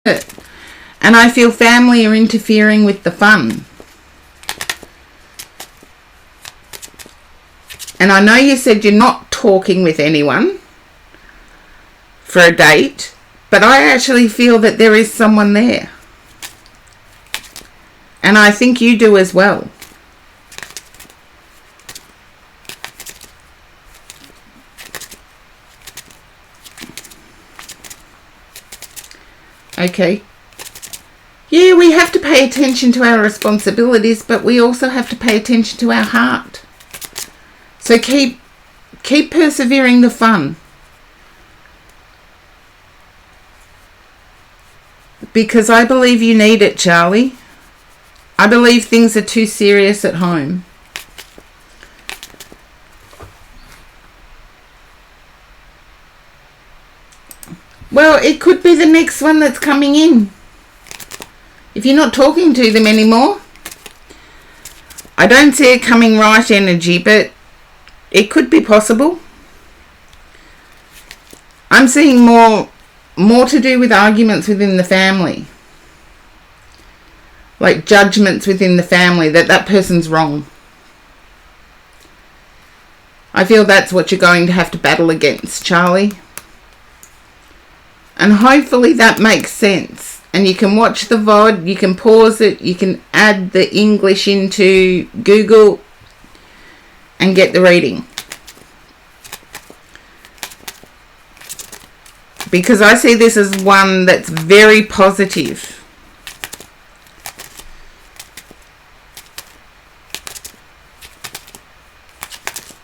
And I feel family are interfering with the fun. And I know you said you're not talking with anyone for a date, but I actually feel that there is someone there. And I think you do as well. Okay. Yeah, we have to pay attention to our responsibilities, but we also have to pay attention to our heart. So keep persevering the fun. Because I believe you need it, Charlie. I believe things are too serious at home. Well, it could be the next one that's coming in. If you're not talking to them anymore. I don't see it coming right energy, but it could be possible. I'm seeing more to do with arguments within the family. Like judgments within the family that person's wrong. I feel that's what you're going to have to battle against, Charlie. And hopefully that makes sense. And you can watch the VOD, you can pause it, you can add the English into Google and get the reading. Because I see this as one that's very positive.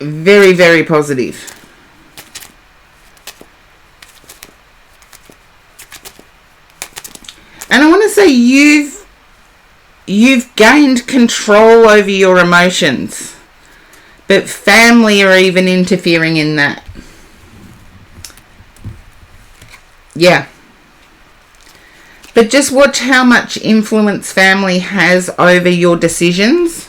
Very, very positive. And I want to say you've gained control over your emotions. But family are even interfering in that. Yeah. But just watch how much influence family has over your decisions.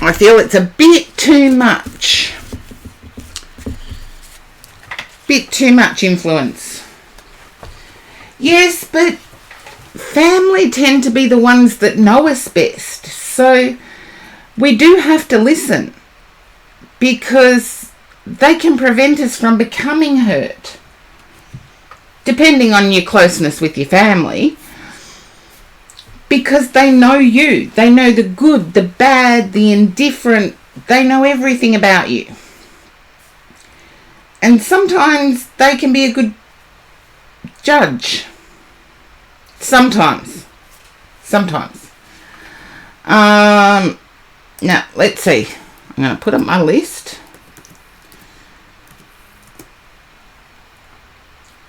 I feel it's a bit too much. Bit too much influence. Yes, but family tend to be the ones that know us best. So we do have to listen because they can prevent us from becoming hurt. Depending on your closeness with your family. Because they know you. They know the good, the bad, the indifferent. They know everything about you. And sometimes they can be a good judge. Sometimes. Now, let's see. I'm going to put up my list.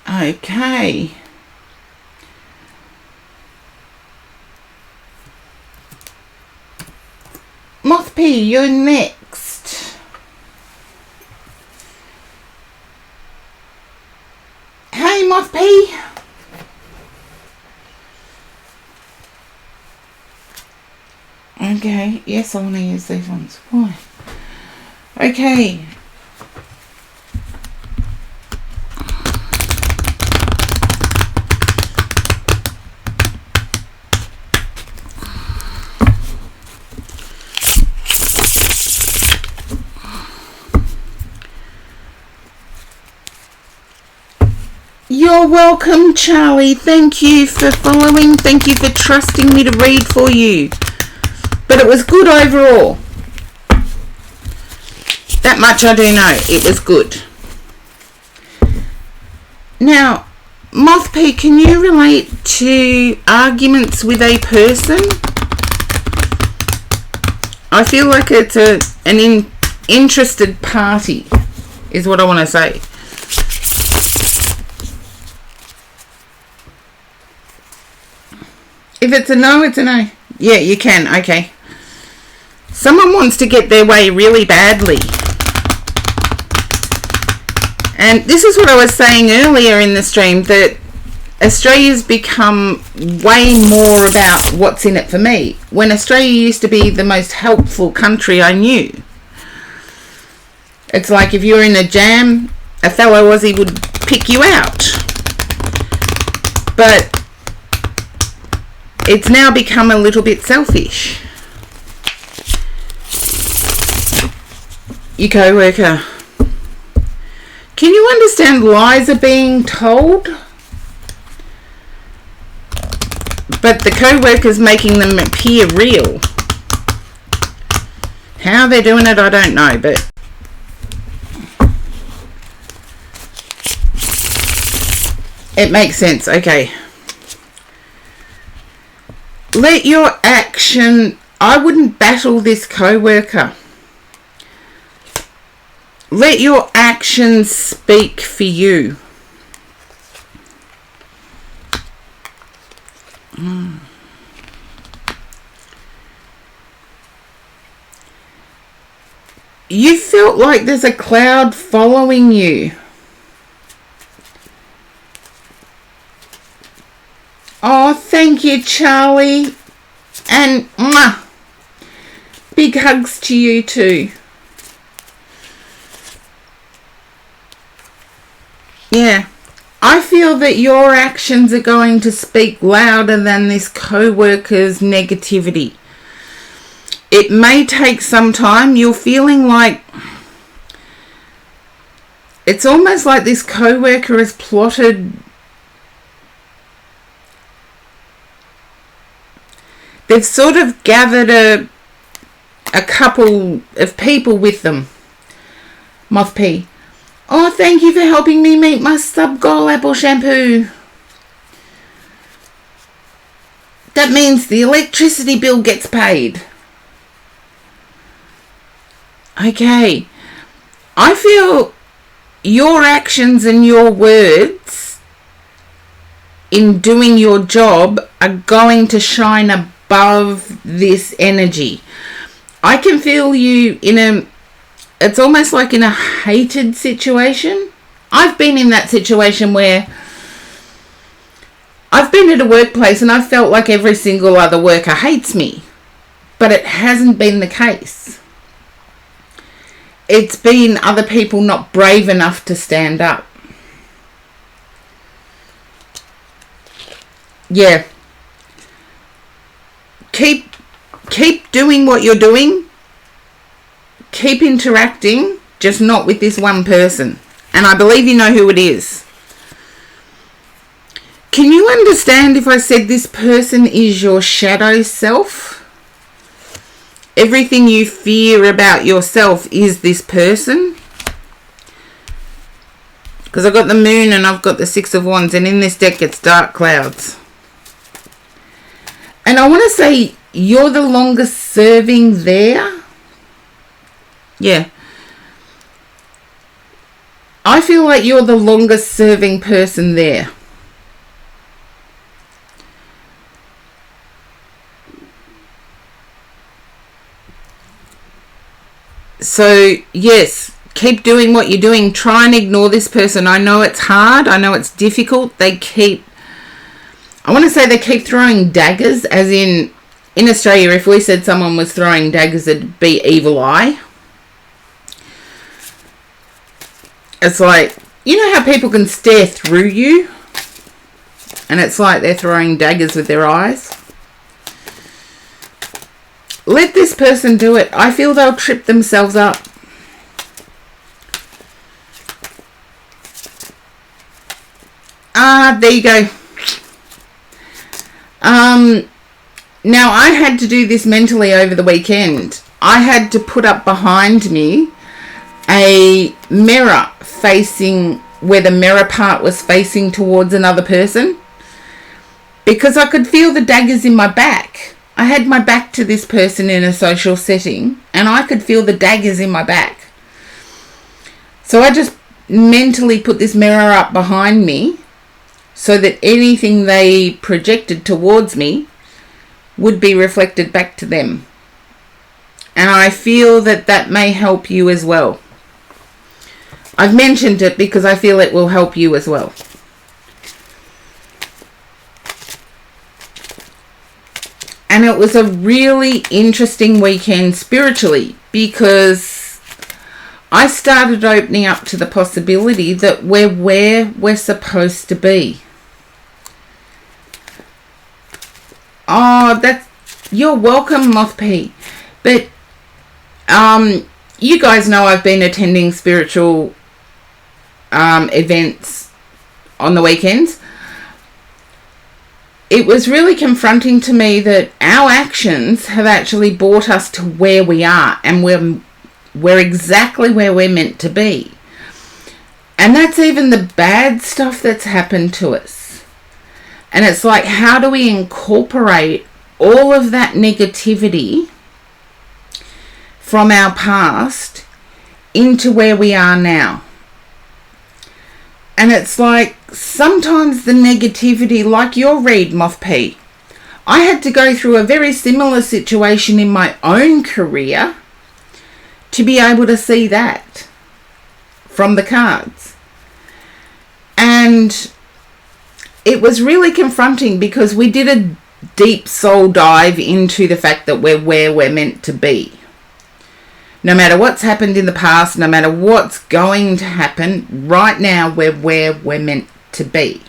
Okay. Moth P, you're next. Hey, Moth P. Okay, yes, I want to use these ones. Why? Okay. You're welcome, Charlie. Thank you for following. Thank you for trusting me to read for you. But it was good overall. That much I do know. It was good. Now, Moth P, can you relate to arguments with a person? I feel like it's an interested party, is what I want to say. If it's a no, it's a no. Yeah, you can. Okay. Someone wants to get their way really badly. And this is what I was saying earlier in the stream, that Australia's become way more about what's in it for me, when Australia used to be the most helpful country I knew. It's like if you're in a jam, a fellow Aussie would pick you out. But it's now become a little bit selfish. Your co-worker. Can you understand lies are being told? But the co-worker's making them appear real. How they're doing it, I don't know, but it makes sense. Okay. Let your action... I wouldn't battle this co-worker. Let your actions speak for you. You felt like there's a cloud following you. Oh, thank you, Charlie. And big hugs to you too. Yeah. I feel that your actions are going to speak louder than this co-worker's negativity. It may take some time. You're feeling like... It's almost like this co-worker has plotted... They've sort of gathered a couple of people with them. Moth P. Oh, thank you for helping me meet my sub-goal apple shampoo. That means the electricity bill gets paid. Okay. I feel your actions and your words in doing your job are going to shine above this energy. I can feel you in a... It's almost like in a hated situation. I've been in that situation where I've been at a workplace and I've felt like every single other worker hates me. But it hasn't been the case. It's been other people not brave enough to stand up. Yeah. Keep doing what you're doing. Keep interacting, just not with this one person. And I believe you know who it is. Can you understand if I said this person is your shadow self? Everything you fear about yourself is this person. Because I've got the moon and I've got the 6 of Wands, and in this deck it's dark clouds. And I want to say you're the longest serving there. Yeah. I feel like you're the longest serving person there. So, yes, keep doing what you're doing. Try and ignore this person. I know it's hard. I know it's difficult. I want to say they keep throwing daggers, as in Australia, if we said someone was throwing daggers, it'd be evil eye. It's like, you know how people can stare through you? And it's like they're throwing daggers with their eyes. Let this person do it. I feel they'll trip themselves up. There you go. Now, I had to do this mentally over the weekend. I had to put up behind me a mirror facing where the mirror part was facing towards another person, because I could feel the daggers in my back. I had my back to this person in a social setting and I could feel the daggers in my back. So I just mentally put this mirror up behind me so that anything they projected towards me would be reflected back to them. And I feel that that may help you as well. I've mentioned it because I feel it will help you as well. And it was a really interesting weekend spiritually, because I started opening up to the possibility that we're where we're supposed to be. Oh, you're welcome, Moth P. But you guys know I've been attending spiritual events on the weekends. It was really confronting to me that our actions have actually brought us to where we are, and we're exactly where we're meant to be. And that's even the bad stuff that's happened to us. And it's like, how do we incorporate all of that negativity from our past into where we are now? And it's like, sometimes the negativity, like your read, Moth P, I had to go through a very similar situation in my own career to be able to see that from the cards. And it was really confronting because we did a deep soul dive into the fact that we're where we're meant to be. No matter what's happened in the past, no matter what's going to happen, right now we're where we're meant to be.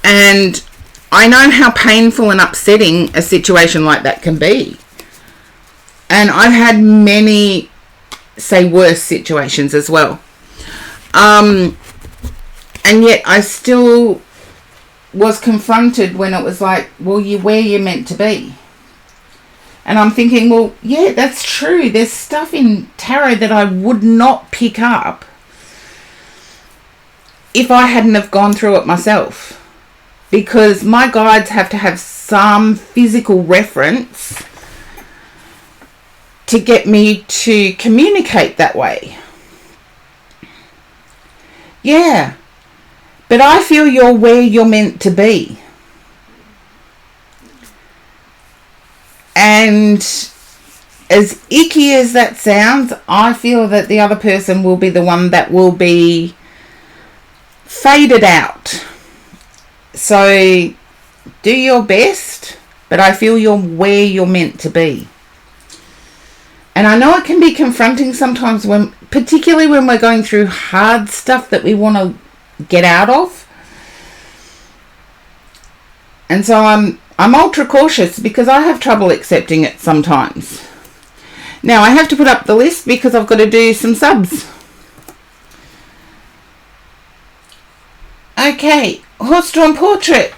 And I know how painful and upsetting a situation like that can be. And I've had many, say, worse situations as well. And yet I still was confronted when it was like, well, you're where you're meant to be. And I'm thinking, well, yeah, that's true. There's stuff in tarot that I would not pick up if I hadn't have gone through it myself. Because my guides have to have some physical reference to get me to communicate that way. Yeah. But I feel you're where you're meant to be. And as icky as that sounds, I feel that the other person will be the one that will be faded out. So do your best, but I feel you're where you're meant to be. And I know it can be confronting sometimes, particularly when we're going through hard stuff that we want to get out of. And so I'm ultra cautious because I have trouble accepting it sometimes. Now I have to put up the list because I've got to do some subs. Okay, horse-drawn portrait.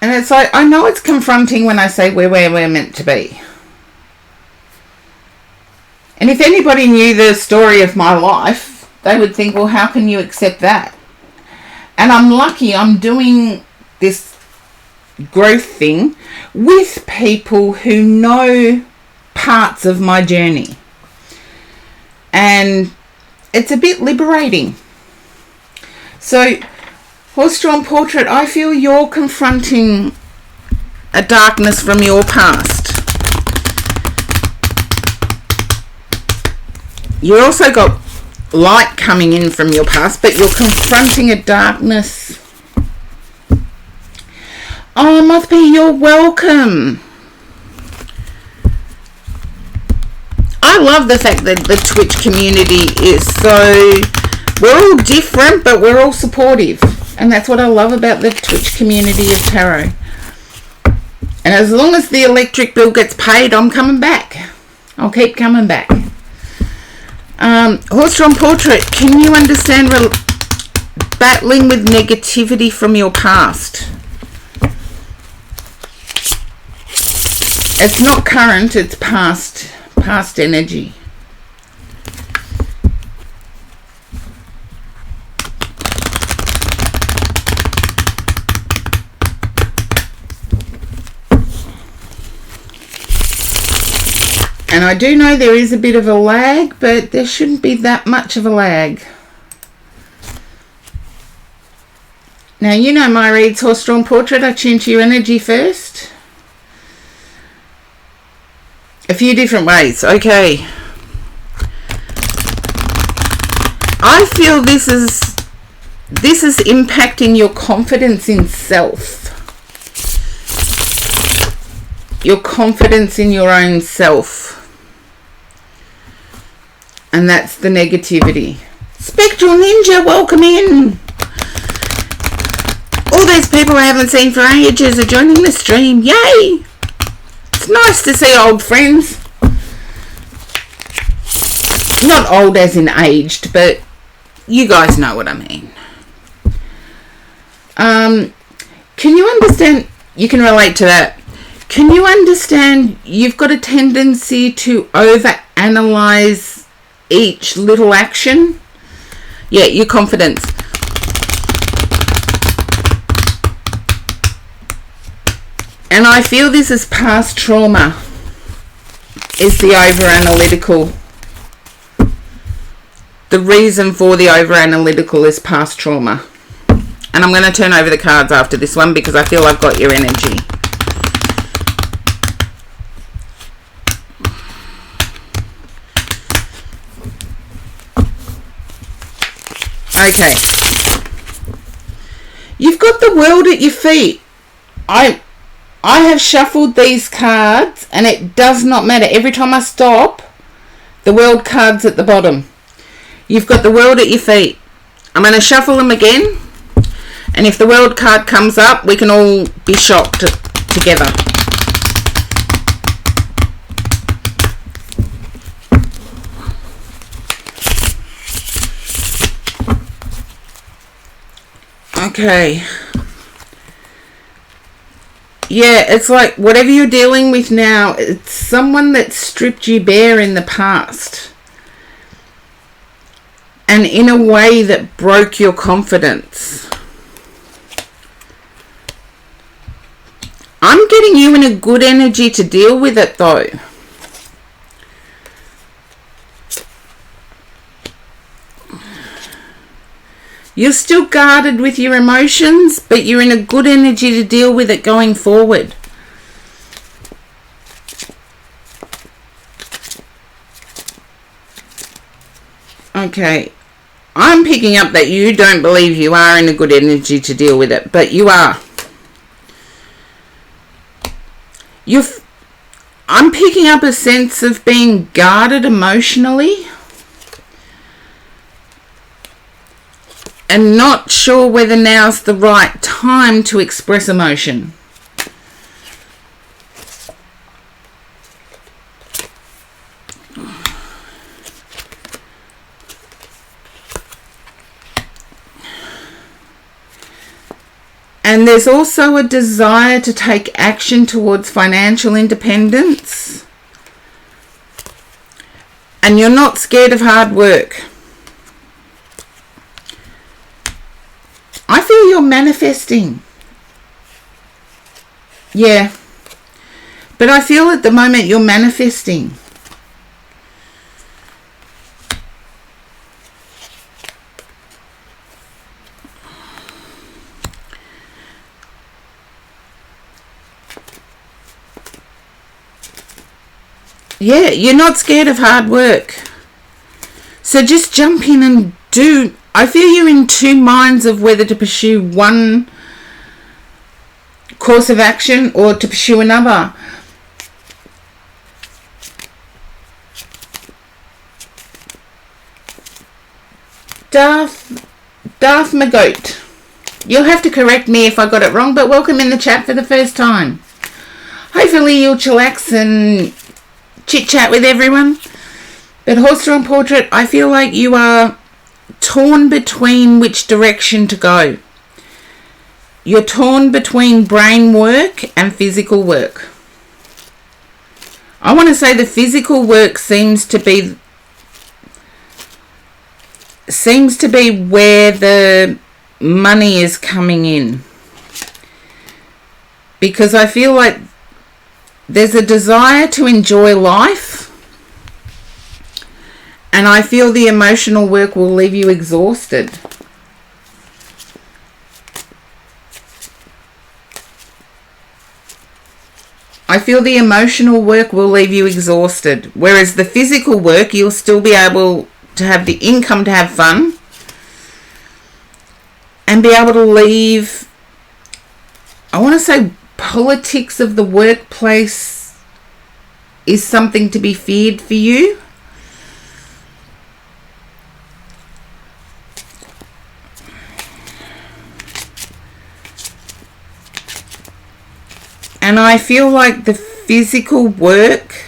And it's like, I know it's confronting when I say we're where we're meant to be. And if anybody knew the story of my life, they would think, well, how can you accept that? And I'm lucky I'm doing this growth thing with people who know parts of my journey. And it's a bit liberating. So, horse-drawn portrait, I feel you're confronting a darkness from your past. You also got light coming in from your past, but you're confronting a darkness. Oh, Moth P, you're welcome. I love the fact that the Twitch community is so... We're all different, but we're all supportive. And that's what I love about the Twitch community of tarot. And as long as the electric bill gets paid, I'm coming back. I'll keep coming back. Horse-drawn portrait, can you understand battling with negativity from your past? It's not current, it's past energy. And I do know there is a bit of a lag, but there shouldn't be that much of a lag. Now, you know my reads, horse-drawn portrait. I tune to your energy first. A few different ways. Okay. I feel this is impacting your confidence in self. your confidence in your own self. And that's the negativity. Spectral Ninja, welcome in. All those people I haven't seen for ages are joining the stream. Yay! It's nice to see old friends. Not old as in aged, but you guys know what I mean. Can you understand? You can relate to that. Can you understand you've got a tendency to overanalyze each little action? Yeah, your confidence. And I feel this is past trauma, is the over-analytical. The reason for the over-analytical is past trauma. And I'm going to turn over the cards after this one because I feel I've got your energy. Okay. You've got the world at your feet. I have shuffled these cards and it does not matter. Every time I stop, the world card's at the bottom. You've got the world at your feet. I'm going to shuffle them again. And if the world card comes up, we can all be shocked together. Okay. Yeah, it's like whatever you're dealing with now, it's someone that stripped you bare in the past. And in a way that broke your confidence. I'm getting you in a good energy to deal with it though. You're still guarded with your emotions, but you're in a good energy to deal with it going forward. Okay. I'm picking up that you don't believe you are in a good energy to deal with it, but you are. I'm picking up a sense of being guarded emotionally. And not sure whether now's the right time to express emotion. And there's also a desire to take action towards financial independence. And you're not scared of hard work. I feel you're manifesting. Yeah. But I feel at the moment you're manifesting. Yeah, you're not scared of hard work. So just jump in and do. I feel you're in two minds of whether to pursue one course of action or to pursue another. Darth Magoat. You'll have to correct me if I got it wrong, but welcome in the chat for the first time. Hopefully you'll chillax and chit-chat with everyone. But Horse Drawn Portrait, I feel like you are torn between which direction to go. You're torn between brain work and physical work. I want to say the physical work seems to be where the money is coming in. Because I feel like there's a desire to enjoy life. And I feel the emotional work will leave you exhausted. I feel the emotional work will leave you exhausted. Whereas the physical work, you'll still be able to have the income to have fun. And be able to leave, I want to say, politics of the workplace is something to be feared for you. And I feel like the physical work,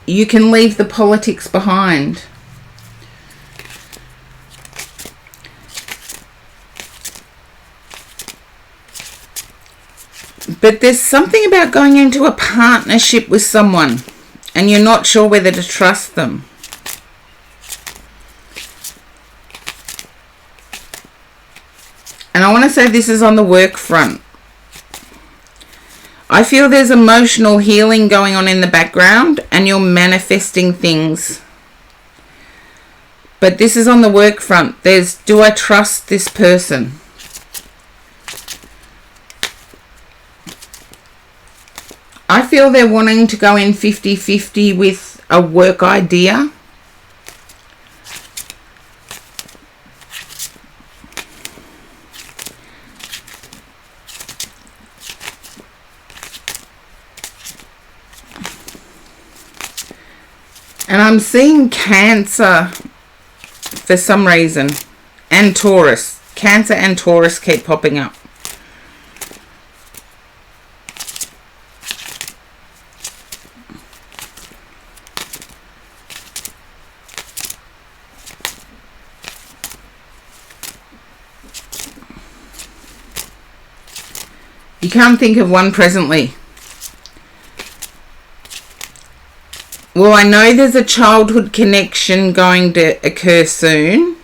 you can leave the politics behind. But there's something about going into a partnership with someone and you're not sure whether to trust them. And I want to say this is on the work front. I feel there's emotional healing going on in the background and you're manifesting things. But this is on the work front. There's, do I trust this person? I feel they're wanting to go in 50-50 with a work idea. And I'm seeing Cancer for some reason. And Taurus. Cancer and Taurus keep popping up. You can't think of one presently. Well, I know there's a childhood connection going to occur soon,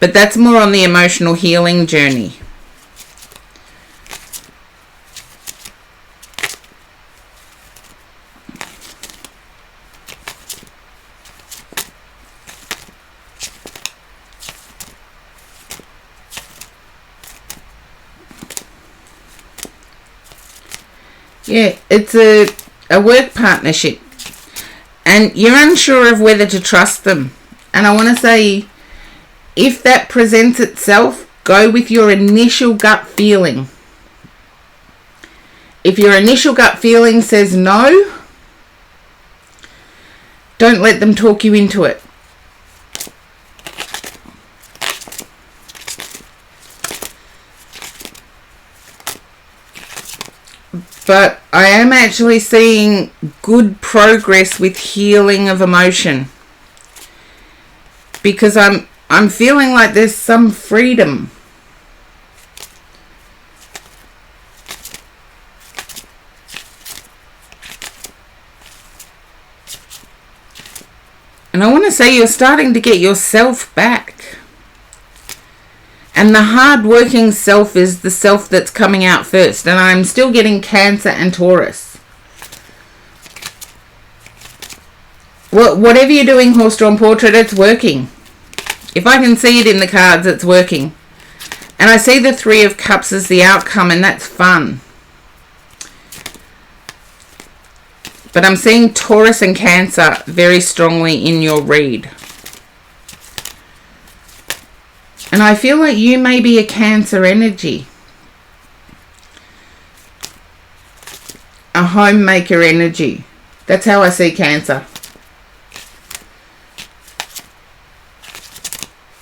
but that's more on the emotional healing journey. Yeah, it's a work partnership and you're unsure of whether to trust them. And I want to say, if that presents itself, go with your initial gut feeling. If your initial gut feeling says no, don't let them talk you into it. But I am actually seeing good progress with healing of emotion. Because I'm feeling like there's some freedom. And I want to say you're starting to get yourself back. And the hard-working self is the self that's coming out first. And I'm still getting Cancer and Taurus. Well, whatever you're doing, horse-drawn portrait, it's working. If I can see it in the cards, it's working. And I see the Three of Cups as the outcome, and that's fun. But I'm seeing Taurus and Cancer very strongly in your read. And I feel like you may be a Cancer energy. A homemaker energy. That's how I see Cancer.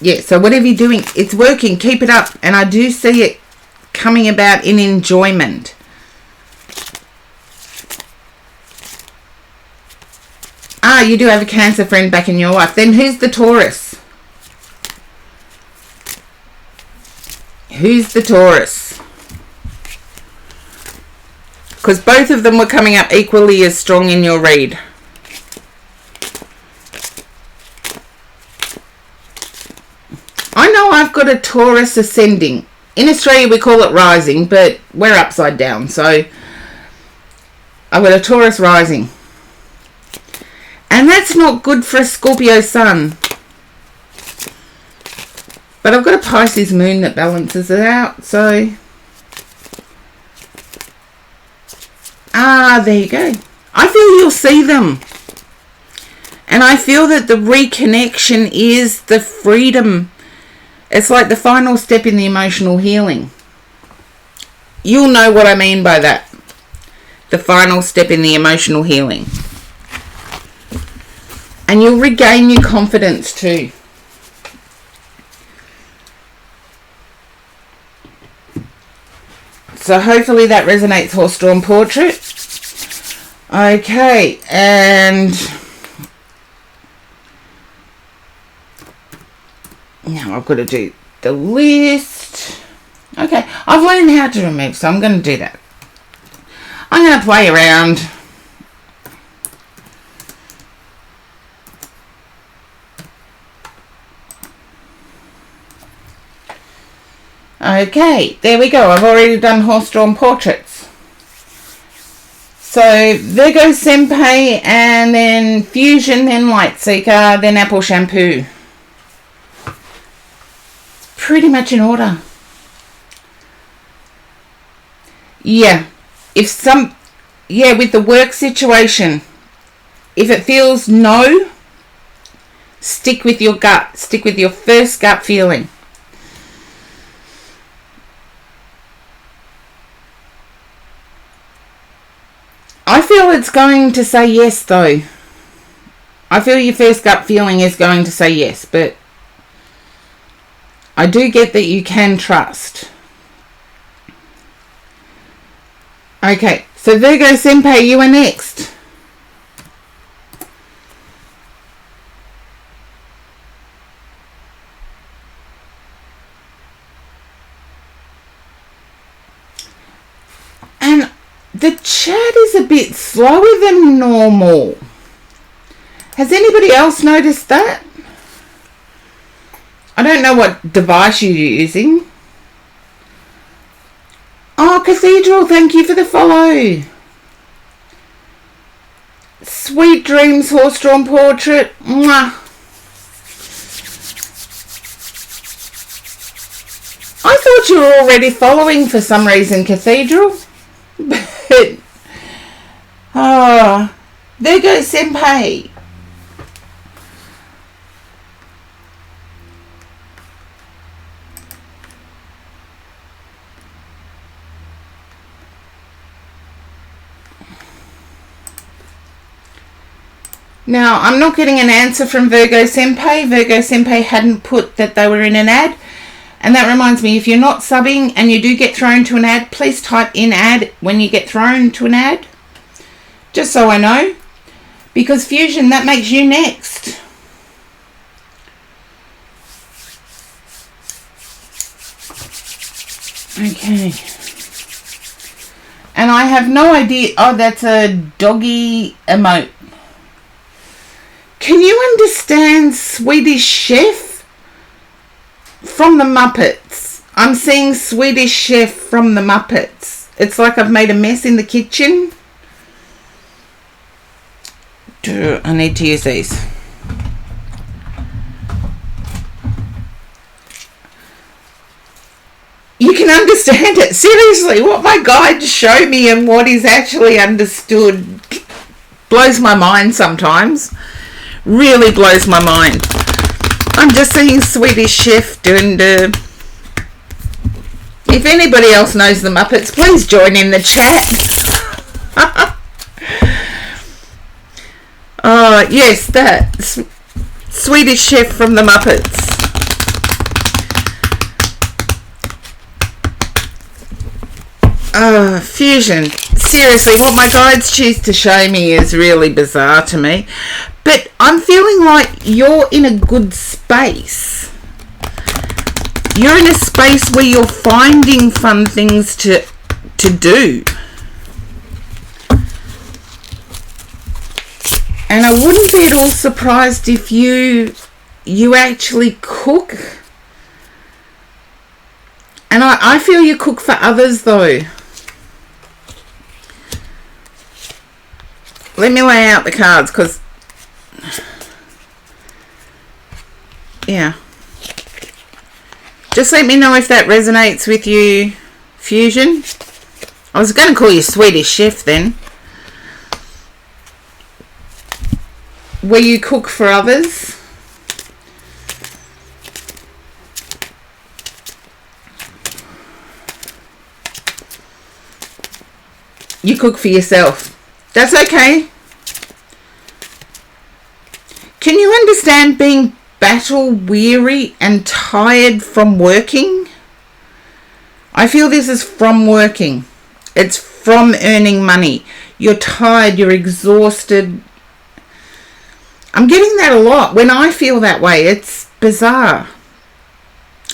Yeah, so whatever you're doing, it's working. Keep it up. And I do see it coming about in enjoyment. Ah, you do have a Cancer friend back in your life. Then who's the Taurus? Who's the Taurus? Because both of them were coming up equally as strong in your read. I know I've got a Taurus ascending. In Australia we call it rising, but we're upside down. So I've got a Taurus rising. And that's not good for a Scorpio sun. But I've got a Pisces moon that balances it out, so... Ah, there you go. I feel you'll see them. And I feel that the reconnection is the freedom. It's like the final step in the emotional healing. you'll know what I mean by that. The final step in the emotional healing. And you'll regain your confidence too. So hopefully that resonates, Horse-Drawn Portrait. Okay, and now I've got to do the list. Okay, I've learned how to remove, so I'm going to do that. I'm going to play around. Okay, there we go. I've already done horse-drawn portraits. So Virgo Senpai, and then Fusion, then Lightseeker, then Apple Shampoo. Pretty much in order. Yeah. With the work situation, if it feels no, stick with your gut. Stick with your first gut feeling. I feel it's going to say yes, though. I feel your first gut feeling is going to say yes, but I do get that you can trust. Okay, so Virgo Senpai, you are next. And the chat is a bit slower than normal. Has anybody else noticed that? I don't know what device you're using. Oh, Cathedral, thank you for the follow. Sweet dreams, horse-drawn portrait. Mwah. I thought you were already following for some reason, Cathedral. But, there goes Senpai. Now, I'm not getting an answer from Virgo Senpai. Virgo Senpai hadn't put that they were in an ad. And that reminds me, if you're not subbing and you do get thrown to an ad, please type in ad when you get thrown to an ad. Just so I know. Because Fusion, that makes you next. Okay. And I have no idea. Oh, that's a doggy emote. Can you understand Swedish Chef from the Muppets? I'm seeing Swedish Chef from the Muppets. It's like I've made a mess in the kitchen. I need to use these. You can understand it. Seriously, what my guides show me and what is actually understood blows my mind sometimes. Really blows my mind. I'm just seeing Swedish Chef doing the... If anybody else knows the Muppets, please join in the chat. Oh, yes, that. Swedish Chef from the Muppets. Fusion. Seriously, what my guides choose to show me is really bizarre to me. But I'm feeling like you're in a good space. You're in a space where you're finding fun things to do. And I wouldn't be at all surprised if you actually cook. And I feel you cook for others though. Let me lay out the cards because... Yeah. Just let me know if that resonates with you, Fusion. I was going to call you Swedish Chef then. Where you cook for others. you cook for yourself. That's okay. Can you understand being battle weary and tired from working? I feel this is from working. It's from earning money. You're tired, you're exhausted. I'm getting that a lot. When I feel that way, it's bizarre.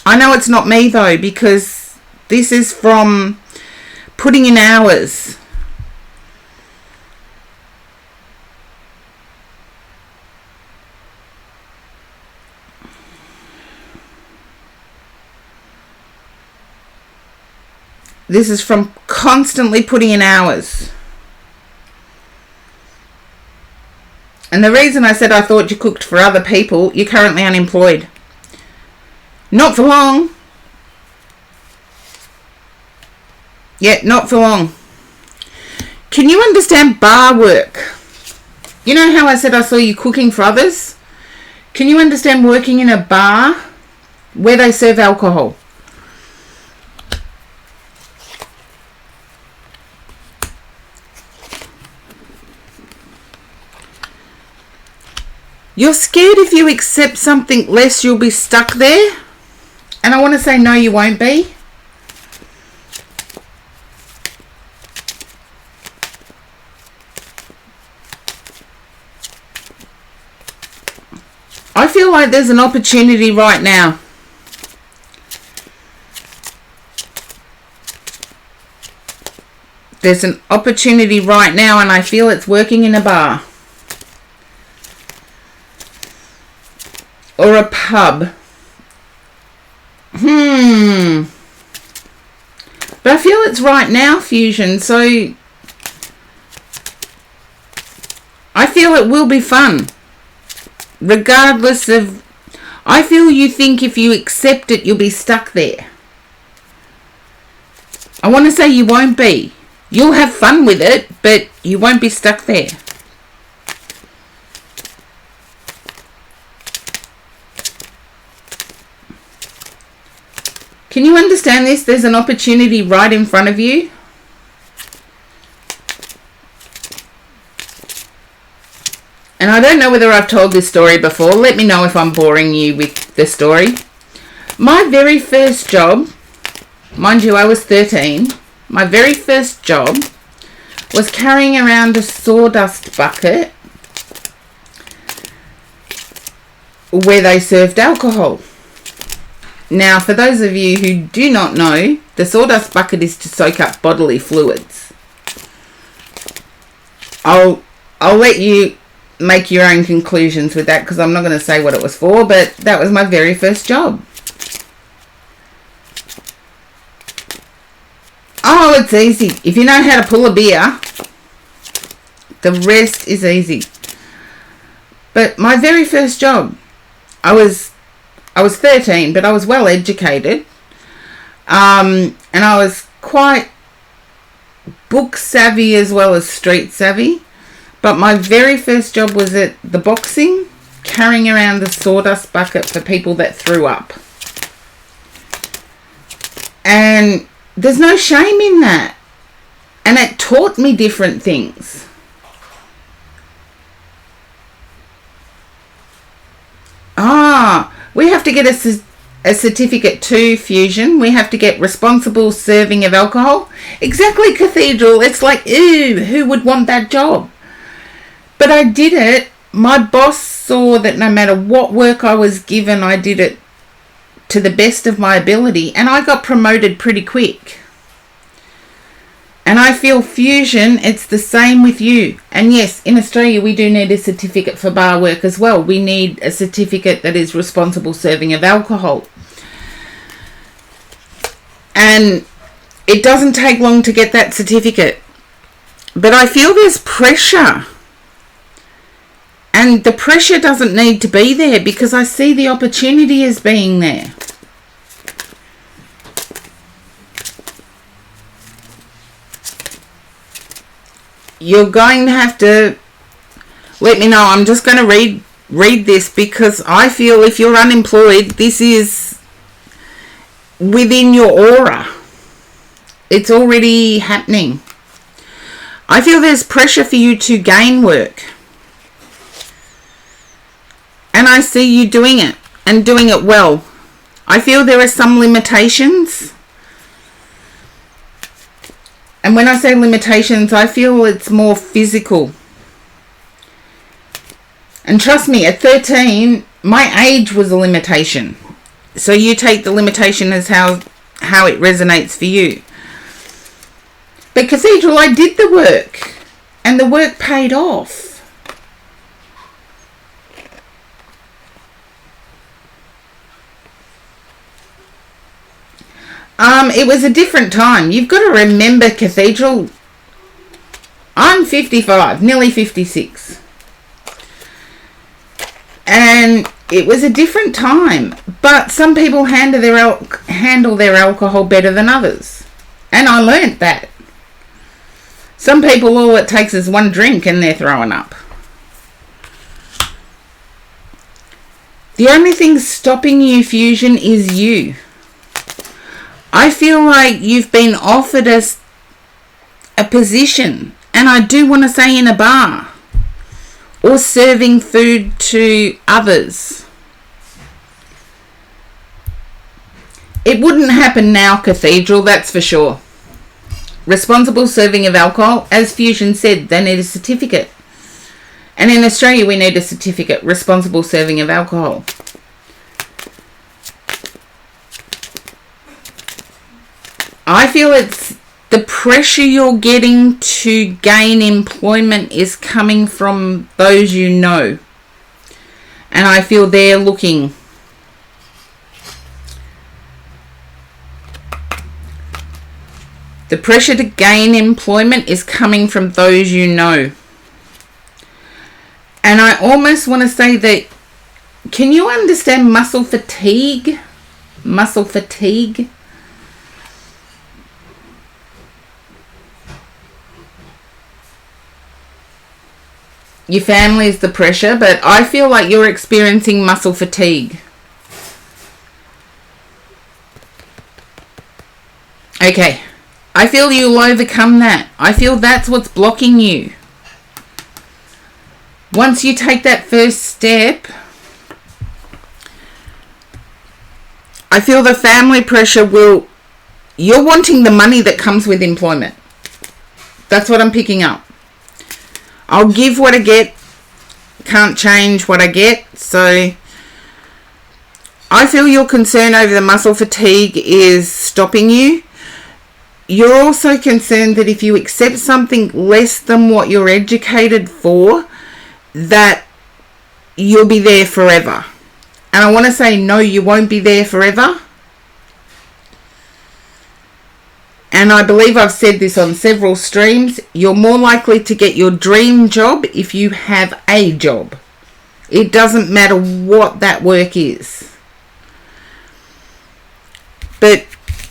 I know it's not me though, because this is from putting in hours. This is from constantly putting in hours. And the reason I said I thought you cooked for other people, you're currently unemployed. Not for long. Yeah, not for long. Can you understand bar work? You know how I said I saw you cooking for others? Can you understand working in a bar where they serve alcohol? You're scared if you accept something less, you'll be stuck there. And I want to say, no, you won't be. I feel like there's an opportunity right now. There's an opportunity right now, and I feel it's working in a bar. Or a pub. But I feel it's right now, Fusion, so I feel it will be fun. Regardless of... I feel you think if you accept it, you'll be stuck there. I want to say you won't be. You'll have fun with it, but you won't be stuck there. Can you understand this? There's an opportunity right in front of you. And I don't know whether I've told this story before. Let me know if I'm boring you with the story. My very first job, mind you, I was 13. My very first job was carrying around a sawdust bucket where they served alcohol. Now, for those of you who do not know, the sawdust bucket is to soak up bodily fluids. I'll let you make your own conclusions with that, because I'm not going to say what it was for, but that was my very first job. Oh, it's easy. If you know how to pull a beer, the rest is easy. But my very first job, I was 13, but I was well educated. And I was quite book savvy as well as street savvy. But my very first job was at the boxing, carrying around the sawdust bucket for people that threw up. And there's no shame in that. And it taught me different things. We have to get a certificate too, Fusion. We have to get responsible serving of alcohol. Exactly, Cathedral. It's like, ew, who would want that job? But I did it. My boss saw that no matter what work I was given, I did it to the best of my ability. And I got promoted pretty quick. And I feel, Fusion, it's the same with you. And yes, in Australia, we do need a certificate for bar work as well. We need a certificate that is responsible serving of alcohol. And it doesn't take long to get that certificate. But I feel there's pressure. And the pressure doesn't need to be there, because I see the opportunity as being there. You're going to have to let me know. I'm just going to read this, because I feel if you're unemployed, this is within your aura. It's already happening. I feel there's pressure for you to gain work. And I see you doing it and doing it well. I feel there are some limitations. And when I say limitations, I feel it's more physical. And trust me, at 13, my age was a limitation. So you take the limitation as how it resonates for you. But Cathedral, I did the work. And the work paid off. It was a different time. You've got to remember, Cathedral, I'm 55, nearly 56. And it was a different time. But some people handle their alcohol better than others. And I learnt that. Some people, all it takes is one drink and they're throwing up. The only thing stopping you, Fusion, is you. I feel like you've been offered a position, and I do want to say in a bar, or serving food to others. It wouldn't happen now, Cathedral, that's for sure. Responsible serving of alcohol, as Fusion said, they need a certificate. And in Australia, we need a certificate, responsible serving of alcohol. I feel it's the pressure you're getting to gain employment is coming from those you know. And I feel they're looking. The pressure to gain employment is coming from those you know. And I almost want to say that, can you understand muscle fatigue? Muscle fatigue? Your family is the pressure, but I feel like you're experiencing muscle fatigue. Okay. I feel you'll overcome that. I feel that's what's blocking you. Once you take that first step, I feel the family pressure will... You're wanting the money that comes with employment. That's what I'm picking up. I'll give what I get. Can't change what I get. So I feel your concern over the muscle fatigue is stopping you. You're also concerned that if you accept something less than what you're educated for, that you'll be there forever. And I want to say, no, you won't be there forever. And I believe I've said this on several streams. You're more likely to get your dream job if you have a job. It doesn't matter what that work is. But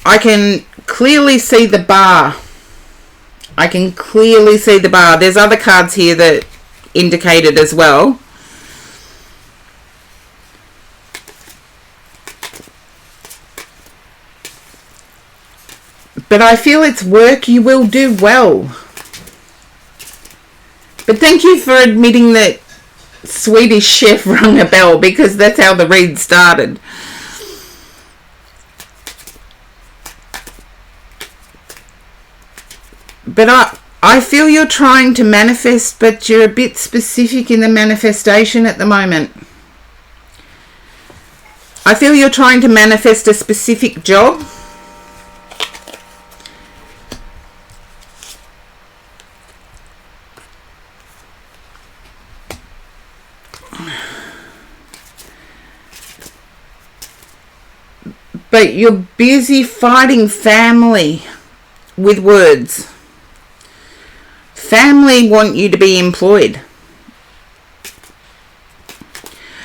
I can clearly see the bar. I can clearly see the bar. There's other cards here that indicate it as well. But I feel it's work you will do well. But thank you for admitting that Swedish Chef rung a bell, because that's how the read started. But I feel you're trying to manifest, but you're a bit specific in the manifestation at the moment. I feel you're trying to manifest a specific job. But you're busy fighting family with words. Family want you to be employed.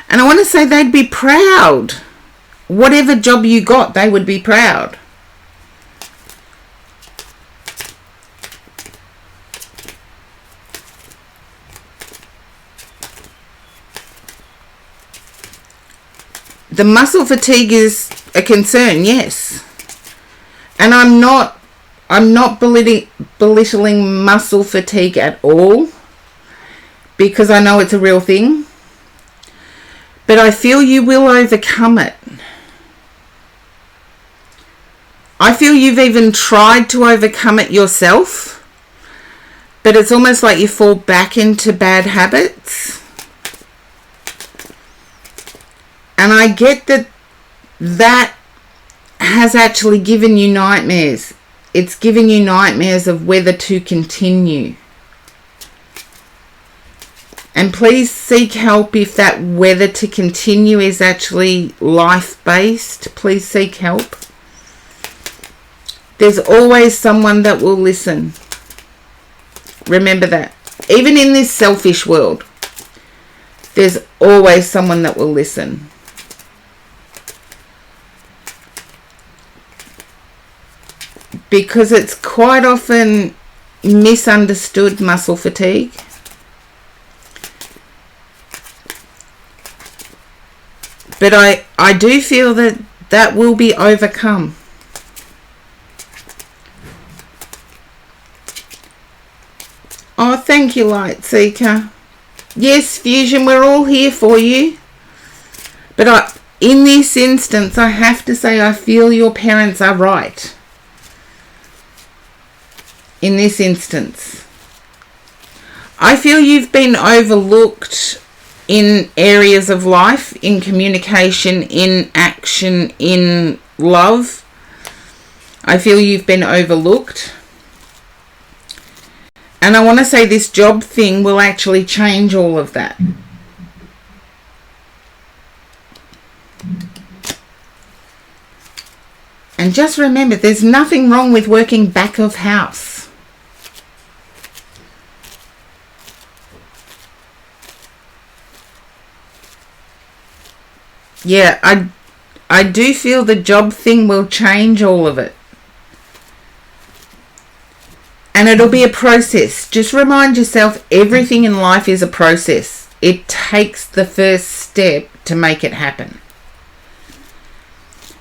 And I want to say they'd be proud. Whatever job you got, they would be proud. The muscle fatigue is a concern, yes. And I'm not I'm not belittling muscle fatigue at all, because I know it's a real thing. But I feel you will overcome it. I feel you've even tried to overcome it yourself, but it's almost like you fall back into bad habits. And I get that has actually given you nightmares. It's given you nightmares of whether to continue. And please seek help if that whether to continue is actually life-based. Please seek help. There's always someone that will listen. Remember that. Even in this selfish world, there's always someone that will listen. Because it's quite often misunderstood, muscle fatigue. But I do feel that will be overcome. Oh, thank you, Light Seeker. Yes, Fusion, we're all here for you. But in this instance, I have to say I feel your parents are right. In this instance, I feel you've been overlooked in areas of life, in communication, in action, in love. I feel you've been overlooked. And I want to say this job thing will actually change all of that. And just remember, there's nothing wrong with working back of house. Yeah, I do feel the job thing will change all of it. And it'll be a process. Just remind yourself, everything in life is a process. It takes the first step to make it happen.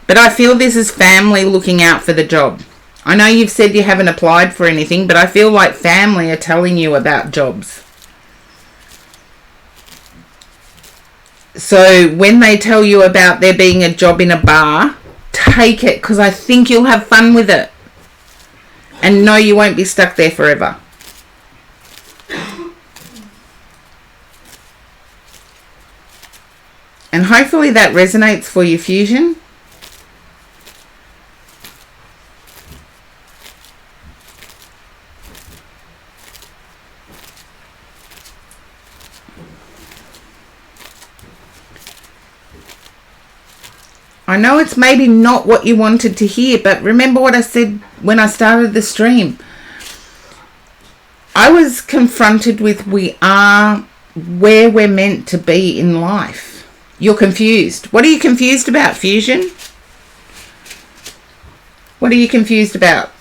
But I feel this is family looking out for the job. I know you've said you haven't applied for anything, but I feel like family are telling you about jobs. So when they tell you about there being a job in a bar, take it, because I think you'll have fun with it. And no, you won't be stuck there forever. And hopefully that resonates for you, Fusion. I know it's maybe not what you wanted to hear, but remember what I said when I started the stream. I was confronted with we are where we're meant to be in life. You're confused. What are you confused about, Fusion? What are you confused about?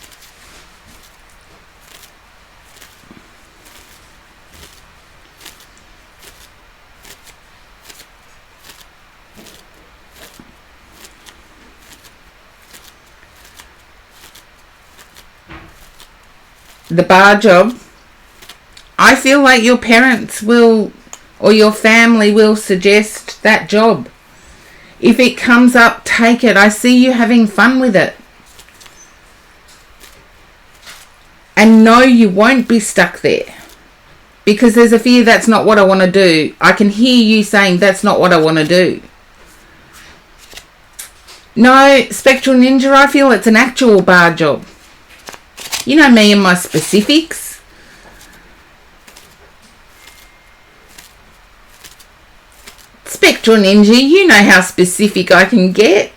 The bar job, I feel like your parents will, or your family will suggest that job. If it comes up, take it. I see you having fun with it. And no, you won't be stuck there. Because there's a fear that's not what I want to do. I can hear you saying that's not what I want to do. No, Spectral Ninja, I feel it's an actual bar job. You know me and my specifics. Spectral Ninja, you know how specific I can get.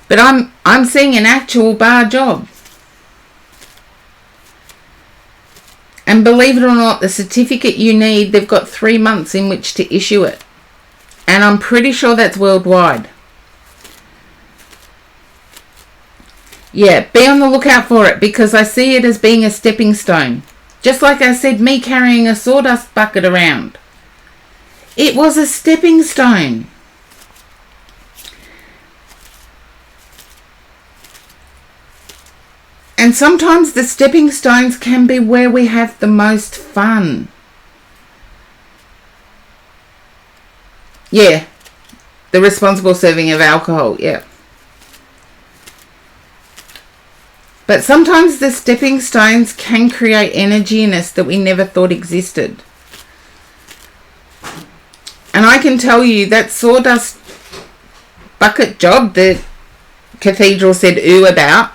But I'm seeing an actual bar job. And believe it or not, the certificate you need, they've got 3 months in which to issue it. And I'm pretty sure that's worldwide. Yeah, be on the lookout for it, because I see it as being a stepping stone. Just like I said, me carrying a sawdust bucket around. It was a stepping stone. And sometimes the stepping stones can be where we have the most fun. Yeah, the responsible serving of alcohol, yeah. But sometimes the stepping stones can create energy in us that we never thought existed. And I can tell you that sawdust bucket job that Cathedral said ooh about,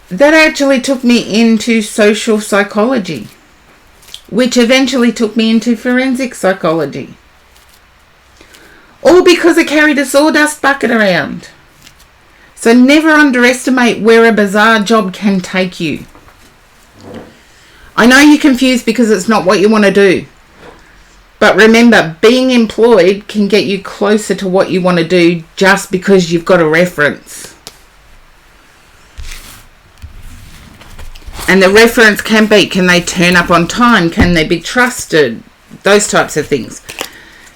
that actually took me into social psychology, which eventually took me into forensic psychology. All because I carried a sawdust bucket around. So never underestimate where a bizarre job can take you. I know you're confused because it's not what you want to do. But remember, being employed can get you closer to what you want to do just because you've got a reference. And the reference can they turn up on time? Can they be trusted? Those types of things.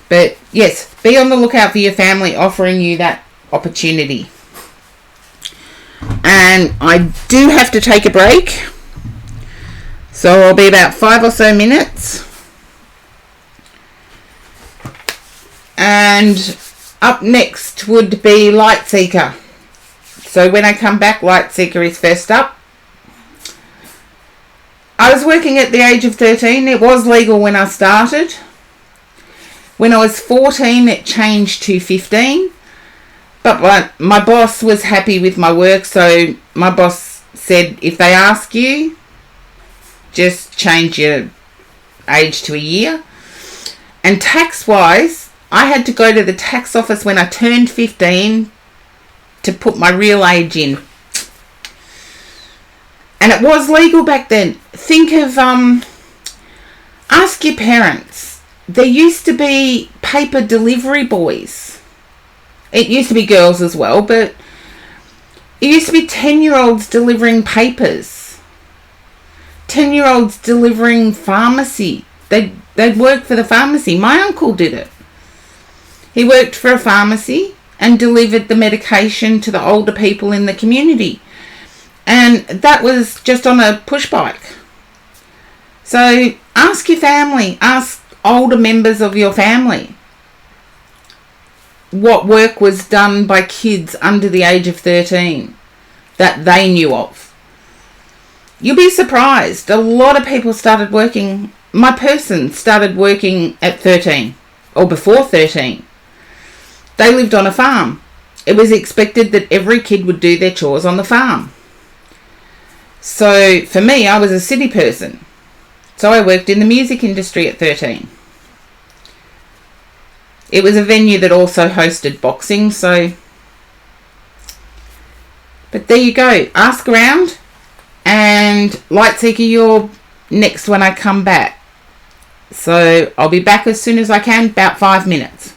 But yes, be on the lookout for your family offering you that opportunity. And I do have to take a break. So I'll be about 5 or so minutes. And up next would be Lightseeker. So when I come back, Lightseeker is first up. I was working at the age of 13. It was legal when I started. When I was 14, it changed to 15. But my boss was happy with my work, so my boss said, if they ask you, just change your age to a year. And tax-wise, I had to go to the tax office when I turned 15 to put my real age in. And it was legal back then. Think of, ask your parents. There used to be paper delivery boys. It used to be girls as well, but it used to be 10-year-olds delivering papers. 10-year-olds delivering pharmacy. They'd work for the pharmacy. My uncle did it. He worked for a pharmacy and delivered the medication to the older people in the community. And that was just on a push bike. So ask your family, ask older members of your family what work was done by kids under the age of 13 that they knew of. You'll be surprised. A lot of people started working. My person started working at 13 or before 13. They lived on a farm. It was expected that every kid would do their chores on the farm. So for me, I was a city person. So I worked in the music industry at 13. It was a venue that also hosted boxing, so... But there you go. Ask around. And Lightseeker, you're next when I come back. So I'll be back as soon as I can, about 5 minutes.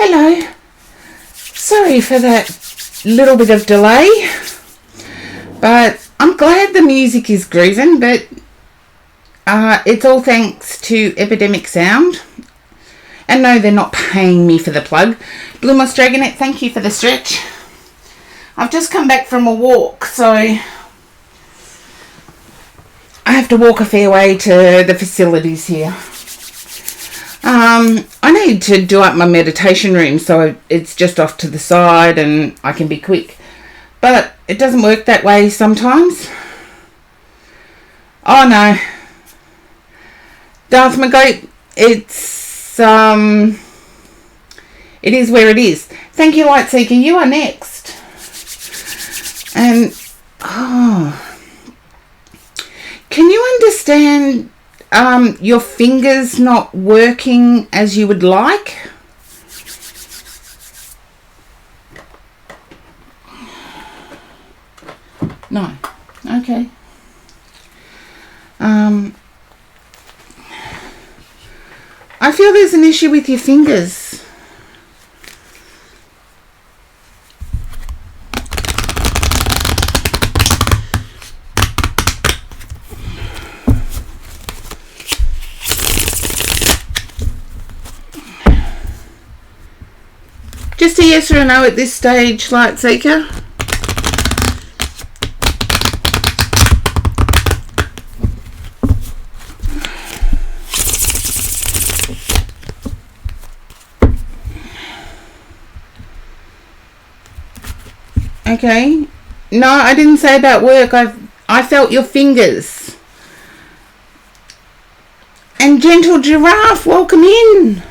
Hello. Sorry for that little bit of delay, but I'm glad the music is grooving, but it's all thanks to Epidemic Sound. And no, they're not paying me for the plug. Blue Moss Dragonet, thank you for the stretch. I've just come back from a walk, so I have to walk a fair way to the facilities here. I need to do up my meditation room, so it's just off to the side and I can be quick. But it doesn't work that way sometimes. Oh no. Darth McGoat, it is where it is. Thank you, Lightseeker. You are next. And, can you understand your fingers not working as you would like? No. Okay. I feel there's an issue with your fingers. Just a yes or a no at this stage, Light Seeker. Okay. No, I didn't say about work. I felt your fingers. And Gentle Giraffe, welcome in.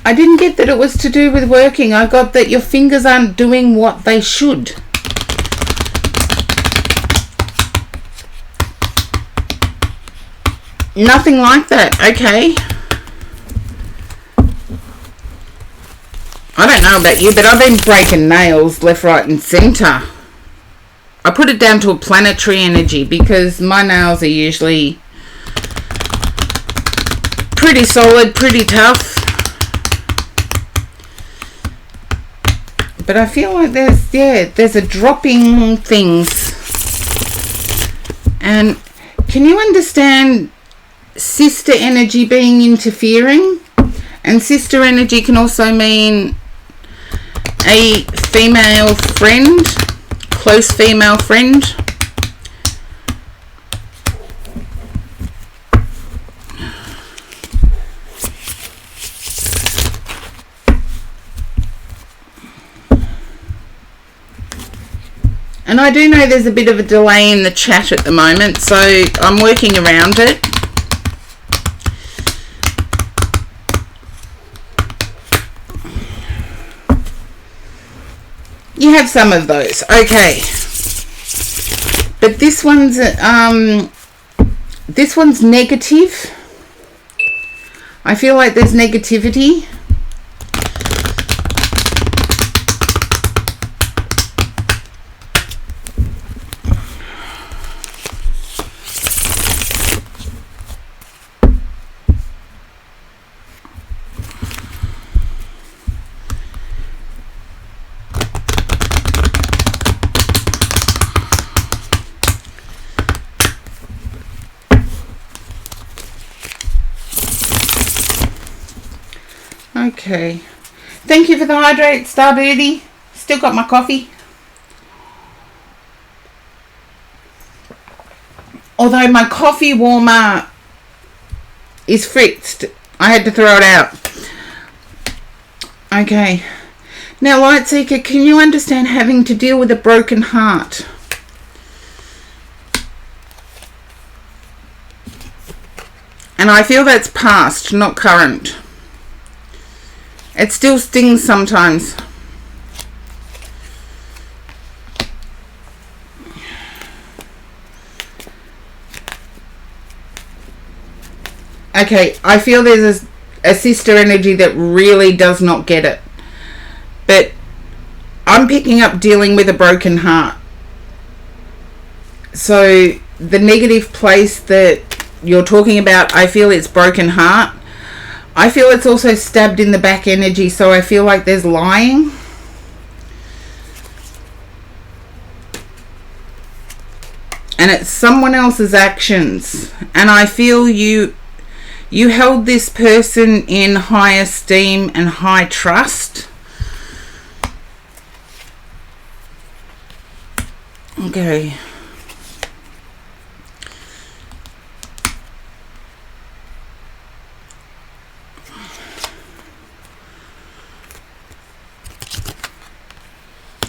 I didn't get that it was to do with working. I got that your fingers aren't doing what they should. Nothing like that. Okay. I don't know about you, but I've been breaking nails left, right and centre. I put it down to a planetary energy because my nails are usually pretty solid, pretty tough. But I feel like there's a dropping things. And can you understand sister energy being interfering? And sister energy can also mean a female friend, close female friend. And I do know there's a bit of a delay in the chat at the moment, so I'm working around it. You have some of those, okay. But this one's negative. I feel like there's negativity. Okay. Thank you for the hydrate, Starbirdy. Still got my coffee. Although my coffee warmer is fritzed. I had to throw it out. Okay. Now, Lightseeker, can you understand having to deal with a broken heart? And I feel that's past, not current. It still stings sometimes. Okay, I feel there's a sister energy that really does not get it. But I'm picking up dealing with a broken heart. So the negative place that you're talking about, I feel it's broken heart. I feel it's also stabbed in the back energy, so I feel like there's lying. And it's someone else's actions. And I feel you held this person in high esteem and high trust. Okay.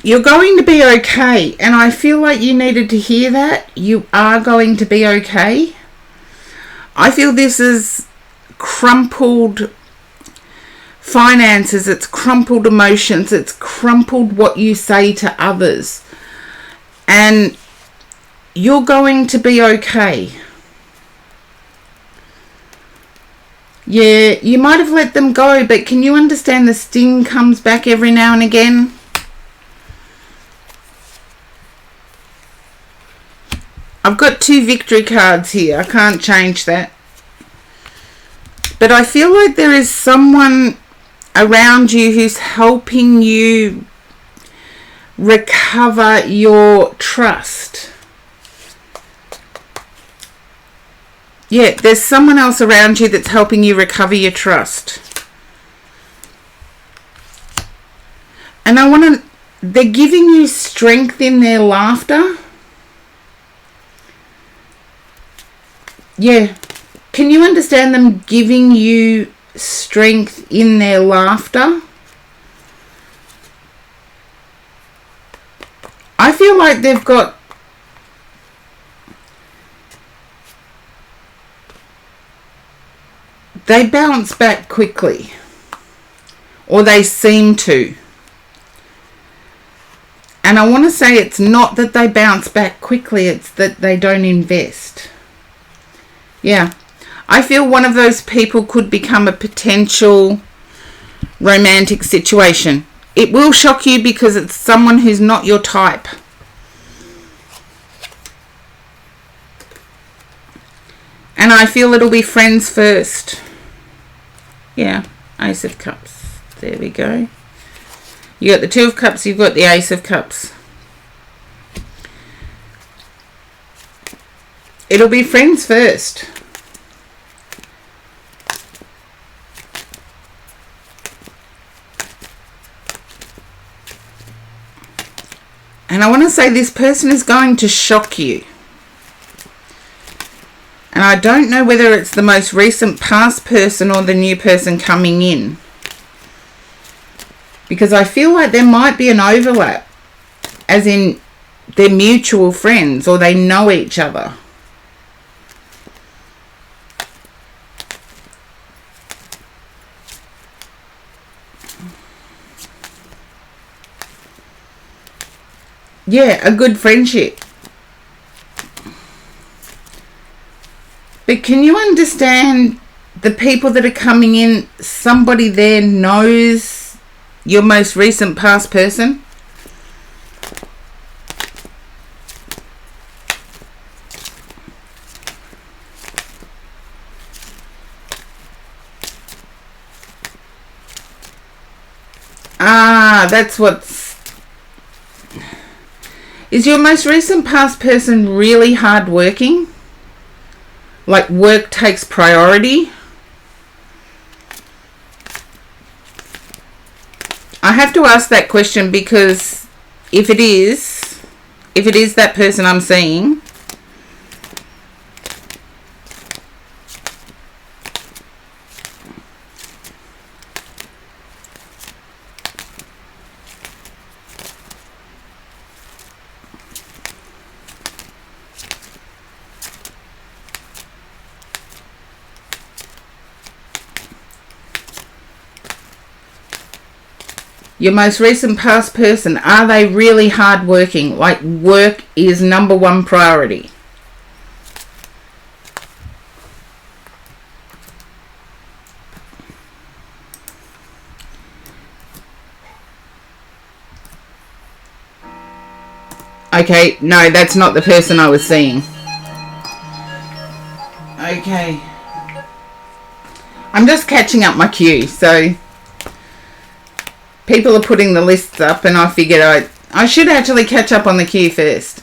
You're going to be okay, and I feel like you needed to hear that. You are going to be okay. I feel this is crumpled finances, it's crumpled emotions, it's crumpled what you say to others. And you're going to be okay. Yeah, you might have let them go, but can you understand the sting comes back every now and again? I've got 2 victory cards here. I can't change that. But I feel like there is someone around you who's helping you recover your trust. Yeah, there's someone else around you that's helping you recover your trust. And they're giving you strength in their laughter. Yeah. Can you understand them giving you strength in their laughter? I feel like they bounce back quickly, or they seem to. And I want to say it's not that they bounce back quickly, it's that they don't invest. Yeah. I feel one of those people could become a potential romantic situation. It will shock you because it's someone who's not your type. And I feel it'll be friends first. Yeah, Ace of Cups. There we go. You got the Two of Cups, you've got the Ace of Cups. It'll be friends first. And I want to say this person is going to shock you. And I don't know whether it's the most recent past person or the new person coming in. Because I feel like there might be an overlap. As in, they're mutual friends or they know each other. Yeah, a good friendship. But can you understand the people that are coming in, somebody there knows your most recent past person? That's what's... Is your most recent past person really hardworking? Like work takes priority? I have to ask that question because if it is that person I'm seeing, your most recent past person, are they really hardworking? Like work is number one priority. Okay, no, that's not the person I was seeing. Okay. I'm just catching up my queue, so... People are putting the lists up and I figured I should actually catch up on the queue first.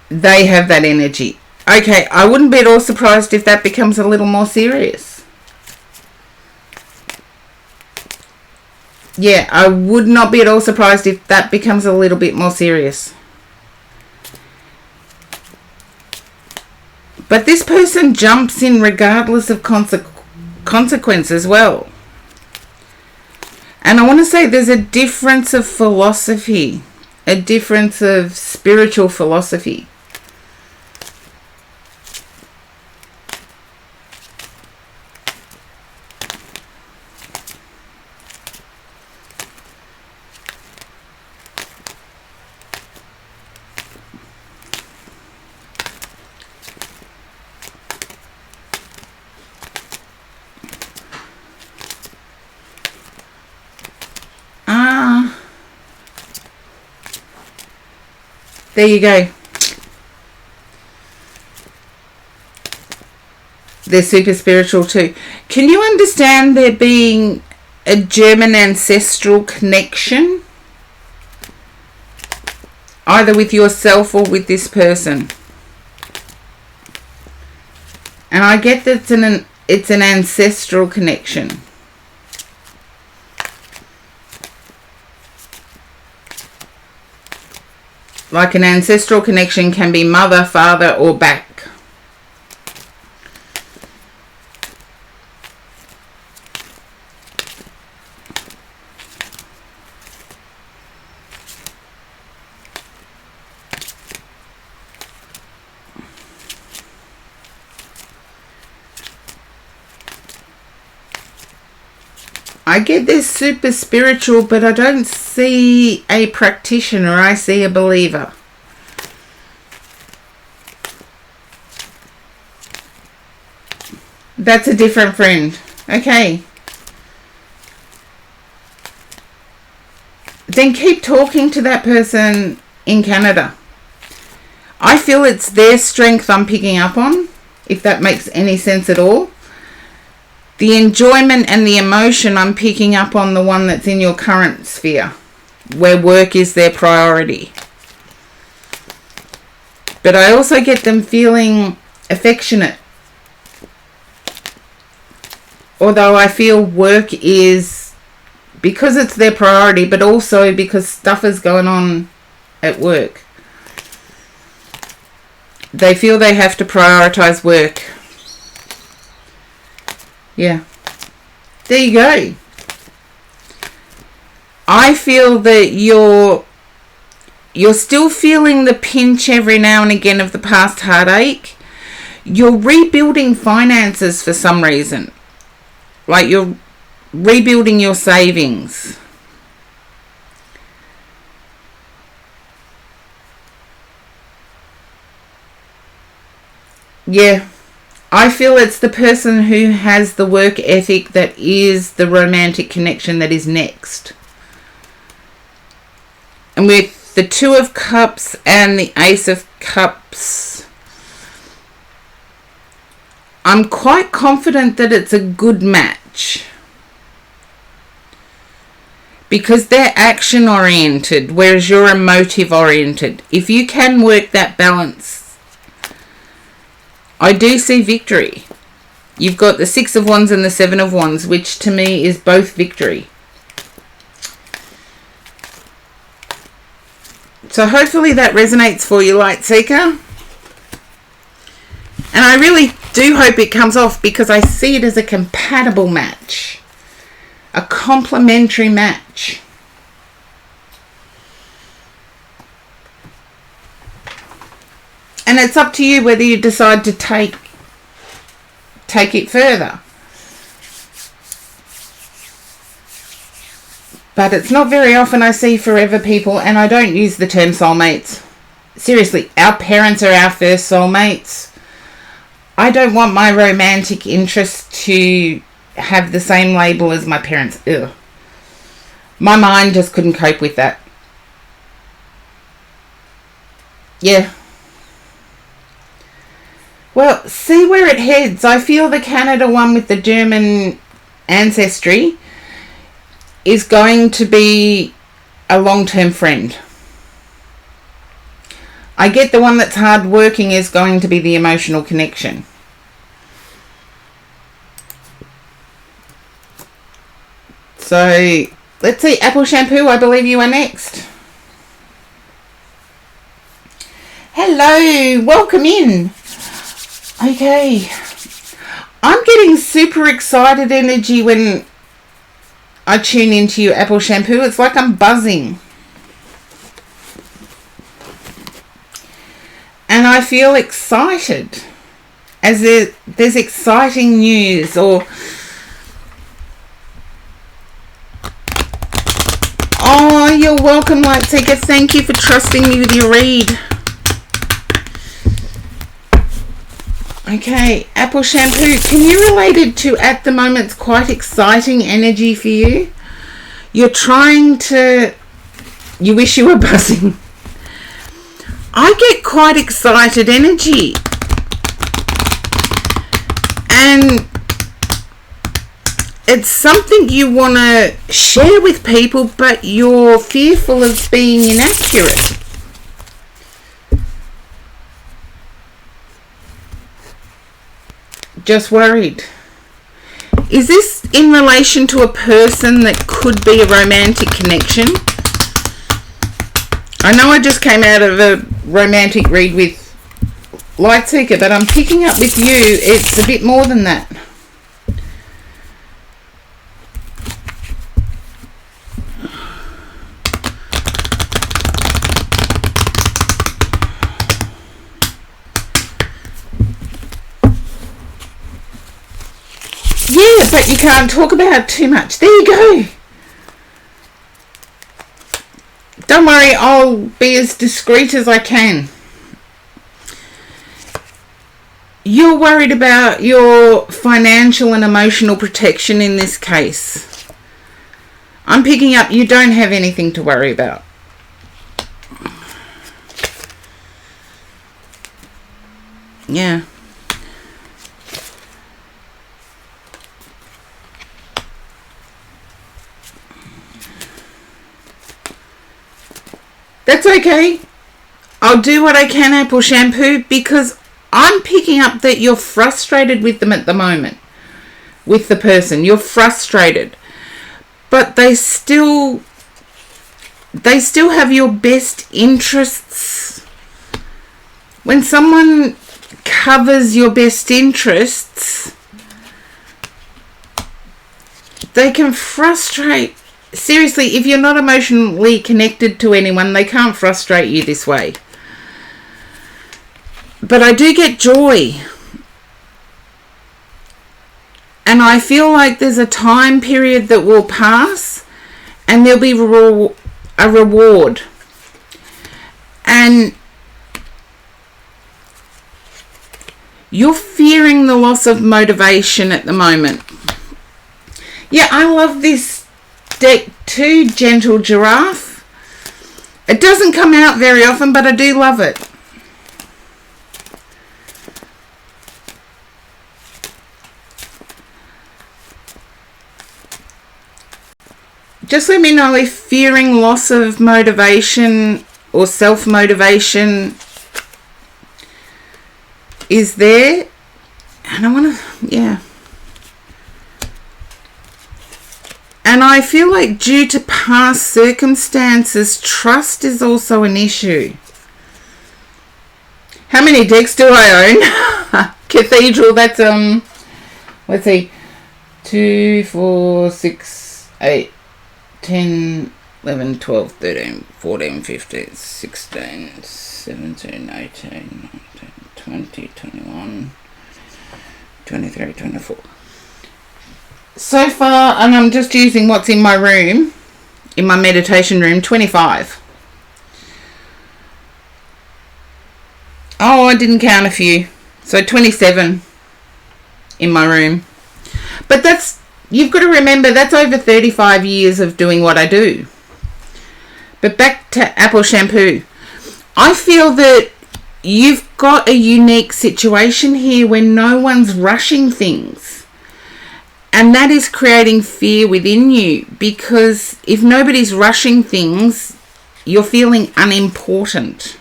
They have that energy. Okay, I wouldn't be at all surprised if that becomes a little more serious. Yeah, I would not be at all surprised if that becomes a little bit more serious. But this person jumps in regardless of consequence as well. And I want to say there's a difference of philosophy, a difference of spiritual philosophy. There you go. They're super spiritual too. Can you understand there being a German ancestral connection? Either with yourself or with this person. And I get that it's an ancestral connection. Like an ancestral connection can be mother, father, or back. I get this super spiritual, but I don't see a practitioner. I see a believer. That's a different friend. Okay. Then keep talking to that person in Canada. I feel it's their strength I'm picking up on, if that makes any sense at all. The enjoyment and the emotion I'm picking up on the one that's in your current sphere, where work is their priority. But I also get them feeling affectionate. Although I feel work is, because it's their priority, but also because stuff is going on at work. They feel they have to prioritize work. Yeah. There you go. I feel that you're still feeling the pinch every now and again of the past heartache. You're rebuilding finances for some reason. Like you're rebuilding your savings. Yeah. I feel it's the person who has the work ethic that is the romantic connection that is next. And with the Two of Cups and the Ace of Cups, I'm quite confident that it's a good match. Because they're action oriented, whereas you're emotive oriented. If you can work that balance, I do see victory. You've got the Six of Wands and the Seven of Wands, which to me is both victory. So hopefully that resonates for you, Light Seeker. And I really do hope it comes off, because I see it as a compatible match. A complementary match. And it's up to you whether you decide to take it further. But it's not very often I see forever people, and I don't use the term soulmates. Seriously, our parents are our first soulmates. I don't want my romantic interest to have the same label as my parents. Ugh. My mind just couldn't cope with that. Yeah. Well, see where it heads. I feel the Canada one with the German ancestry is going to be a long-term friend. I get the one that's hard-working is going to be the emotional connection. So, let's see. Apple Shampoo, I believe you are next. Hello, welcome in. Okay, I'm getting super excited energy when I tune into you, Apple Shampoo. It's like I'm buzzing. And I feel excited as there's exciting news or... Oh, you're welcome, Light Seeker. Thank you for trusting me with your read. Okay, Apple Shampoo, can you relate it to at the moment? It's quite exciting energy for you. You're trying to... You wish you were buzzing. I get quite excited energy. And it's something you want to share with people, but you're fearful of being inaccurate. Just worried. Is this in relation to a person that could be a romantic connection? I know I just came out of a romantic read with Lightseeker, but I'm picking up with you, it's a bit more than that. Yeah, but you can't talk about it too much. There you go. Don't worry, I'll be as discreet as I can. You're worried about your financial and emotional protection in this case. I'm picking up you don't have anything to worry about. Yeah. That's okay. I'll do what I can, Apple Shampoo, because I'm picking up that you're frustrated with them at the moment. With the person. You're frustrated. But they still have your best interests. When someone covers your best interests, they can frustrate. Seriously, if you're not emotionally connected to anyone, they can't frustrate you this way. But I do get joy. And I feel like there's a time period that will pass and there'll be a reward. And you're fearing the loss of motivation at the moment. Yeah, I love this deck too, Gentle Giraffe. It doesn't come out very often, but I do love it. Just let me know if fearing loss of motivation or self-motivation is there. And I want to, yeah. And I feel like due to past circumstances, trust is also an issue. How many decks do I own? Cathedral, that's, let's see, 2, 4, 6, 8, 10, 11, 12, 13, 14, 15, 16, 17, 18, 19, 20, 21, 23, 24. So far, and I'm just using what's in my room, in my meditation room, 25. Oh, I didn't count a few. So 27 in my room. But that's, you've got to remember, that's over 35 years of doing what I do. But back to Apple Shampoo. I feel that you've got a unique situation here where no one's rushing things. And that is creating fear within you, because if nobody's rushing things, you're feeling unimportant.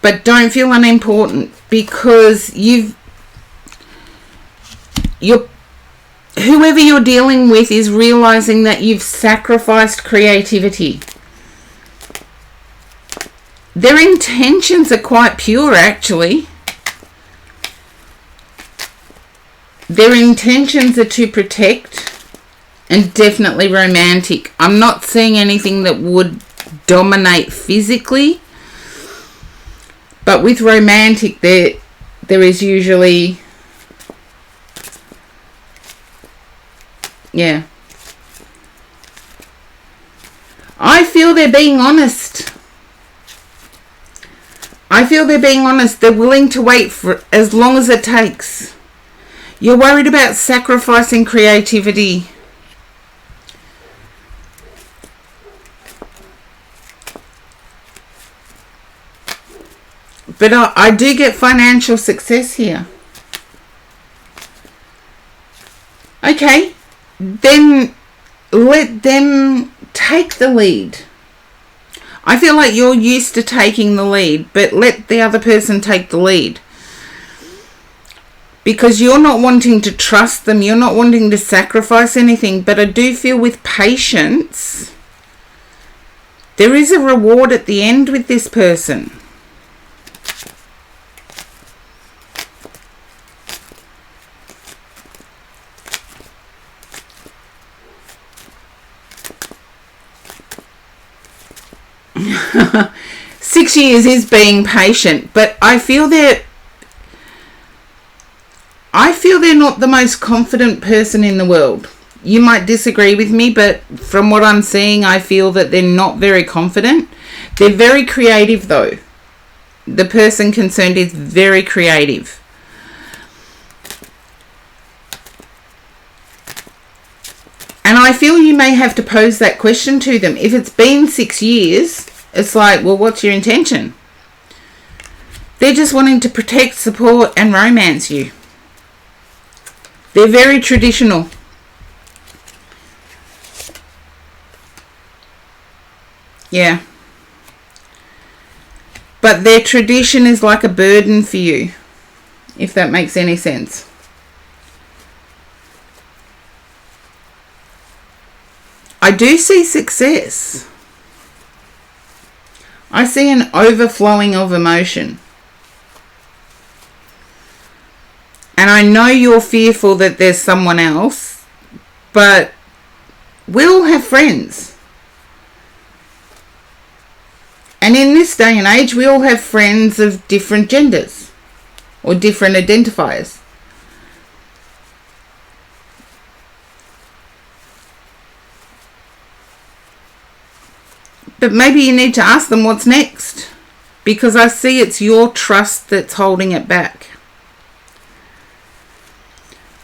But don't feel unimportant, because whoever you're dealing with is realizing that you've sacrificed creativity. Their intentions are quite pure, actually. Their intentions are to protect and definitely romantic. I'm not seeing anything that would dominate physically. But with romantic, there is usually, yeah. I feel they're being honest. I feel they're being honest. They're willing to wait for as long as it takes. You're worried about sacrificing creativity. But I do get financial success here. Okay, then let them take the lead. I feel like you're used to taking the lead, but let the other person take the lead. Because you're not wanting to trust them, you're not wanting to sacrifice anything, but I do feel with patience, there is a reward at the end with this person. Six years is being patient, but I feel they're not the most confident person in the world. You might disagree with me, but from what I'm seeing, I feel that they're not very confident. They're very creative though. The person concerned is very creative. And I feel you may have to pose that question to them. If it's been 6 years, it's like, well, what's your intention? They're just wanting to protect, support, and romance you. They're very traditional. Yeah. But their tradition is like a burden for you, if that makes any sense. I do see success. I see an overflowing of emotion. And I know you're fearful that there's someone else, but we all have friends. And in this day and age, we all have friends of different genders or different identifiers. But maybe you need to ask them what's next, because I see it's your trust that's holding it back.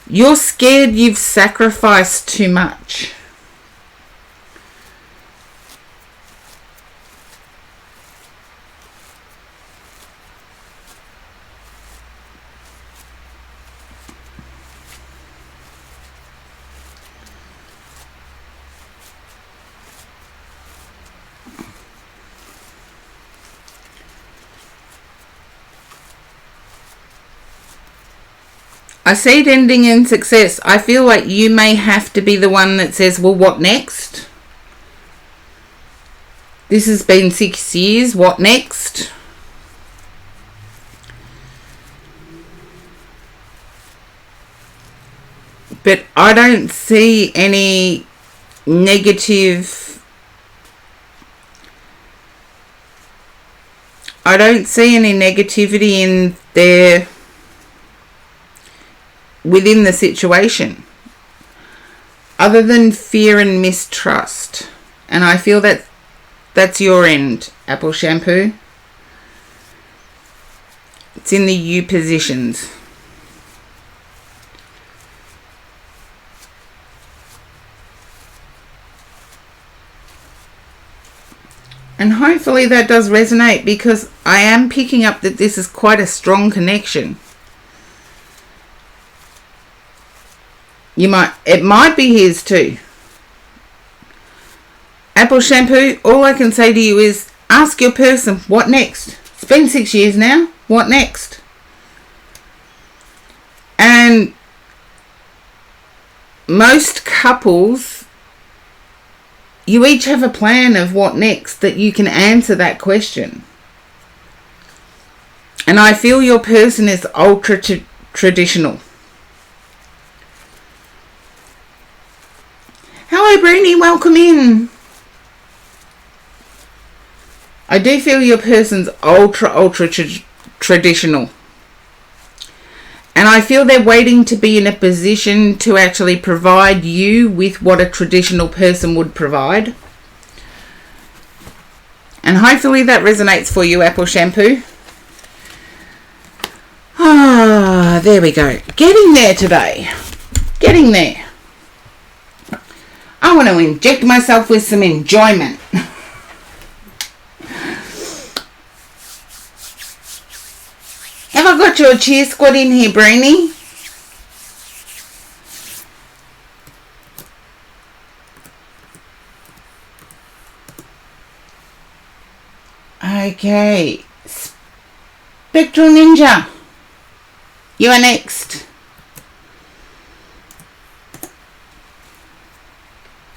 You're scared you've sacrificed too much. I see it ending in success. I feel like you may have to be the one that says, well, what next? This has been 6 years. What next? But I don't see any negative... I don't see any negativity in their... within the situation, other than fear and mistrust. And I feel that that's your end, Apple Shampoo. It's in the you positions. And hopefully that does resonate, because I am picking up that this is quite a strong connection. It might be his too. Apple Shampoo, all I can say to you is ask your person, what next? It's been 6 years now. What next? And most couples, you each have a plan of what next that you can answer that question. And I feel your person is ultra traditional. Hello, Bruni, welcome in. I do feel your person's ultra traditional. And I feel they're waiting to be in a position to actually provide you with what a traditional person would provide. And hopefully that resonates for you, Apple Shampoo. Ah, there we go. Getting there today. Getting there. I want to inject myself with some enjoyment. Have I got your cheer squad in here, Brainy? Okay. Spectral Ninja. You are next.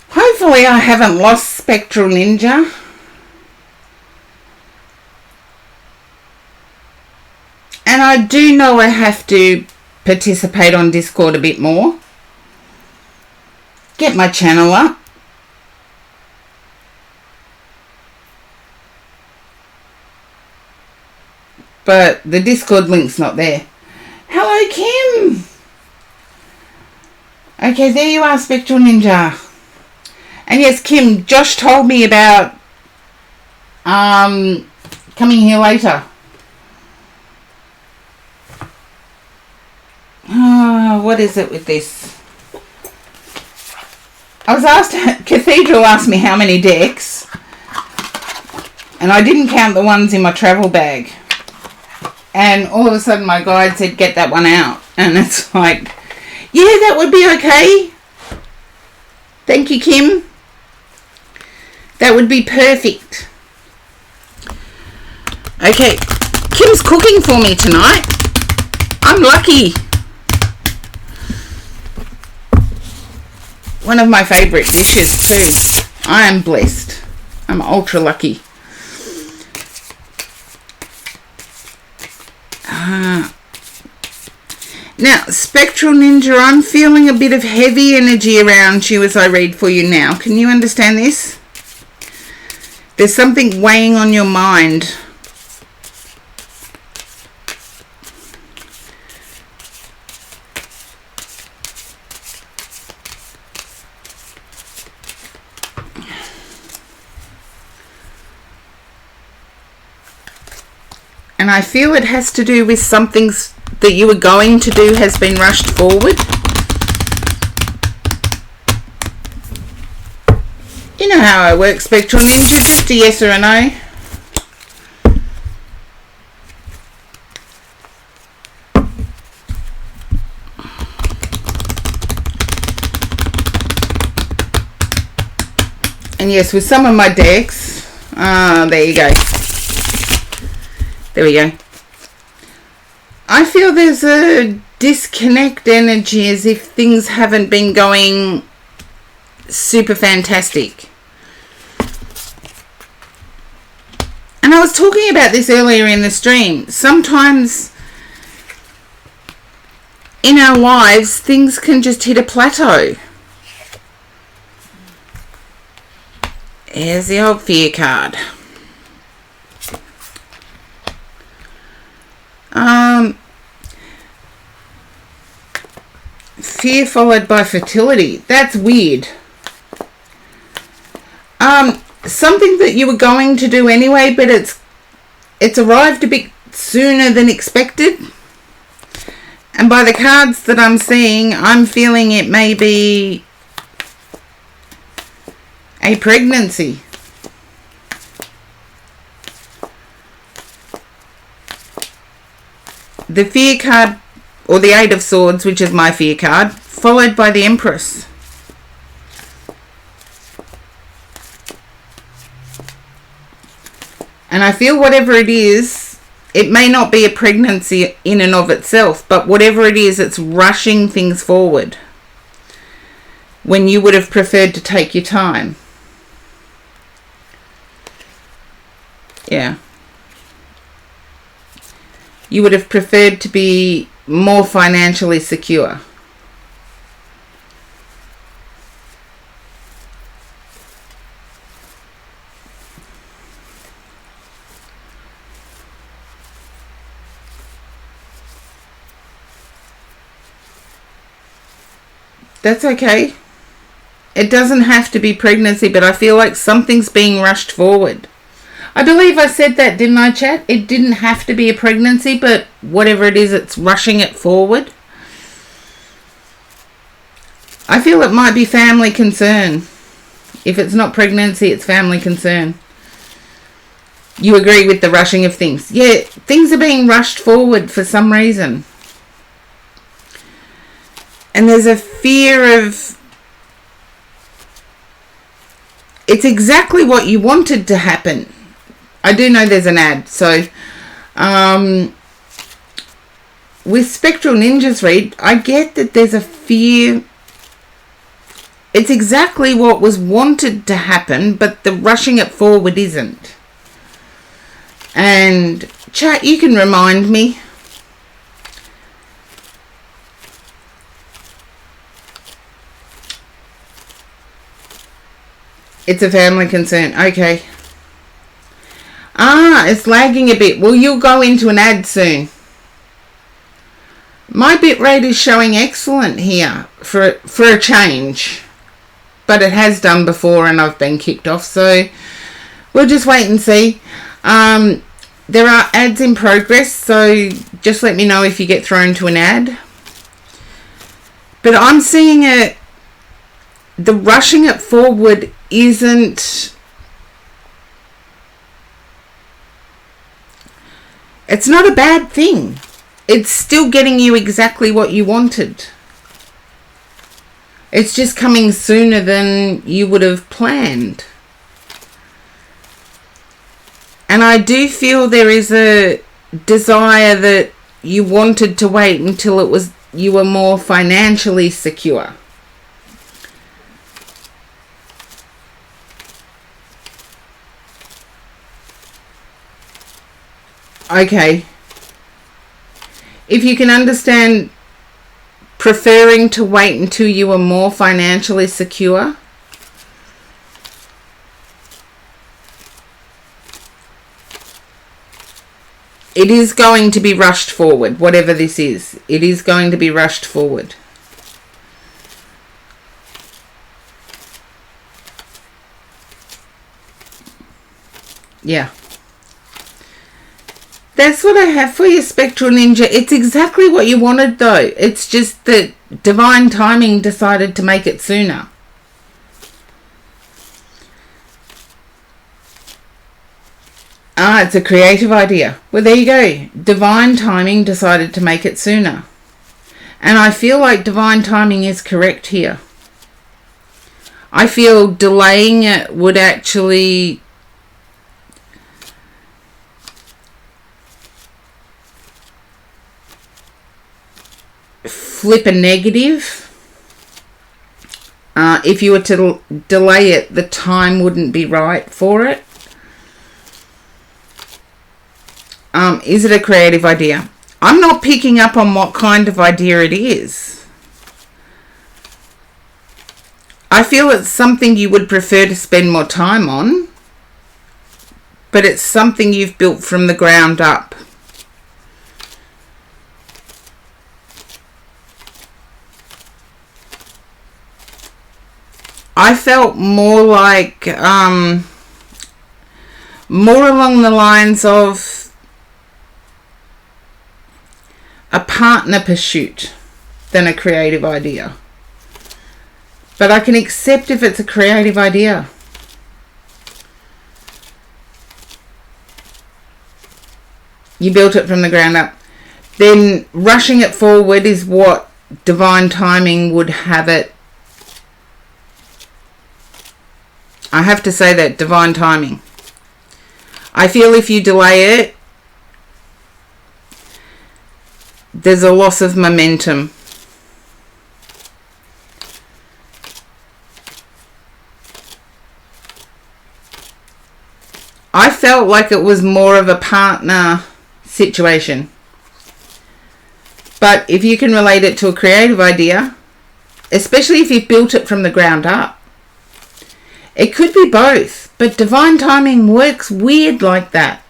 Hopefully I haven't lost Spectral Ninja. And I do know I have to participate on Discord a bit more. Get my channel up. But the Discord link's not there. Hello, Kim. Okay, there you are, Spectral Ninja. And yes, Kim, Josh told me about coming here later. What is it with this? I was asked, Cathedral asked me how many decks, and I didn't count the ones in my travel bag. And all of a sudden my guide said, get that one out. And it's like, yeah, that would be okay. Thank you, Kim. That would be perfect. Okay, Kim's cooking for me tonight. I'm lucky. One of my favourite dishes too. I am blessed. I'm ultra lucky. Now, Spectral Ninja, I'm feeling a bit of heavy energy around you as I read for you now. Can you understand this? There's something weighing on your mind. And I feel it has to do with something that you were going to do has been rushed forward. You know how I work, Spectral Ninja, just a yes or a no. And yes, with some of my decks, there you go. There we go. I feel there's a disconnect energy as if things haven't been going super fantastic. And I was talking about this earlier in the stream. Sometimes in our lives, things can just hit a plateau. Here's the old fear card. Fear followed by fertility. That's weird. Something that you were going to do anyway, but it's arrived a bit sooner than expected. And by the cards that I'm seeing, I'm feeling it may be a pregnancy. The fear card, or the Eight of Swords, which is my fear card, followed by the Empress. And I feel whatever it is, it may not be a pregnancy in and of itself, but whatever it is, it's rushing things forward when you would have preferred to take your time. Yeah. You would have preferred to be more financially secure. That's okay. It doesn't have to be pregnancy, but I feel like something's being rushed forward. I believe I said that, didn't I, chat? It didn't have to be a pregnancy, but whatever it is, it's rushing it forward. I feel it might be family concern. If it's not pregnancy, it's family concern. You agree with the rushing of things. Yeah, things are being rushed forward for some reason. And there's a fear of... It's exactly what you wanted to happen. I do know there's an ad. So, with Spectral Ninjas read, I get that there's a fear. It's exactly what was wanted to happen, but the rushing it forward isn't. And chat, you can remind me. It's a family concern. Okay. It's lagging a bit. Well, you'll go into an ad soon. My bitrate is showing excellent here for a change. But it has done before and I've been kicked off. So we'll just wait and see. There are ads in progress. So just let me know if you get thrown to an ad. But I'm seeing the rushing it forward isn't... It's not a bad thing. It's still getting you exactly what you wanted. It's just coming sooner than you would have planned. And I do feel there is a desire that you wanted to wait until you were more financially secure. Okay. If you can understand preferring to wait until you were more financially secure, it is going to be rushed forward. Whatever this is, it is going to be rushed forward. Yeah. That's what I have for you, Spectral Ninja. It's exactly what you wanted, though. It's just that divine timing decided to make it sooner. It's a creative idea. Well, there you go. Divine timing decided to make it sooner. And I feel like divine timing is correct here. I feel delaying it would actually... flip a negative. If you were to delay it, the time wouldn't be right for it. Is it a creative idea? I'm not picking up on what kind of idea it is. I feel it's something you would prefer to spend more time on, but it's something you've built from the ground up. I felt more like, more along the lines of a partner pursuit than a creative idea. But I can accept if it's a creative idea. You built it from the ground up. Then rushing it forward is what divine timing would have it. I have to say that, divine timing. I feel if you delay it, there's a loss of momentum. I felt like it was more of a partner situation. But if you can relate it to a creative idea, especially if you've built it from the ground up, it could be both, but divine timing works weird like that.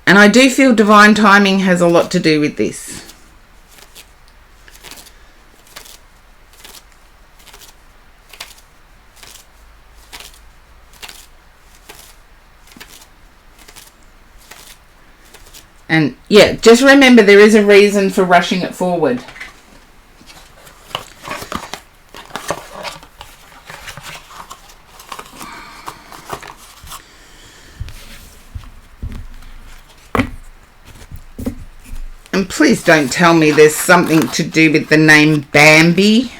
And I do feel divine timing has a lot to do with this. And yeah, just remember there is a reason for rushing it forward. And please don't tell me there's something to do with the name Bambi.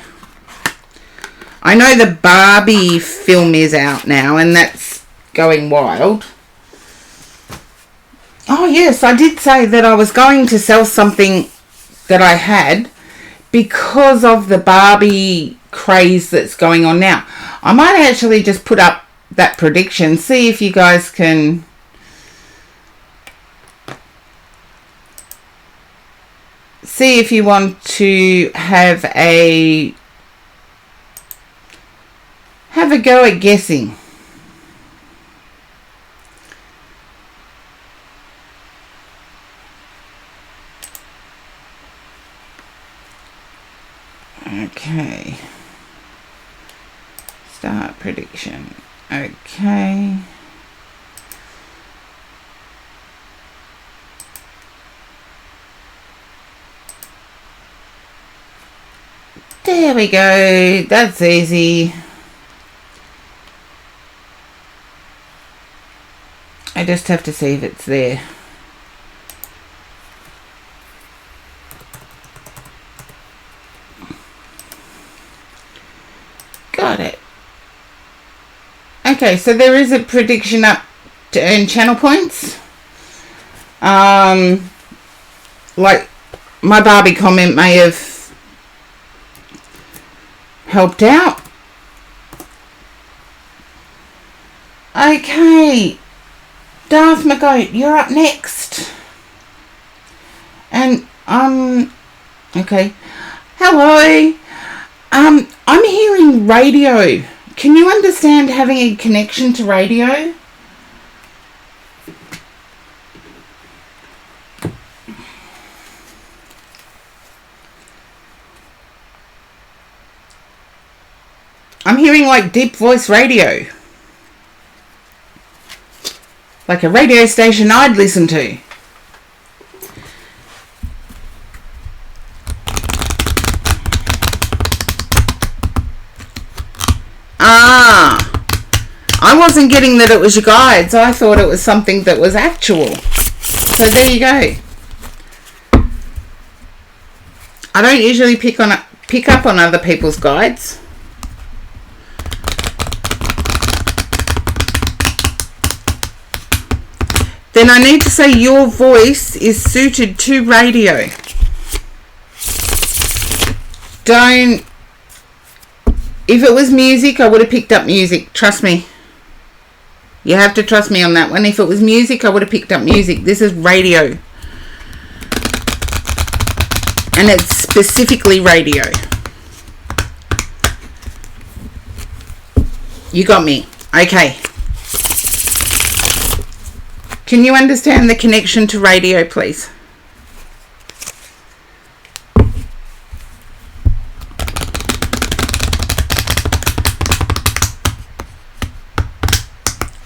I know the Barbie film is out now and that's going wild. Oh yes, I did say that I was going to sell something that I had because of the Barbie craze that's going on now. I might actually just put up that prediction, see if you guys can see if you want to have a go at guessing. Okay. Start prediction. Okay. There we go. That's easy. I just have to see if it's there. Got it. Okay, so there is a prediction up to earn channel points. Like my Barbie comment may have helped out. Okay, Darth McGoat, you're up next. And okay. Hello. I'm hearing radio. Can you understand having a connection to radio? I'm hearing like deep voice radio. Like a radio station I'd listen to. I wasn't getting that it was your guides. I thought it was something that was actual. So there you go. I don't usually pick up on other people's guides. Then I need to say your voice is suited to radio. Don't... If it was music, I would have picked up music. Trust me. You have to trust me on that one. If it was music, I would have picked up music. This is radio. And it's specifically radio. You got me. Okay. Can you understand the connection to radio, please?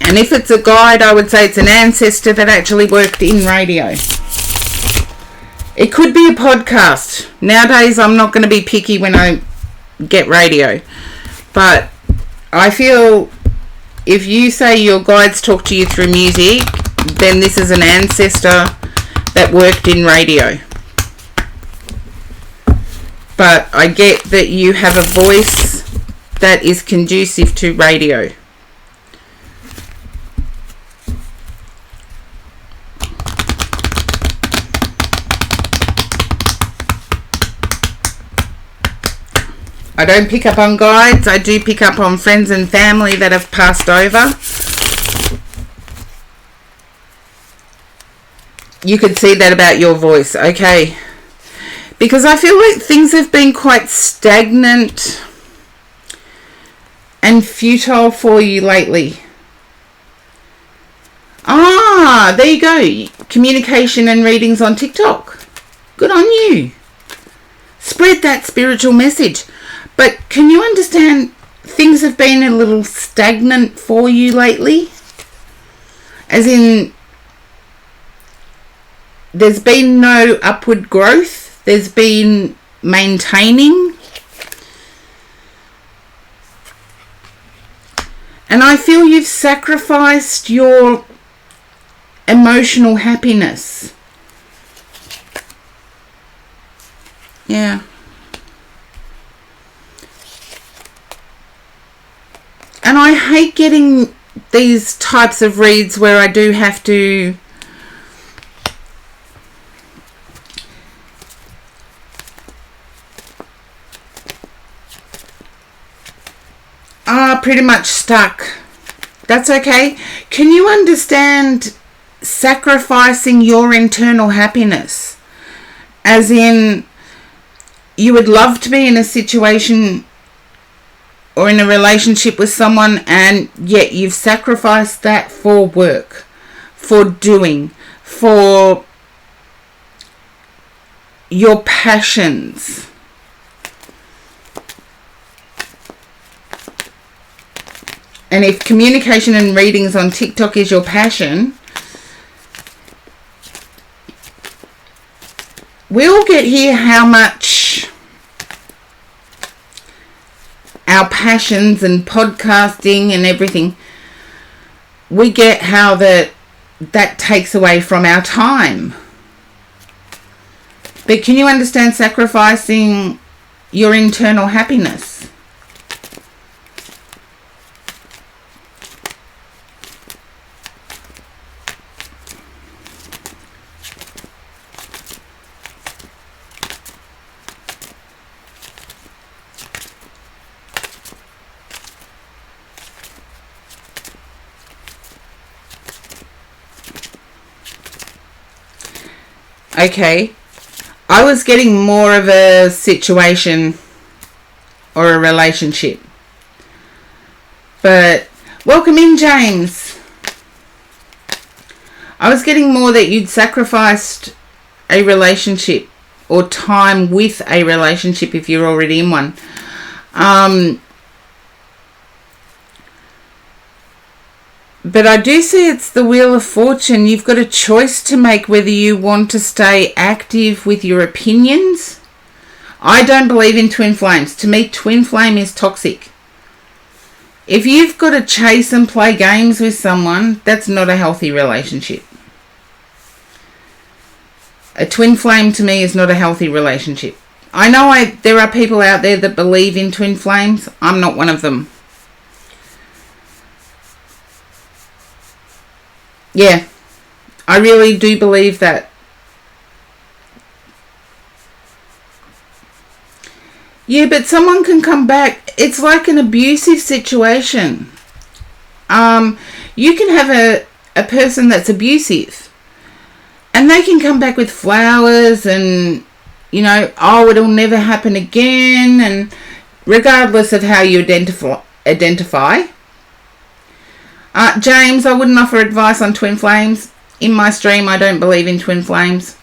And if it's a guide, I would say it's an ancestor that actually worked in radio. It could be a podcast. Nowadays, I'm not going to be picky when I get radio. But I feel if you say your guides talk to you through music, then this is an ancestor that worked in radio. But I get that you have a voice that is conducive to radio. I don't pick up on guides. I do pick up on friends and family that have passed over. You could see that about your voice. Okay. Because I feel like things have been quite stagnant and futile for you lately. Ah, there you go. Communication and readings on TikTok. Good on you. Spread that spiritual message. But can you understand things have been a little stagnant for you lately? As in, there's been no upward growth. There's been maintaining. And I feel you've sacrificed your emotional happiness Yeah. And I hate getting these types of reads where I do have to pretty much stuck. That's okay. Can you understand sacrificing your internal happiness? As in, you would love to be in a situation or in a relationship with someone, and yet you've sacrificed that for work, for doing, for your passions. And if communication and readings on TikTok is your passion, we all get here how much our passions and podcasting and everything, we get how that takes away from our time. But can you understand sacrificing your internal happiness? Okay, I was getting more of a situation or a relationship. But welcome in, James. I was getting more that you'd sacrificed a relationship or time with a relationship if you're already in one. But I do see it's the Wheel of Fortune. You've got a choice to make whether you want to stay active with your opinions. I don't believe in twin flames. To me, twin flame is toxic. If you've got to chase and play games with someone, that's not a healthy relationship. A twin flame to me is not a healthy relationship. I know there are people out there that believe in twin flames. I'm not one of them. Yeah, I really do believe that. Yeah, but someone can come back. It's like an abusive situation. You can have a person that's abusive, and they can come back with flowers and, oh, it'll never happen again, and regardless of how you identify. James, I wouldn't offer advice on twin flames. In my stream, I don't believe in twin flames.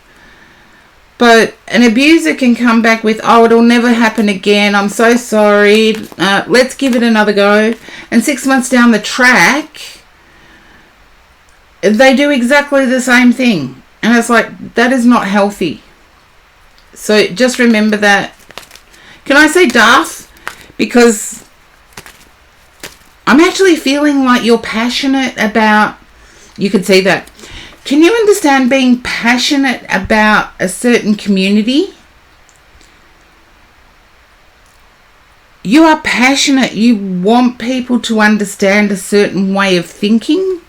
But an abuser can come back with, oh, it'll never happen again. I'm so sorry. Let's give it another go. And 6 months down the track, they do exactly the same thing. And it's like, that is not healthy. So just remember that. Can I say Darth? Because I'm actually feeling like you're passionate about, you could see that. Can you understand being passionate about a certain community? You are passionate. You want people to understand a certain way of thinking.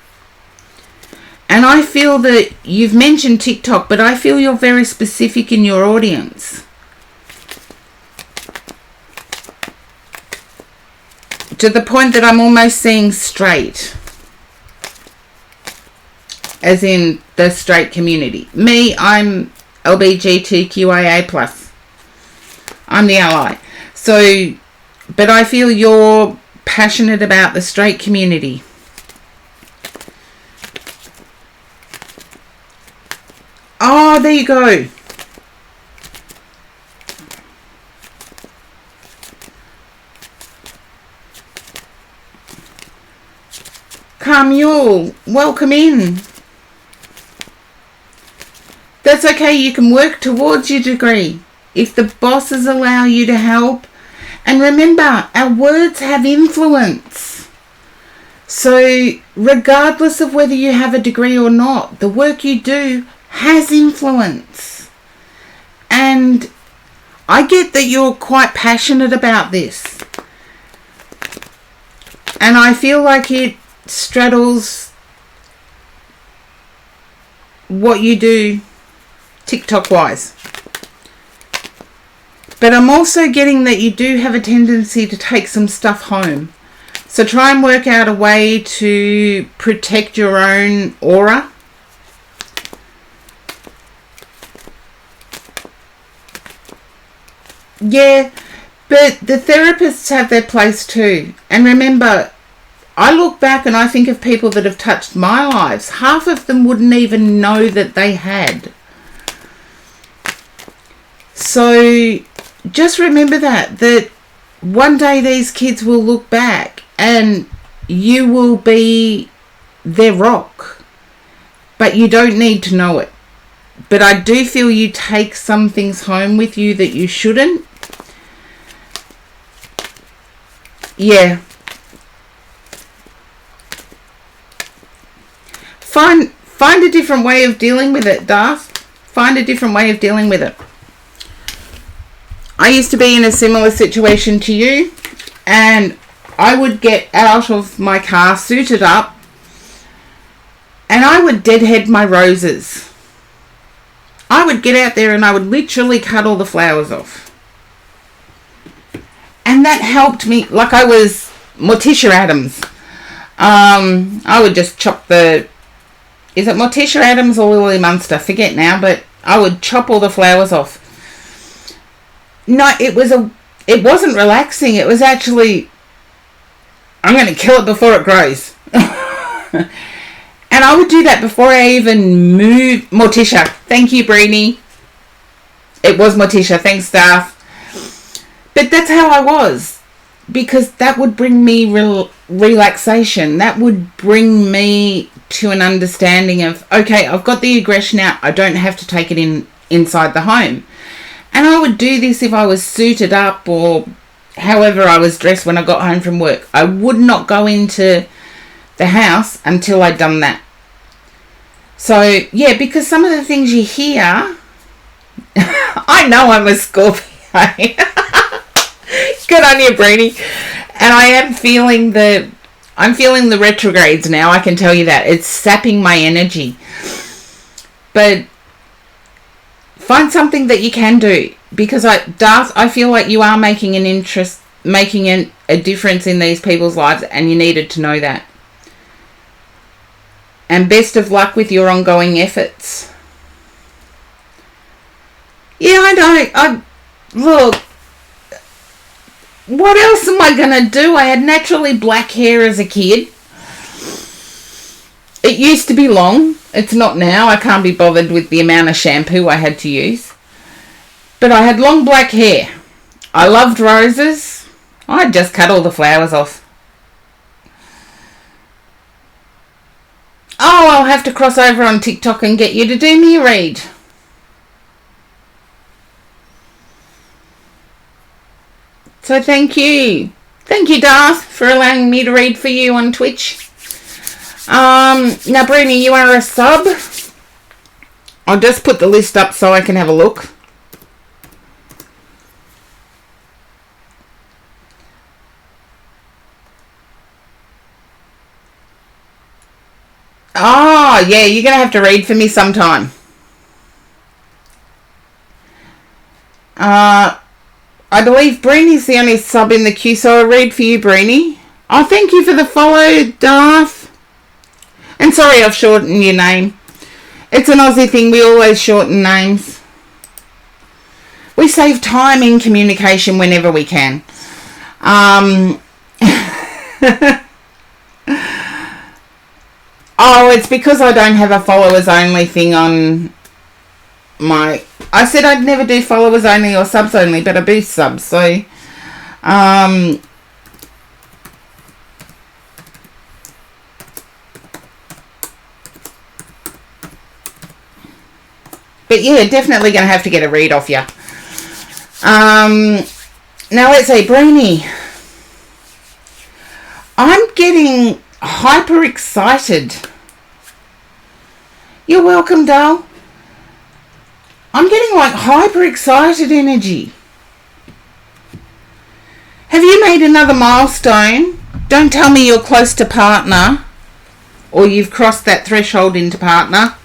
And I feel that you've mentioned TikTok, but I feel you're very specific in your audience. To the point that I'm almost seeing straight. As in the straight community. Me, I'm LGBTQIA+. I'm the ally. So, but I feel you're passionate about the straight community. Oh, there you go. Carmule, welcome in. That's okay, you can work towards your degree if the bosses allow you to help. And remember, our words have influence. So regardless of whether you have a degree or not, the work you do has influence. And I get that you're quite passionate about this. And I feel like it straddles what you do TikTok-wise. But I'm also getting that you do have a tendency to take some stuff home. So try and work out a way to protect your own aura. Yeah, but the therapists have their place too. And remember, I look back and I think of people that have touched my lives. Half of them wouldn't even know that they had. So just remember that one day these kids will look back and you will be their rock. But you don't need to know it. But I do feel you take some things home with you that you shouldn't. Yeah. Find a different way of dealing with it, Darth. Find a different way of dealing with it. I used to be in a similar situation to you, and I would get out of my car suited up and I would deadhead my roses. I would get out there and I would literally cut all the flowers off. And that helped me, like I was Morticia Addams. I would just chop is it Morticia Addams or Lily Munster? Forget now, but I would chop all the flowers off. No, it wasn't relaxing. It was actually, I'm going to kill it before it grows. And I would do that before I even moved. Morticia. Thank you, Breenie. It was Morticia. Thanks, staff. But that's how I was. Because that would bring me relaxation. That would bring me to an understanding of, okay, I've got the aggression out. I don't have to take it inside the home. And I would do this if I was suited up or however I was dressed when I got home from work. I would not go into the house until I'd done that. So, yeah, because some of the things you hear, I know I'm a Scorpio. Good on you, Breenie. And I am feeling the retrogrades now, I can tell you that. It's sapping my energy. But find something that you can do. Because Darth, I feel like you are making a difference in these people's lives, and you needed to know that. And best of luck with your ongoing efforts. Yeah, I know. Look, what else am I going to do? I had naturally black hair as a kid. It used to be long. It's not now. I can't be bothered with the amount of shampoo I had to use. But I had long black hair. I loved roses. I'd just cut all the flowers off. Oh, I'll have to cross over on TikTok and get you to do me a read. So thank you. Thank you, Darth, for allowing me to read for you on Twitch. Now, Breenie, you are a sub. I'll just put the list up so I can have a look. Oh, yeah, you're going to have to read for me sometime. I believe Breenie's the only sub in the queue, so I'll read for you, Breenie. Oh, thank you for the follow, Darth. And sorry I've shortened your name. It's an Aussie thing, we always shorten names. We save time in communication whenever we can. Oh, it's because I don't have a followers only thing on my... I said I'd never do followers only or subs only, but I boost subs, so... But yeah, definitely going to have to get a read off you. Now let's see, Breenie. I'm getting hyper excited. You're welcome, Dale. I'm getting like hyper excited energy. made another milestone. Don't tell me you're close to partner or you've crossed that threshold into partner.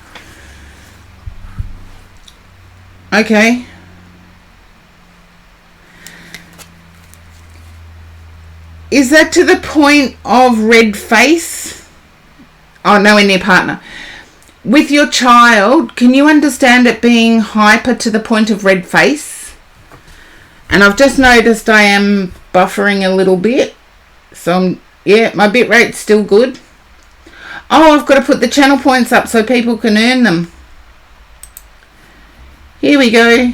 Okay. Is that to the point of red face? Oh, nowhere near partner. With your child, can you understand it being hyper to the point of red face? And I've just noticed I am buffering a little bit. So, yeah, my bit rate's still good. Oh, I've got to put the channel points up so people can earn them. Here we go.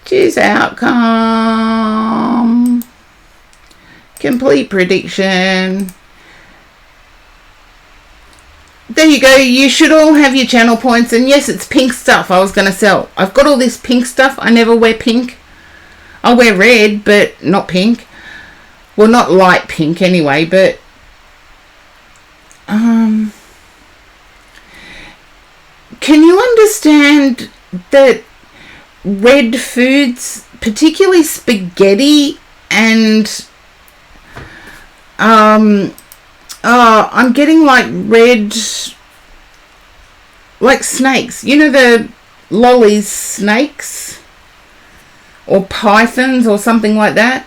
Choose outcome. Complete prediction. There you go. You should all have your channel points. And yes, it's pink stuff I was going to sell. I've got all this pink stuff. I never wear pink. I wear red, but not pink. Well, not light pink anyway, but... Can you understand that red foods, particularly spaghetti and... I'm getting like red, like snakes. You know the lollies snakes? Or pythons or something like that.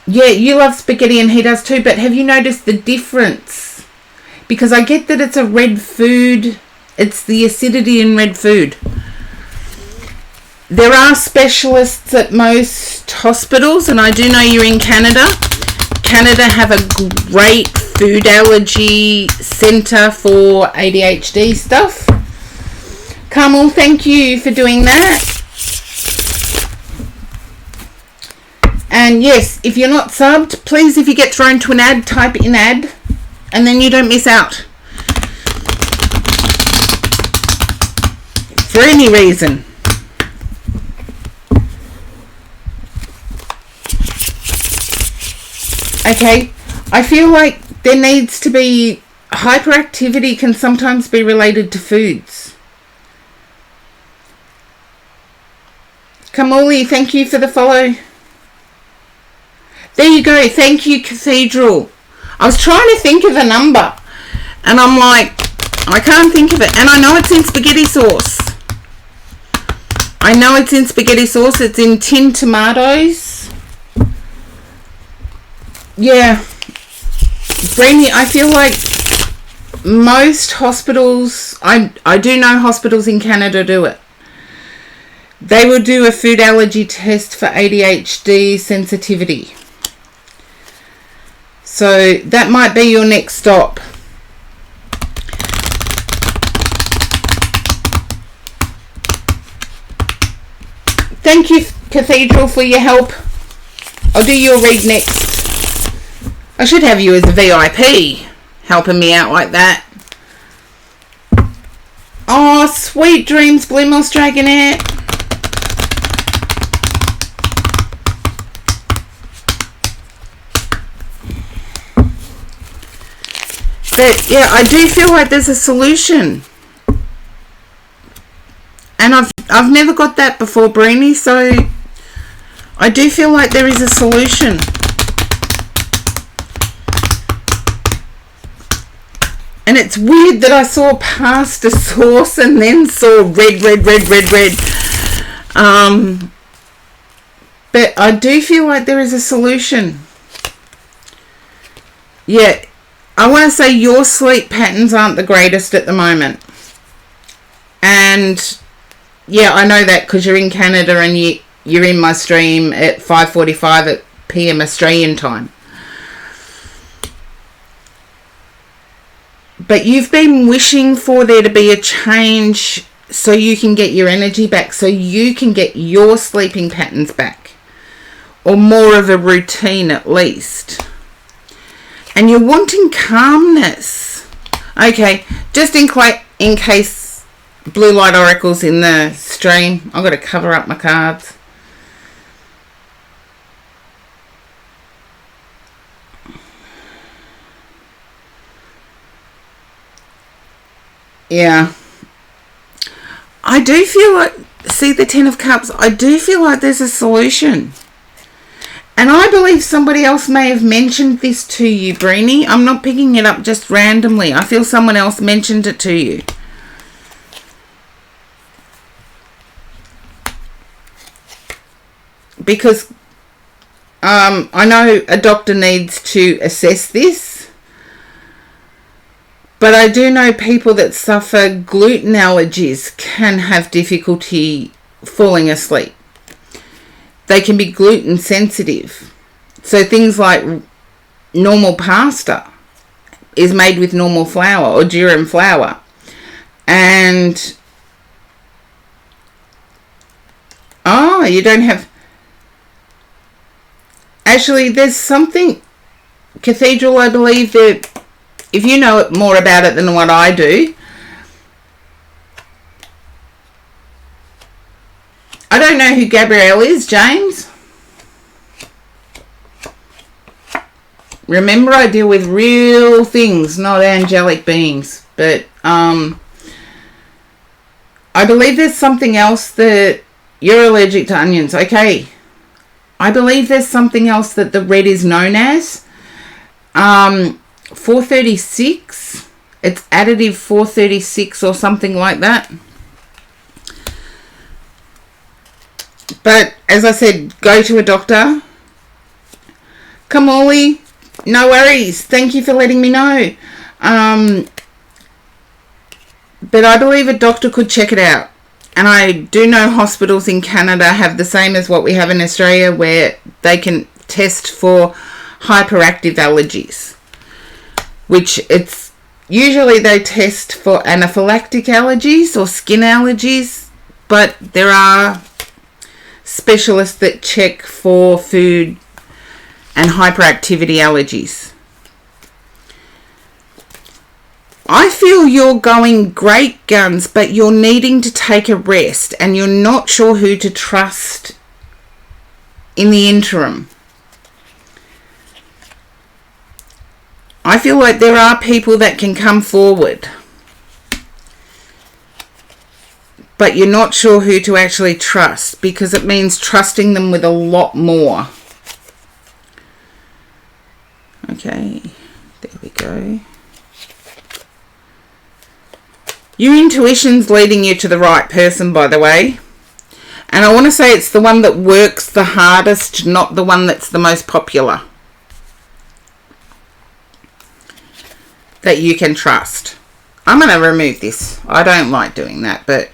Yeah, you love spaghetti and he does too, but have you noticed the difference? Because I get that it's a red food. It's the acidity in red food. There are specialists at most hospitals, and I do know you're in Canada. Canada have a great food allergy centre for ADHD stuff. Carmel, thank you for doing that. And yes, if you're not subbed, please, if you get thrown to an ad, type in ad, and then you don't miss out. For any reason. Okay, I feel like there needs to be... Hyperactivity can sometimes be related to foods. Kamuli, thank you for the follow. There you go. Thank you, Cathedral. I was trying to think of a number. And I'm like, I can't think of it. And I know it's in spaghetti sauce. I know it's in spaghetti sauce. It's in tinned tomatoes. Yeah. Brainy, I feel like most hospitals, I do know hospitals in Canada do it. They will do a food allergy test for ADHD sensitivity. So that might be your next stop. Thank you, Cathedral, for your help. I'll do your read next. I should have you as a VIP helping me out like that. Oh, sweet dreams, Blue Moss Dragonette. But yeah, I do feel like there's a solution. And I've never got that before, Breenie, so I do feel like there is a solution. And it's weird that I saw pasta sauce and then saw red. But I do feel like there is a solution. Yeah, I want to say your sleep patterns aren't the greatest at the moment. And yeah, I know that because you're in Canada and you're in my stream at 5:45 p.m. Australian time. But you've been wishing for there to be a change so you can get your energy back, so you can get your sleeping patterns back. Or more of a routine at least. And you're wanting calmness. Okay, just in case Blue Light Oracle's in the stream, I've got to cover up my cards. Yeah. I do feel like, see the Ten of Cups, I do feel like there's a solution. And I believe somebody else may have mentioned this to you, Breenie. I'm not picking it up just randomly. I feel someone else mentioned it to you. Because I know a doctor needs to assess this. But I do know people that suffer gluten allergies can have difficulty falling asleep. They can be gluten sensitive. So things like normal pasta is made with normal flour or durum flour. And, you don't have... Actually, there's something, Cathedral, I believe, that if you know more about it than what I do, I don't know who Gabrielle is, James. Remember, I deal with real things, not angelic beings. But I believe there's something else that you're allergic to onions. Okay. I believe there's something else that the red is known as. 436. It's additive 436 or something like that. But as I said, go to a doctor. Kamali, no worries. Thank you for letting me know. But I believe a doctor could check it out. And I do know hospitals in Canada have the same as what we have in Australia, where they can test for hyperactive allergies. Which it's usually they test for anaphylactic allergies or skin allergies. But there are specialists that check for food and hyperactivity allergies. I feel you're going great guns, but you're needing to take a rest and you're not sure who to trust in the interim. I feel like there are people that can come forward, but you're not sure who to actually trust, because it means trusting them with a lot more. Okay, there we go. Your intuition's leading you to the right person, by the way. And I want to say it's the one that works the hardest, not the one that's the most popular, that you can trust. I'm going to remove this. I don't like doing that, but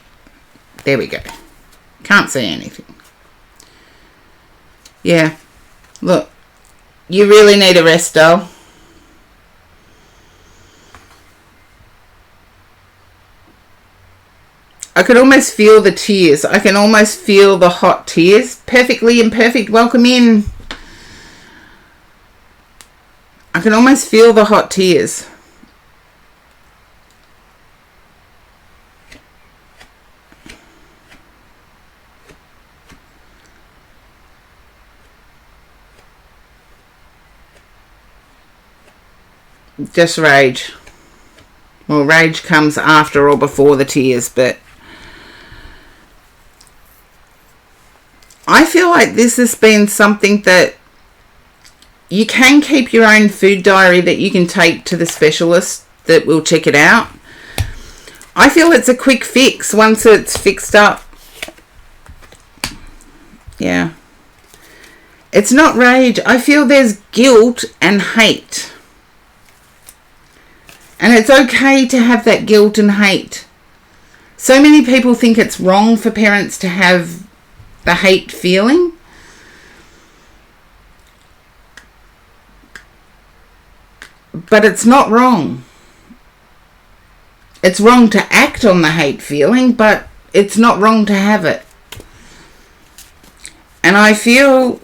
there we go. Can't see anything. Yeah. Look. You really need a rest, doll. I could almost feel the tears. I can almost feel the hot tears. Perfectly imperfect. Welcome in. I can almost feel the hot tears. Just rage. Well, rage comes after or before the tears, but I feel like this has been something that you can keep your own food diary that you can take to the specialist that will check it out. I feel it's a quick fix once it's fixed up. Yeah. It's not rage. I feel there's guilt and hate. And it's okay to have that guilt and hate. So many people think it's wrong for parents to have the hate feeling. But it's not wrong. It's wrong to act on the hate feeling, but it's not wrong to have it. And I feel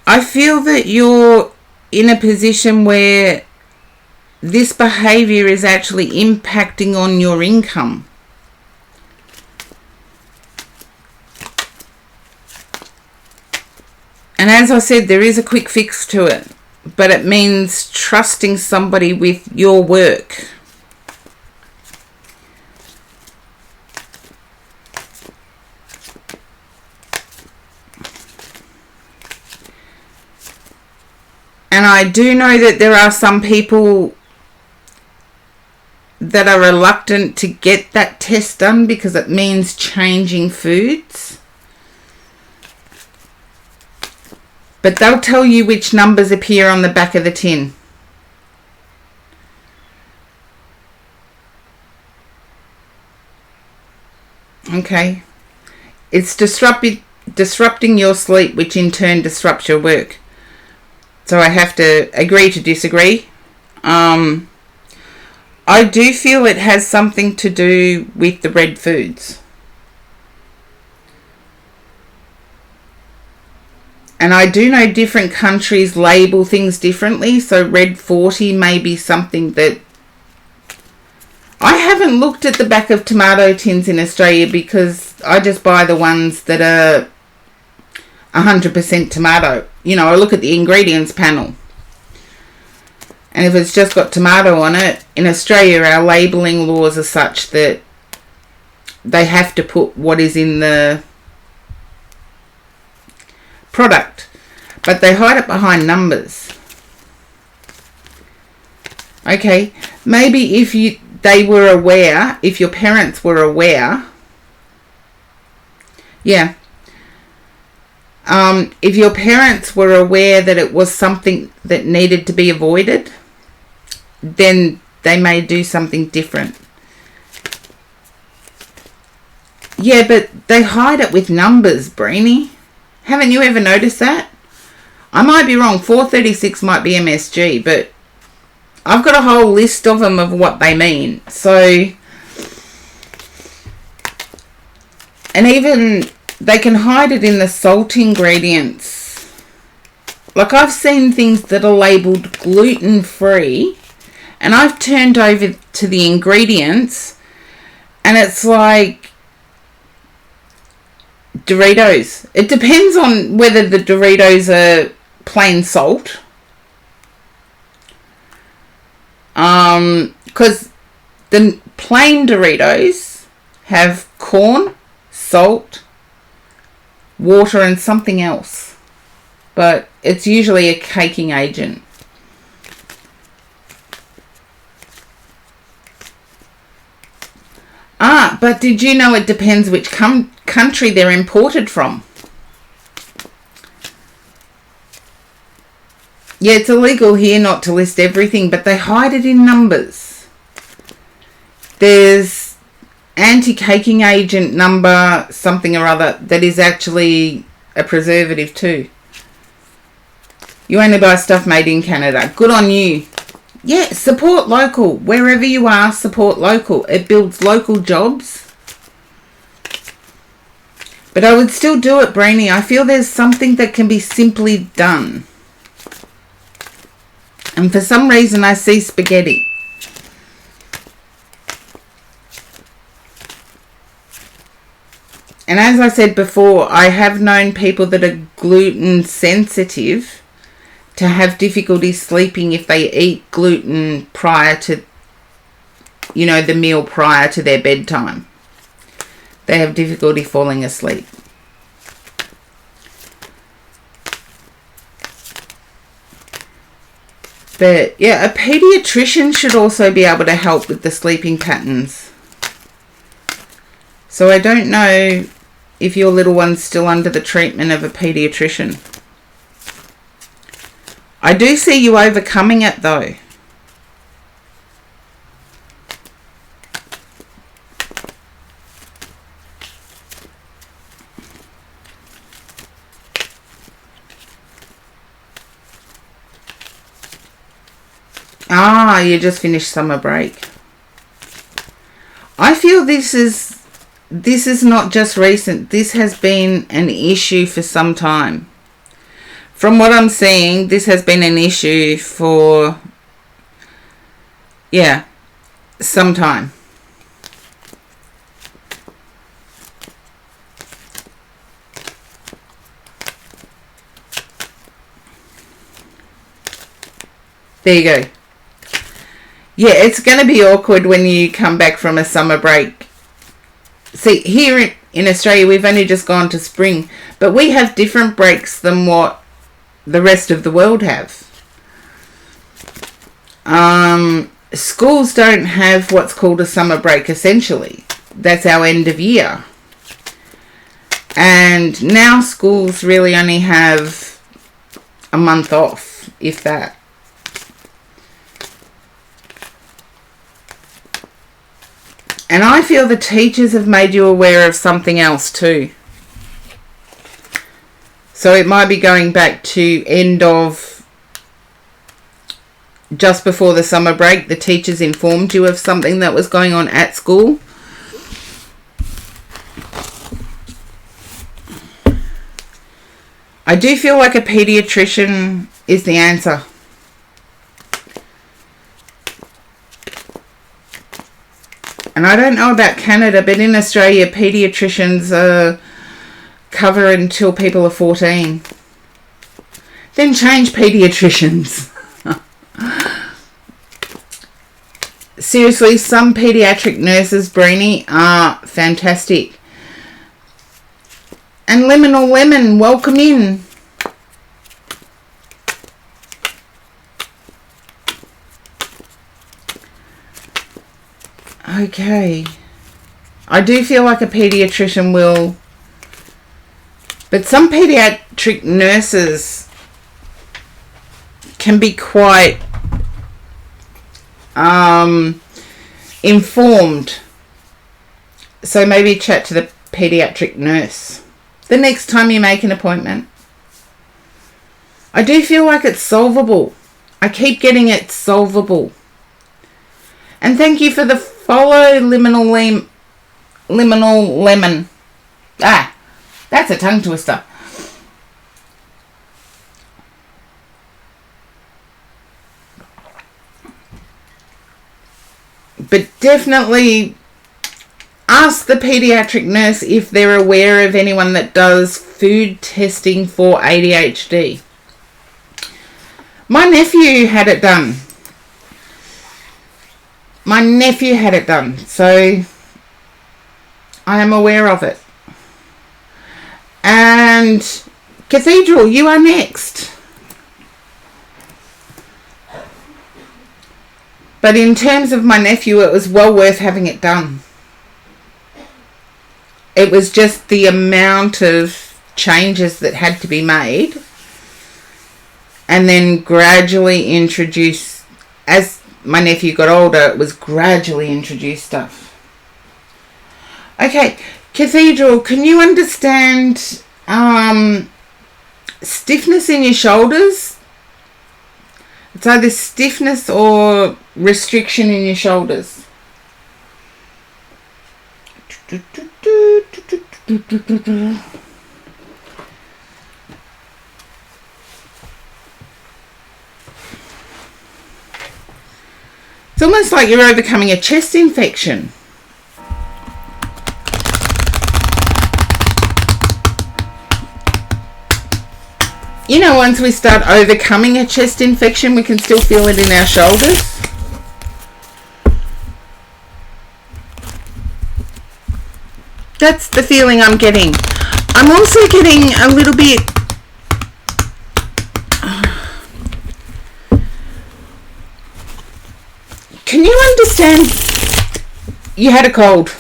that you're in a position where this behavior is actually impacting on your income. And as I said, there is a quick fix to it, but it means trusting somebody with your work. And I do know that there are some people that are reluctant to get that test done because it means changing foods. But they'll tell you which numbers appear on the back of the tin. Okay. It's disrupting your sleep, which in turn disrupts your work. So I have to agree to disagree. I do feel it has something to do with the red foods. And I do know different countries label things differently. So red 40 may be something that... I haven't looked at the back of tomato tins in Australia because I just buy the ones that are 100% tomato. You know, I look at the ingredients panel. And if it's just got tomato on it, in Australia our labelling laws are such that they have to put what is in the product. But they hide it behind numbers. Okay, maybe if they were aware, if your parents were aware, yeah. If your parents were aware that it was something that needed to be avoided, then they may do something different. Yeah, but they hide it with numbers, Brainy. Haven't you ever noticed that? I might be wrong. 436 might be MSG, but I've got a whole list of them of what they mean. So, and even they can hide it in the salt ingredients. Like I've seen things that are labelled gluten-free, and I've turned over to the ingredients, and it's like Doritos. It depends on whether the Doritos are plain salt. Because the plain Doritos have corn, salt, water and something else. But it's usually a caking agent. But did you know it depends which country they're imported from? Yeah, it's illegal here not to list everything, but they hide it in numbers. There's anti-caking agent number something or other that is actually a preservative too. You only buy stuff made in Canada. Good on you. Yeah, support local. Wherever you are, support local. It builds local jobs. But I would still do it, Brainy. I feel there's something that can be simply done. And for some reason I see spaghetti. And as I said before, I have known people that are gluten sensitive to have difficulty sleeping if they eat gluten prior to, you know, the meal prior to their bedtime. They have difficulty falling asleep. But yeah, a pediatrician should also be able to help with the sleeping patterns. So I don't know if your little one's still under the treatment of a pediatrician. I do see you overcoming it though. You just finished summer break. I feel this is not just recent. This has been an issue for some time. From what I'm seeing, this has been an issue for, yeah, some time. There you go. Yeah, it's going to be awkward when you come back from a summer break. See, here in Australia, we've only just gone to spring, but we have different breaks than what the rest of the world have. schools don't have what's called a summer break, essentially. That's our end of year. And now schools really only have a month off, if that. And I feel the teachers have made you aware of something else too. So it might be going back to end of, just before the summer break, the teachers informed you of something that was going on at school. I do feel like a pediatrician is the answer. And I don't know about Canada, but in Australia, pediatricians cover until people are 14. Then change pediatricians. Seriously, some pediatric nurses, Brini, are fantastic. And Liminal Lemon, welcome in. Okay. I do feel like a pediatrician will. But some pediatric nurses can be quite informed. So maybe chat to the pediatric nurse the next time you make an appointment. I do feel like it's solvable. I keep getting it solvable. And thank you for the follow, Liminal Lemon. Ah, that's a tongue twister. But definitely ask the pediatric nurse if they're aware of anyone that does food testing for ADHD. My nephew had it done. So I am aware of it. And Cathedral, you are next. But in terms of my nephew, it was well worth having it done. It was just the amount of changes that had to be made, and then gradually introduce, as my nephew got older, it was gradually introduced stuff. Okay, Cathedral, can you understand stiffness in your shoulders? It's either stiffness or restriction in your shoulders. It's almost like you're overcoming a chest infection. You know, once we start overcoming a chest infection, we can still feel it in our shoulders. That's the feeling I'm getting. I'm also getting a little bit... Can you understand? You had a cold.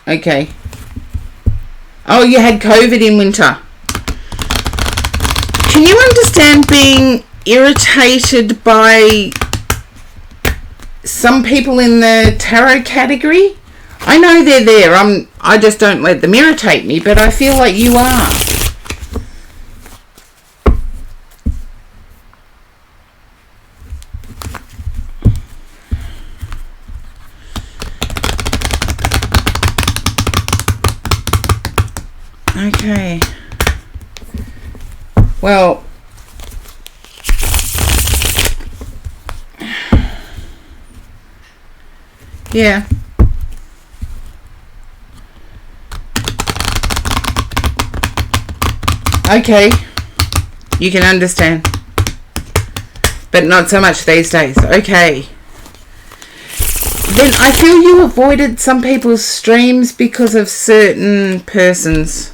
Okay. Oh, you had COVID in winter. Can you understand being irritated by some people in the tarot category? I know they're there. I just don't let them irritate me, but I feel like you are. Okay. Well, yeah. Okay, you can understand, but not so much these days. Okay. Then I feel you avoided some people's streams because of certain persons.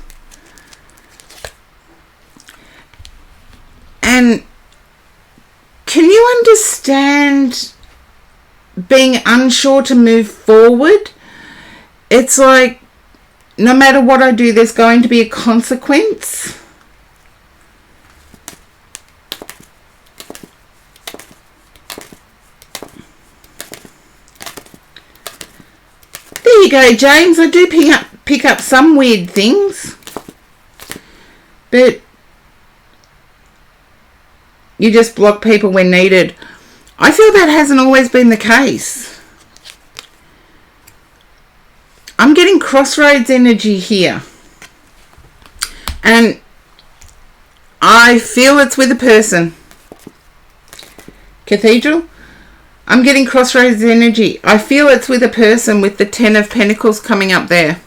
And can you understand being unsure to move forward? It's like, no matter what I do, there's going to be a consequence. There you go, James. I do pick up some weird things, but you just block people when needed. I feel that hasn't always been the case. I'm getting crossroads energy here, and I feel it's with a person. Cathedral, I'm getting crossroads energy. I feel it's with a person with the 10 of Pentacles coming up there.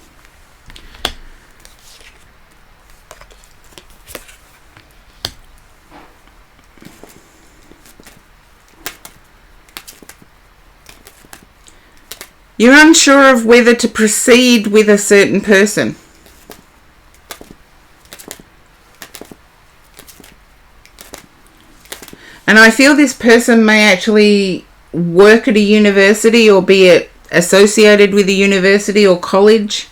You're unsure of whether to proceed with a certain person. And I feel this person may actually work at a university or be associated with a university or college.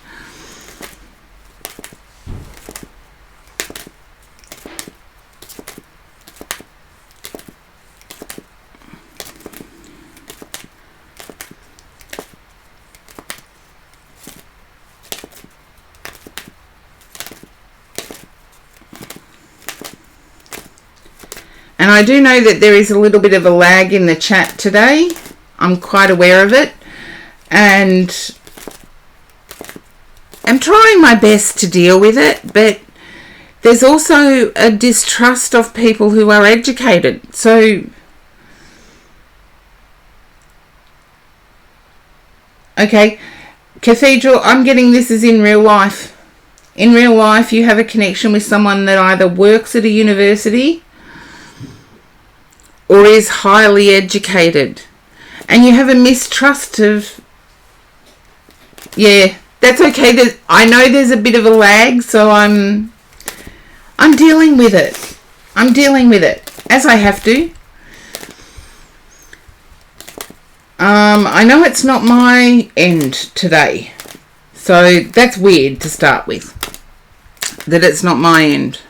And I do know that there is a little bit of a lag in the chat today. I'm quite aware of it. And I'm trying my best to deal with it. But there's also a distrust of people who are educated. So, okay, Cathedral, I'm getting this is in real life. In real life, you have a connection with someone that either works at a university or is highly educated, and you have a mistrust of, yeah, that's okay. I know there's a bit of a lag, so I'm dealing with it. I'm dealing with it as I have to. I know it's not my end today, so that's weird to start with, that it's not my end.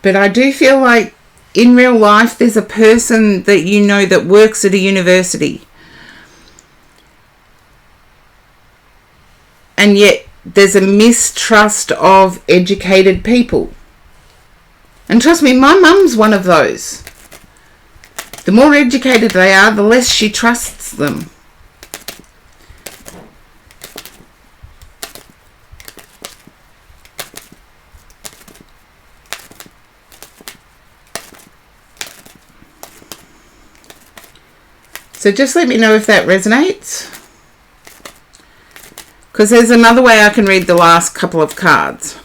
But I do feel like in real life there's a person that you know that works at a university. And yet there's a mistrust of educated people. And trust me, my mum's one of those. The more educated they are, the less she trusts them. So just let me know if that resonates. Because there's another way I can read the last couple of cards.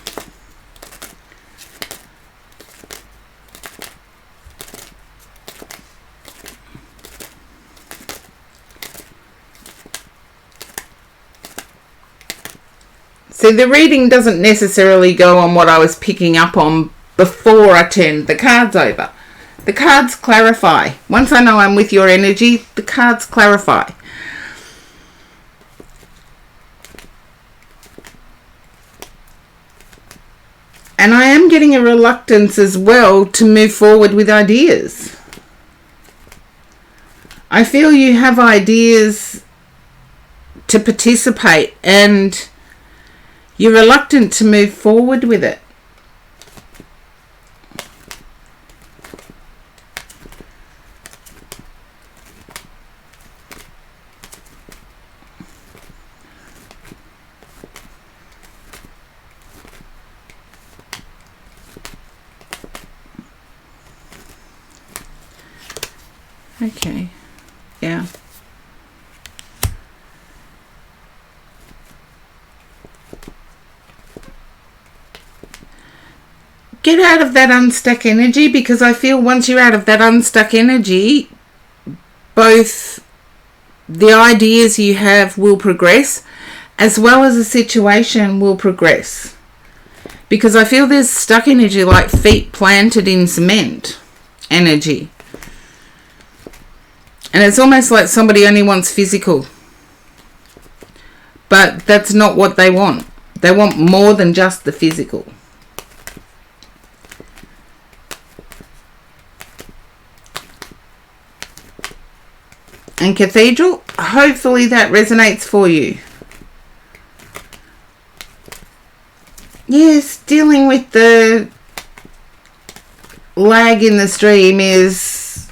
See, the reading doesn't necessarily go on what I was picking up on before I turned the cards over. The cards clarify. Once I know I'm with your energy, the cards clarify. And I am getting a reluctance as well to move forward with ideas. I feel you have ideas to participate and you're reluctant to move forward with it. Okay, yeah. Get out of that unstuck energy, because I feel once you're out of that unstuck energy, both the ideas you have will progress, as well as the situation will progress. Because I feel there's stuck energy, like feet planted in cement energy. And it's almost like somebody only wants physical. But that's not what they want. They want more than just the physical. And Cathedral, hopefully that resonates for you. Yes, dealing with the lag in the stream is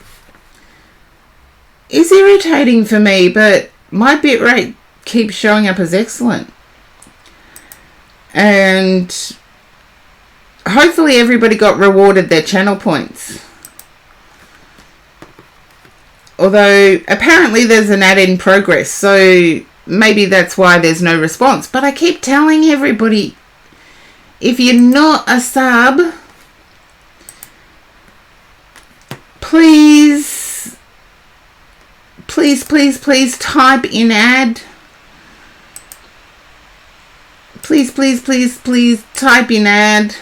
irritating for me, but my bitrate keeps showing up as excellent. And hopefully everybody got rewarded their channel points. Although apparently there's an ad in progress, so maybe that's why there's no response. But I keep telling everybody, if you're not a sub, please type in ad. Please type in ad.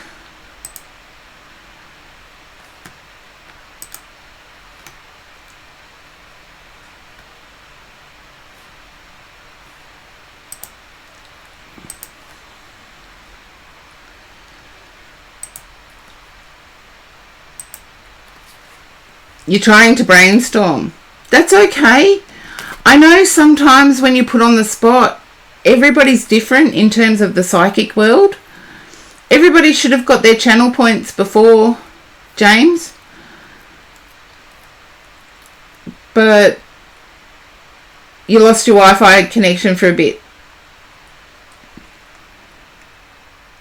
You're trying to brainstorm. That's okay. I know sometimes when you put on the spot, everybody's different in terms of the psychic world. Everybody should have got their channel points before James. But you lost your Wi-Fi connection for a bit.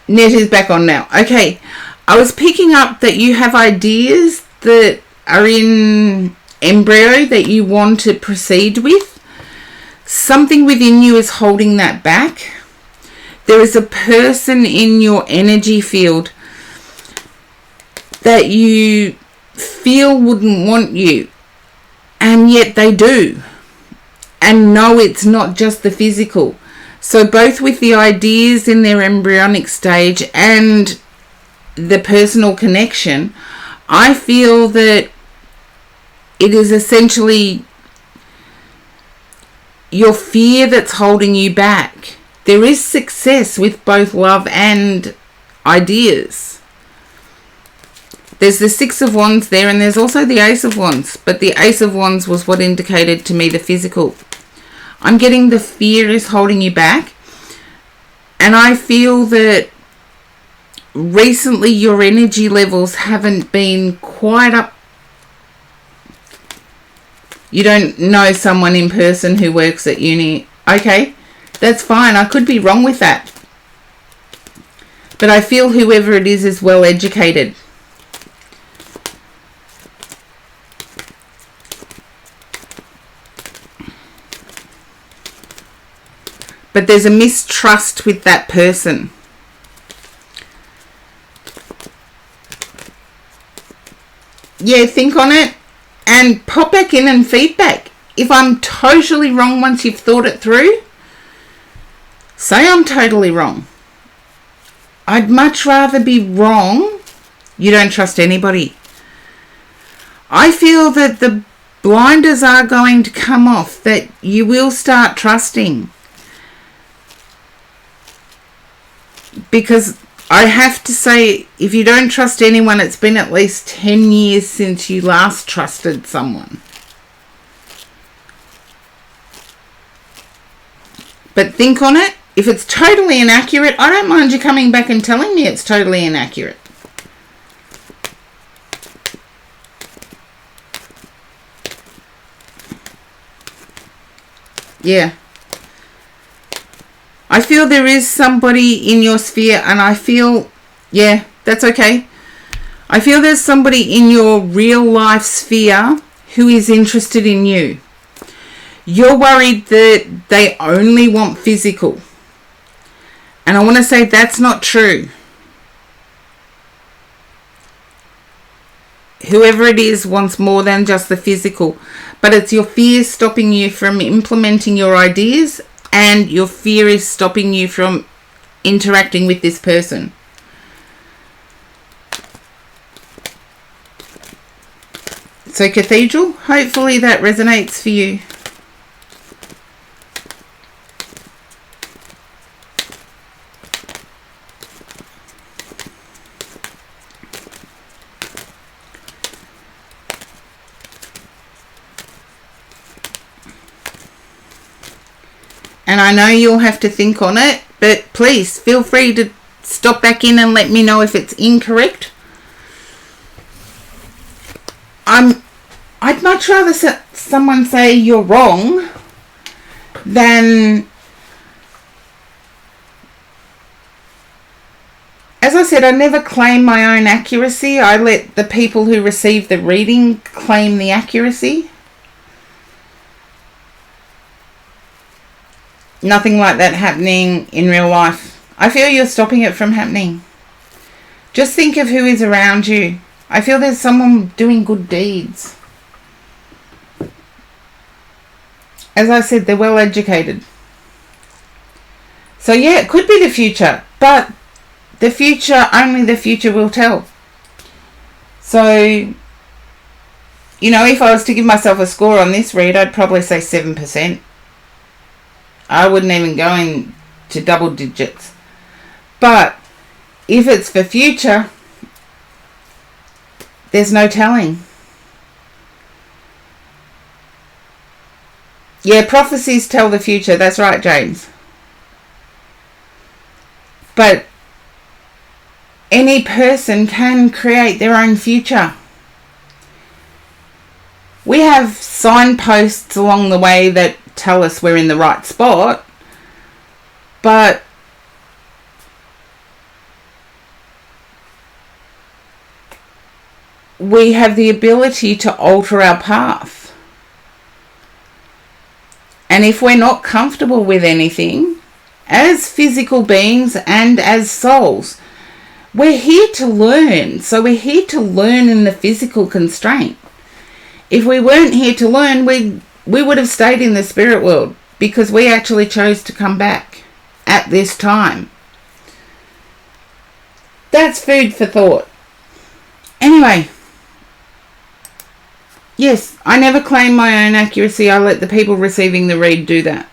Net is back on now. Okay. I was picking up that you have ideas that are in embryo that you want to proceed with. Something within you is holding that back. There is a person in your energy field that you feel wouldn't want you, and yet they do. And no, it's not just the physical. So both with the ideas in their embryonic stage and the personal connection, I feel that it is essentially your fear that's holding you back. There is success with both love and ideas. There's the Six of Wands there, and there's also the Ace of Wands. But the Ace of Wands was what indicated to me the physical. I'm getting the fear is holding you back. And I feel that recently your energy levels haven't been quite up. You don't know someone in person who works at uni. Okay, that's fine. I could be wrong with that. But I feel whoever it is well educated. But there's a mistrust with that person. Yeah, think on it. And pop back in and feedback. If I'm totally wrong once you've thought it through, say I'm totally wrong. I'd much rather be wrong. You don't trust anybody. I feel that the blinders are going to come off, that you will start trusting. Because I have to say, if you don't trust anyone, it's been at least 10 years since you last trusted someone. But think on it. If it's totally inaccurate, I don't mind you coming back and telling me it's totally inaccurate. Yeah. I feel there is somebody in your sphere, and I feel, yeah, that's okay. I feel there's somebody in your real life sphere who is interested in you. You're worried that they only want physical. And I want to say that's not true. Whoever it is wants more than just the physical. But it's your fear stopping you from implementing your ideas, and your fear is stopping you from interacting with this person. So Cathedral, hopefully that resonates for you. And I know you'll have to think on it, but please feel free to stop back in and let me know if it's incorrect. I'd much rather someone say you're wrong than, as I said, I never claim my own accuracy. I let the people who receive the reading claim the accuracy. Nothing like that happening in real life. I feel you're stopping it from happening. Just think of who is around you. I feel there's someone doing good deeds. As I said, they're well educated. So yeah, it could be the future, but the future, only the future will tell. So, you know, if I was to give myself a score on this read, I'd probably say 7%. I wouldn't even go into double digits. But if it's for future, there's no telling. Yeah, prophecies tell the future. That's right, James. But any person can create their own future. We have signposts along the way that tell us we're in the right spot, but we have the ability to alter our path. And if we're not comfortable with anything, as physical beings and as souls, we're here to learn. So we're here to learn in the physical constraint. If we weren't here to learn, we would have stayed in the spirit world, because we actually chose to come back at this time. That's food for thought. Anyway, yes, I never claim my own accuracy. I let the people receiving the read do that.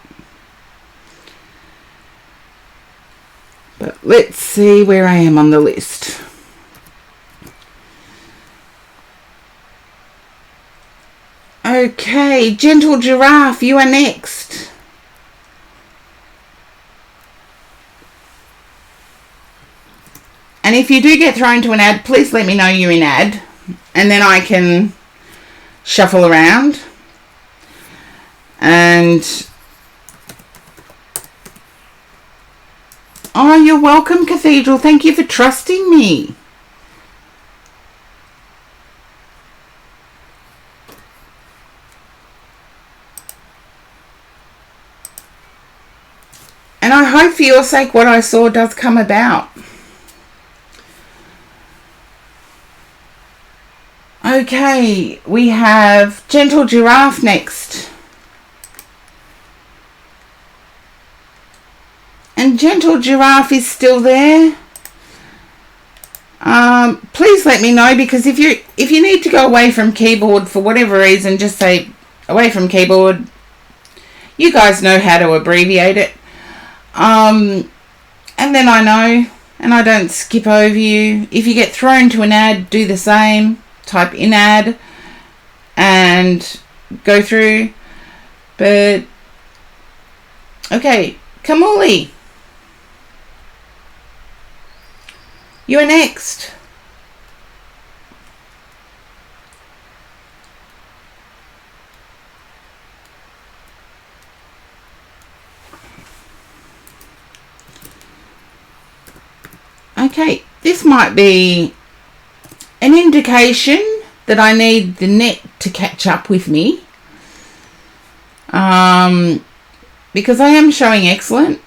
But let's see where I am on the list. Okay, Gentle Giraffe, you are next. And if you do get thrown to an ad, please let me know you're in ad, and then I can shuffle around. And oh, you're welcome, Cathedral. Thank you for trusting me. And I hope for your sake what I saw does come about. Okay, we have Gentle Giraffe next. And Gentle Giraffe is still there. Please let me know, because if you need to go away from keyboard for whatever reason, just say away from keyboard. You guys know how to abbreviate it. And then I know, and I don't skip over you. If you get thrown to an ad, do the same. Type in ad and go through. But okay, Kamuli, you are next. Okay, this might be an indication that I need the net to catch up with me. Because I am showing excellent.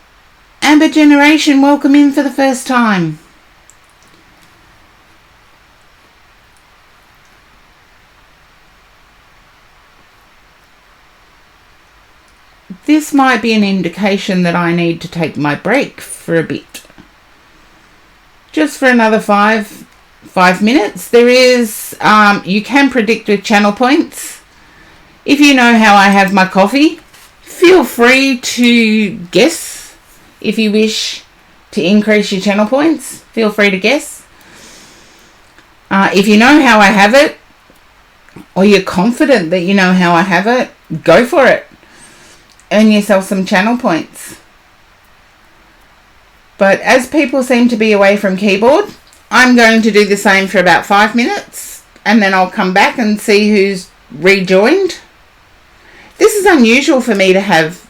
Amber Generation, welcome in for the first time. This might be an indication that I need to take my break for a bit. Just for another 5 5 minutes. There is, you can predict with channel points. If you know how I have my coffee, feel free to guess. If you wish to increase your channel points, feel free to guess. If you know how I have it, or you're confident that you know how I have it, go for it. Earn yourself some channel points. But as people seem to be away from keyboard, I'm going to do the same for about 5 minutes, and then I'll come back and see who's rejoined. This is unusual for me to have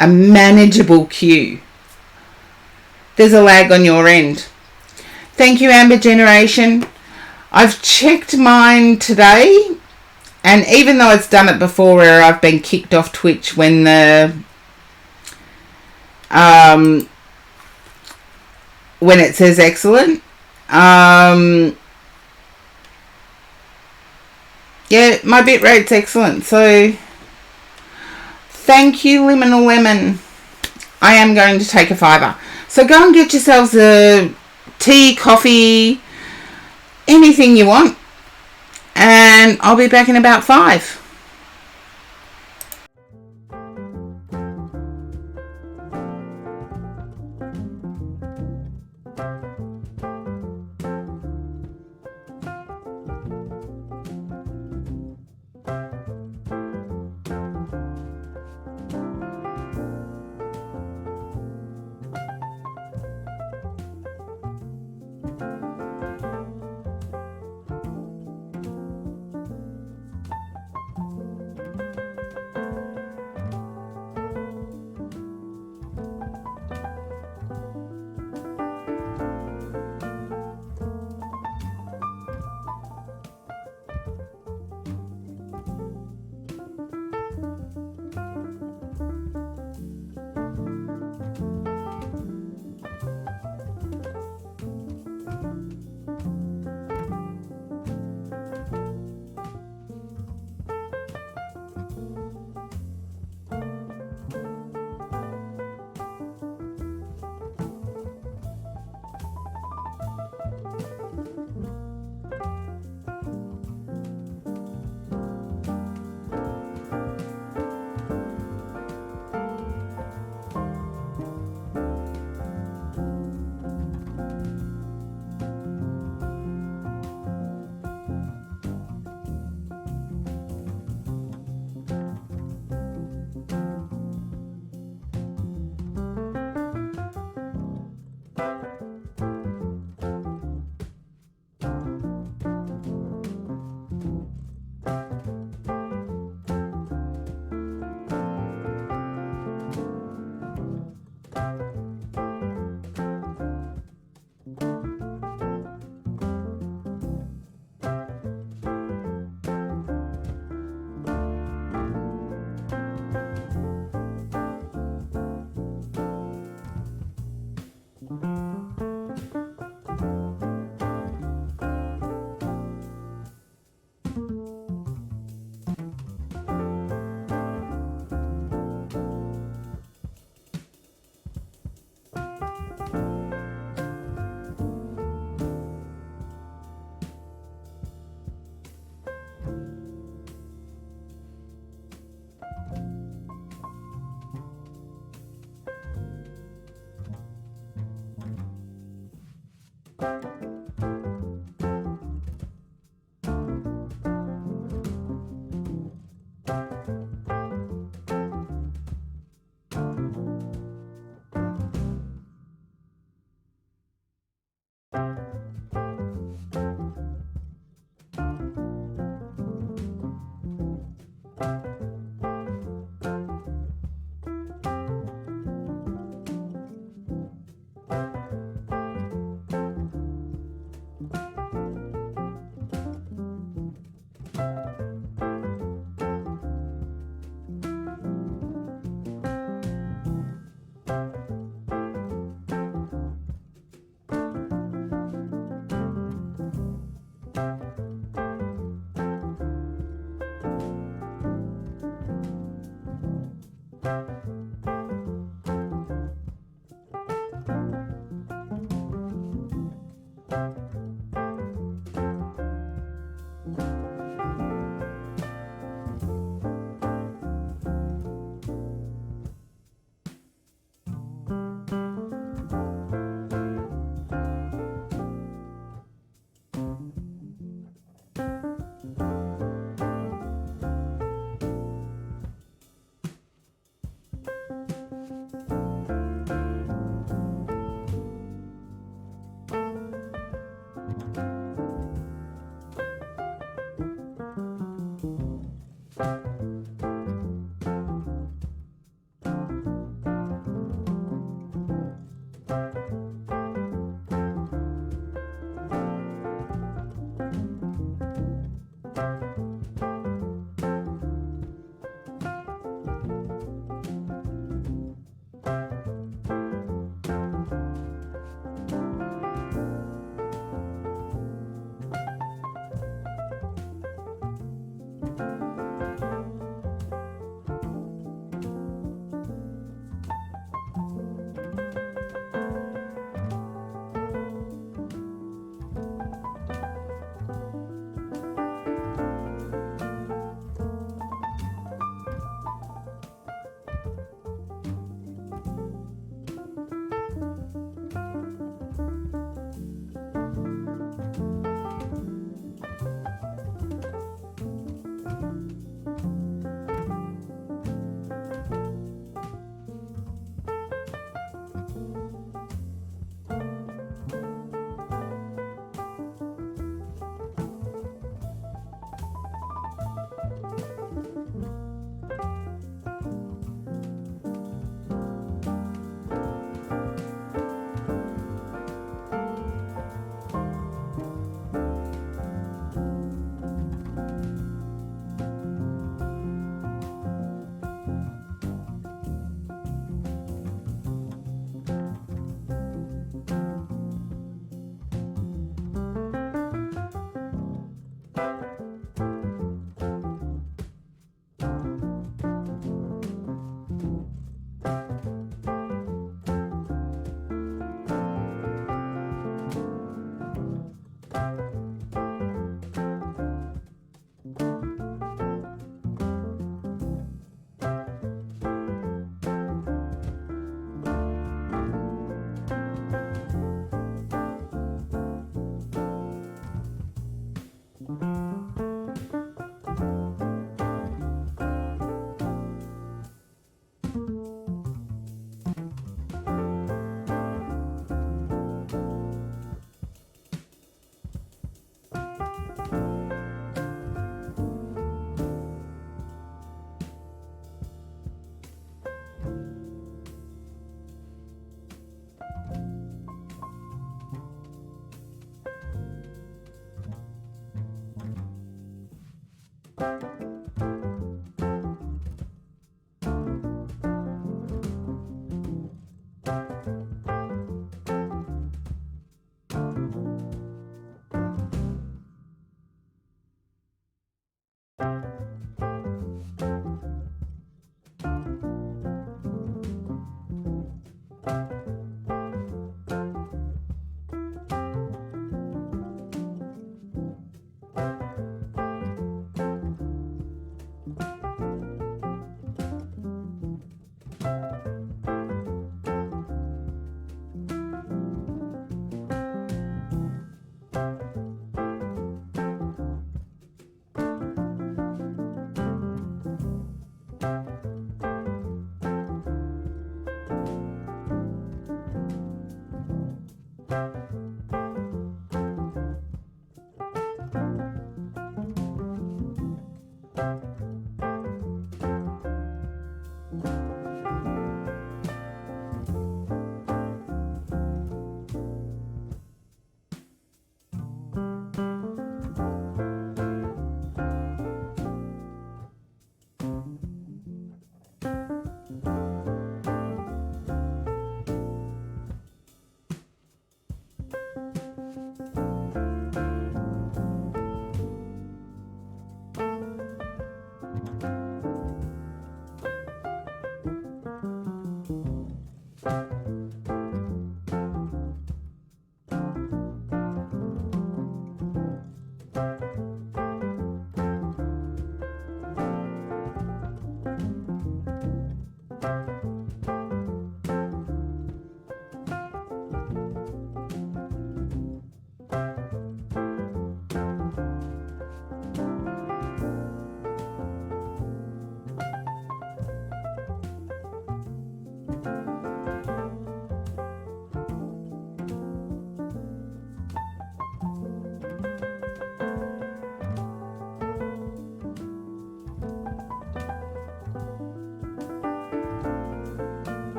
a manageable queue. There's a lag on your end. Thank you, Amber Generation. I've checked mine today, and even though it's done it before where I've been kicked off Twitch when when it says excellent, yeah, my bitrate's excellent. So thank you, Liminal Lemon. I am going to take a fiver. So go and get yourselves a tea, coffee, anything you want, and I'll be back in about 5.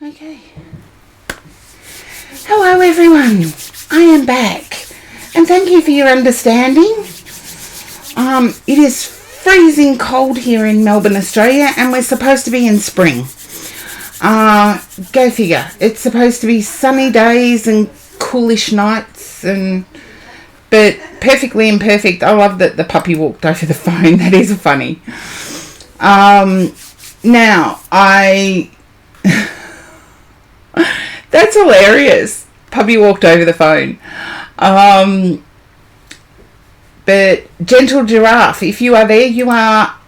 Okay. Hello everyone, I am back and thank you for your understanding. It is freezing cold here in Melbourne, Australia, and we're supposed to be in spring. Go figure. It's supposed to be sunny days and coolish nights, but perfectly imperfect. I love that the puppy walked over the phone. That is funny. Now, that's hilarious. Puppy walked over the phone. But Gentle Giraffe, if you are there, you are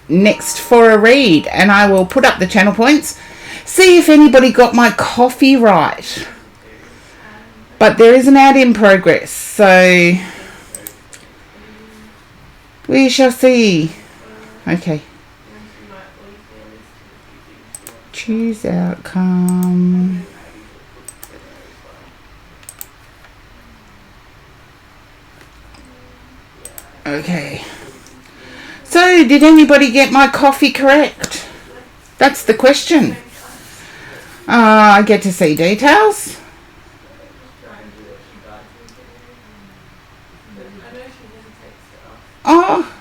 next for a read, and I will put up the channel points. See if anybody got my coffee right. But there is an ad in progress, so we shall see. Okay. Choose outcome. Okay. So, did anybody get my coffee correct? That's the question. I get to see details. Oh.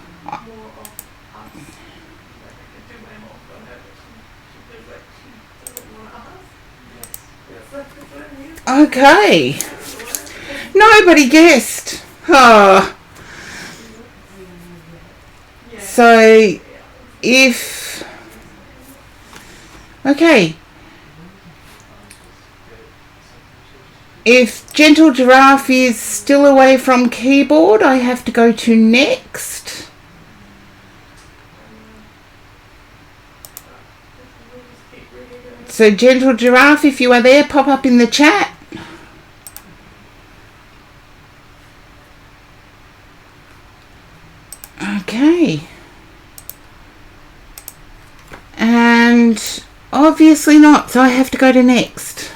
Okay. Nobody guessed. Oh. So, if Gentle Giraffe is still away from keyboard, I have to go to next. So Gentle Giraffe, if you are there, pop up in the chat. Okay. And obviously not, so I have to go to next.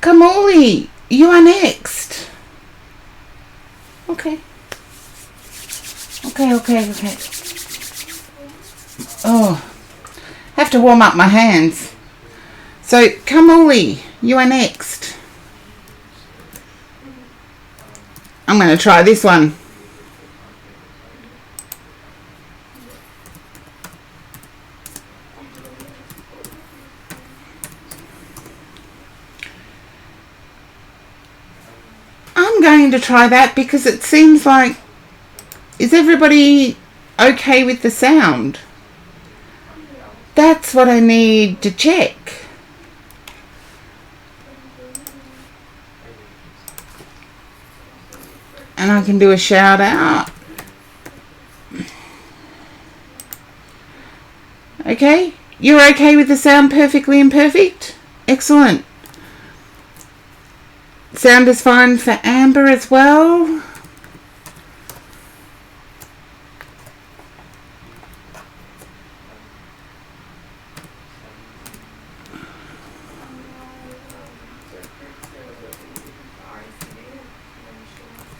Kamali, you are next. Okay. Okay. Oh, have to warm up my hands. So, Kamali, you are next. I'm going to try this one. I'm going to try that because it seems like... Is everybody okay with the sound? That's what I need to check. And I can do a shout out. Okay, you're okay with the sound perfectly imperfect? Excellent. Sound is fine for Amber as well.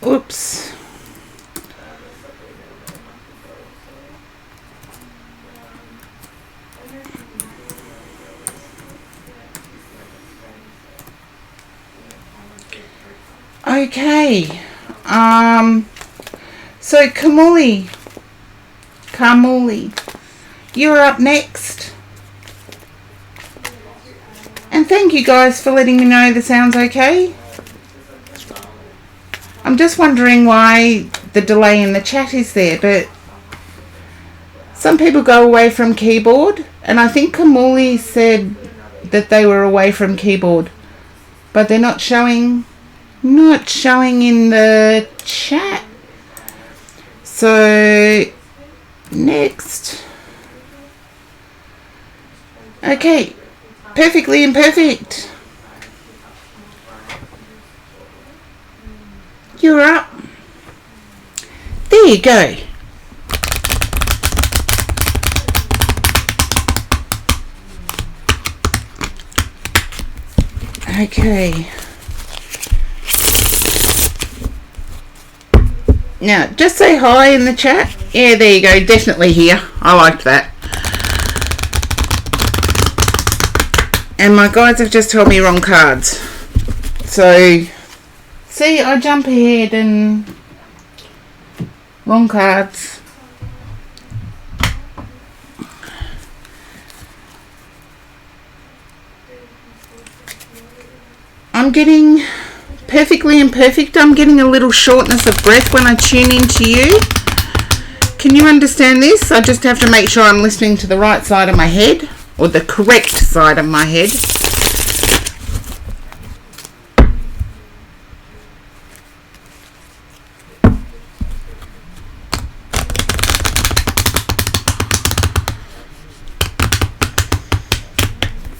Oops. Okay. So Kamali, you're up next. And thank you guys for letting me know the sound's okay. I'm just wondering why the delay in the chat is there, but some people go away from keyboard, and I think Kamali said that they were away from keyboard, but they're not showing in the chat. So Next. Okay. Perfectly imperfect. You're up. There you go. Okay. Now, just say hi in the chat. Yeah, there you go. Definitely here. I liked that. And my guides have just told me wrong cards. So, see, I jump ahead and wrong cards. I'm getting perfectly imperfect. I'm getting a little shortness of breath when I tune into you. Can you understand this? I just have to make sure I'm listening to the right side of my head, or the correct side of my head.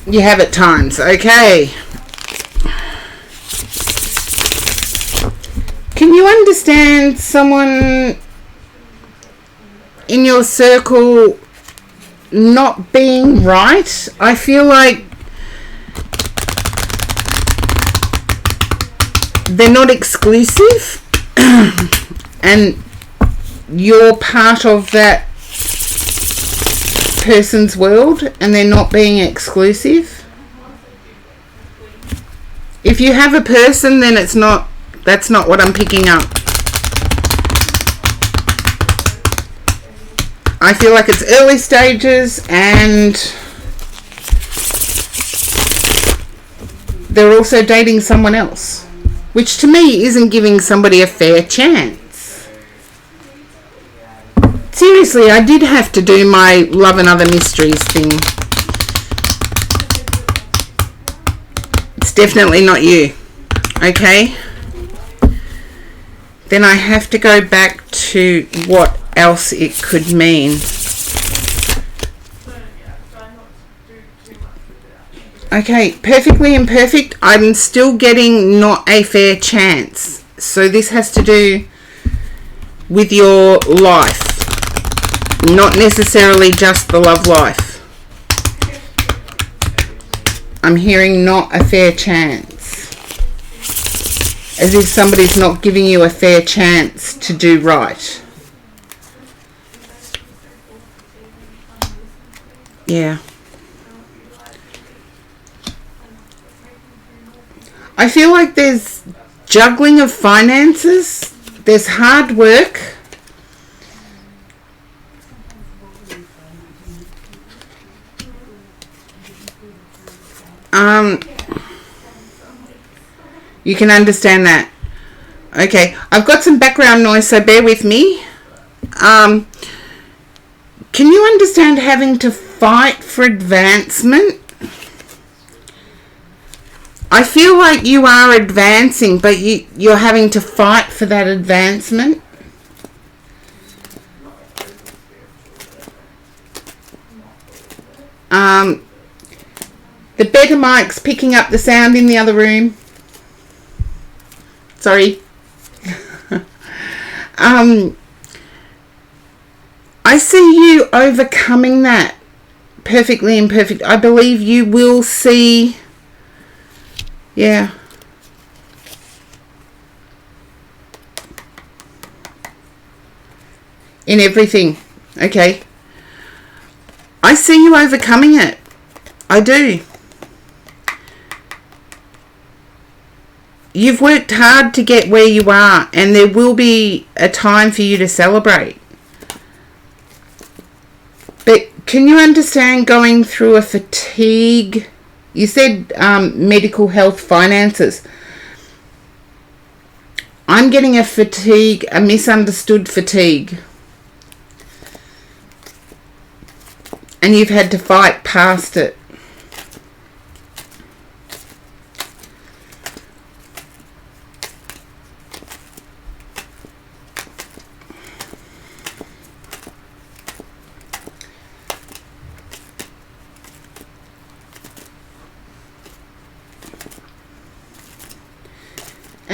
You have at times. Okay. Can you understand someone in your circle not being right? I feel like they're not exclusive and you're part of that person's world and they're not being exclusive. If you have a person, then that's not what I'm picking up. I feel like it's early stages and they're also dating someone else, which to me isn't giving somebody a fair chance. Seriously, I did have to do my love and other mysteries thing. It's definitely not you. Okay? Then I have to go back to what else it could mean. Okay, perfectly imperfect. I'm still getting not a fair chance. So this has to do with your life, not necessarily just the love life. I'm hearing not a fair chance. As if somebody's not giving you a fair chance to do right. Yeah. I feel like there's juggling of finances. There's hard work. You can understand that. Okay, I've got some background noise, so bear with me. Can you understand having to fight for advancement? I feel like you are advancing, but you're having to fight for that advancement. The better mic's picking up the sound in the other room. Sorry. I see you overcoming that. Perfectly imperfect. I believe you will see. Yeah. In everything. Okay. I see you overcoming it. I do. You've worked hard to get where you are, and there will be a time for you to celebrate. But can you understand going through a fatigue? You said medical, health, finances. I'm getting a fatigue, a misunderstood fatigue. And you've had to fight past it.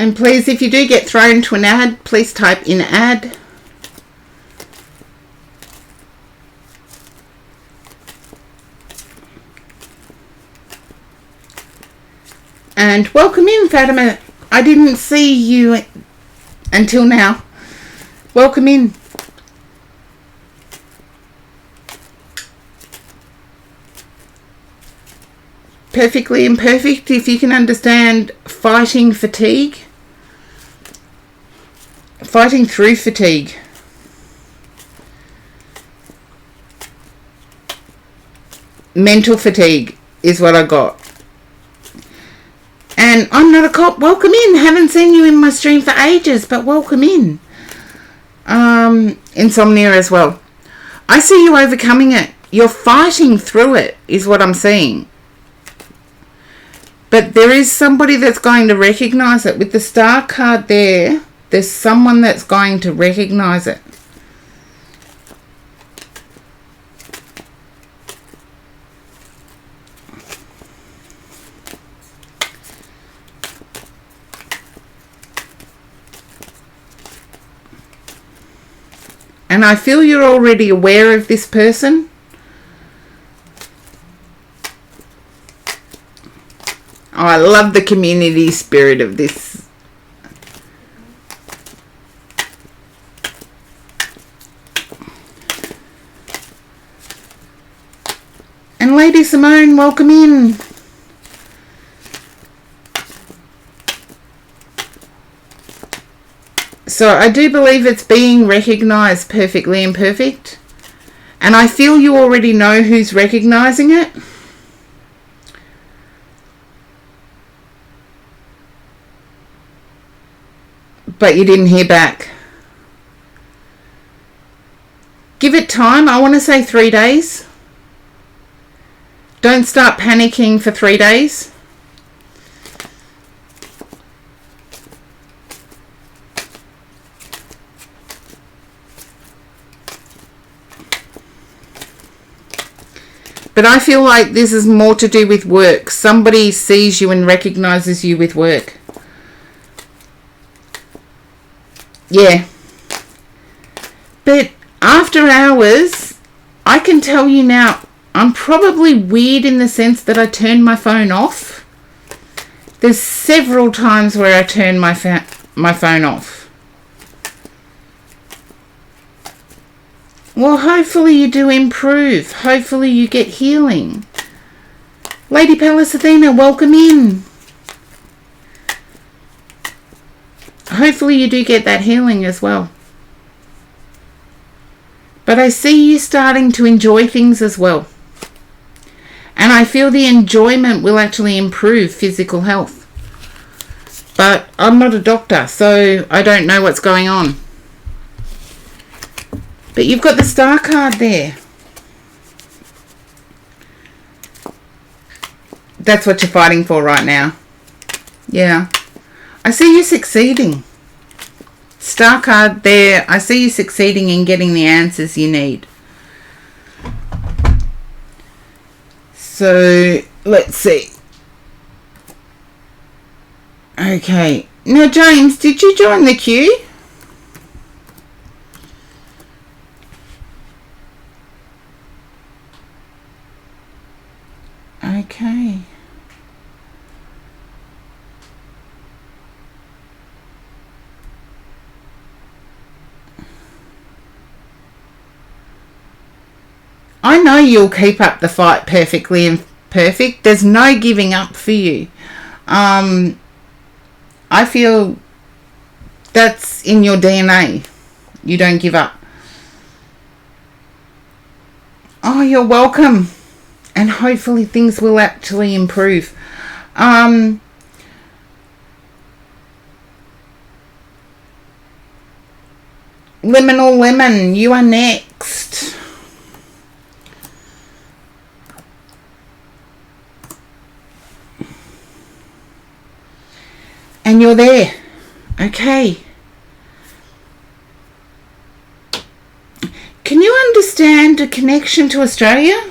And please, if you do get thrown to an ad, please type in ad. And welcome in, Fatima. I didn't see you until now. Welcome in. Perfectly imperfect, if you can understand fighting fatigue. Fighting through fatigue. Mental fatigue is what I got. And I'm not a cop. Welcome in. Haven't seen you in my stream for ages, but welcome in. Insomnia as well. I see you overcoming it. You're fighting through it, is what I'm seeing. But there is somebody that's going to recognise it. With the star card there, there's someone that's going to recognise it. And I feel you're already aware of this person. Oh, I love the community spirit of this. And Lady Simone, welcome in. So I do believe it's being recognised perfectly imperfect. And I feel you already know who's recognising it. But you didn't hear back. Give it time. I want to say 3 days. Don't start panicking for 3 days. But I feel like this is more to do with work. Somebody sees you and recognises you with work. Yeah. But after hours, I can tell you now, I'm probably weird in the sense that I turn my phone off. There's several times where I turn my phone off. Well, hopefully you do improve. Hopefully you get healing. Lady Pallas Athena, welcome in. Hopefully you do get that healing as well. But I see you starting to enjoy things as well. And I feel the enjoyment will actually improve physical health. But I'm not a doctor, so I don't know what's going on. But you've got the star card there. That's what you're fighting for right now. Yeah. I see you succeeding. Star card there. I see you succeeding in getting the answers you need. So, let's see. Okay. Now, James, did you join the queue? Okay. I know you'll keep up the fight perfectly and perfect. There's no giving up for you. I feel that's in your DNA. You don't give up. Oh, you're welcome. And hopefully things will actually improve. Liminal Lemon, you are next. And you're there. Okay. Can you understand a connection to Australia?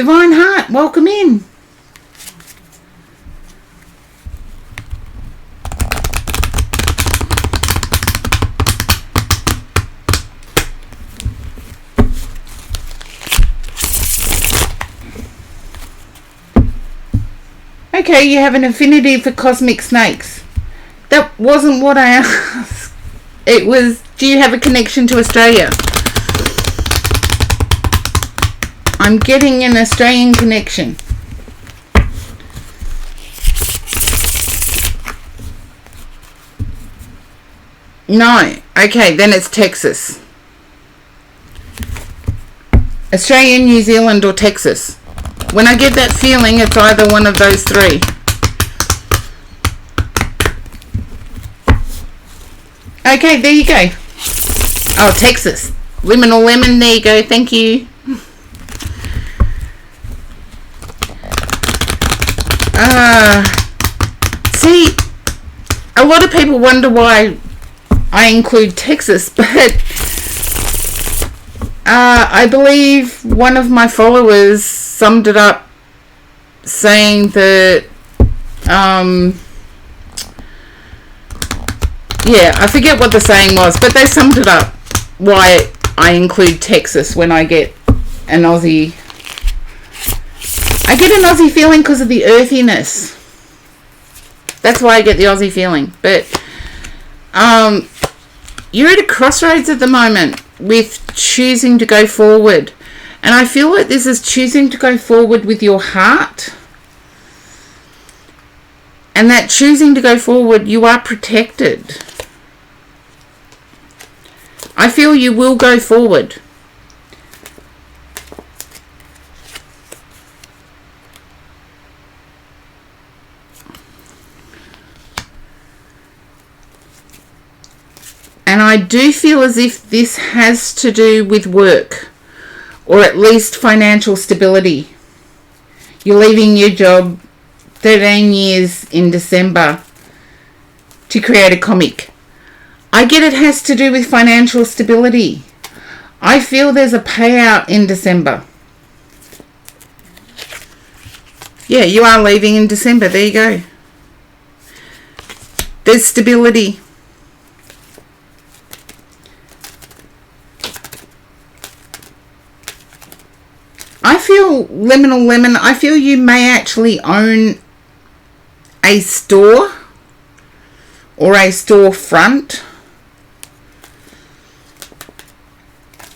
Divine Heart, welcome in. Okay, you have an affinity for cosmic snakes. That wasn't what I asked. It was, do you have a connection to Australia? I'm getting an Australian connection. No. Okay, then it's Texas. Australia, New Zealand or Texas. When I get that feeling, it's either one of those three. Okay, there you go. Oh, Texas. Liminal Lemon, there you go. Thank you. See, a lot of people wonder why I include Texas, but I believe one of my followers summed it up saying that, yeah, I forget what the saying was, but they summed it up why I include Texas when I get an Aussie. I get an Aussie feeling because of the earthiness. That's why I get the Aussie feeling. But you're at a crossroads at the moment with choosing to go forward. And I feel like this is choosing to go forward with your heart. And that choosing to go forward, you are protected. I feel you will go forward. And I do feel as if this has to do with work, or at least financial stability. You're leaving your job 13 years in December to create a comic. I get it has to do with financial stability. I feel there's a payout in December. Yeah, you are leaving in December. There you go. There's stability. I feel, Liminal Lemon, I feel you may actually own a store or a storefront.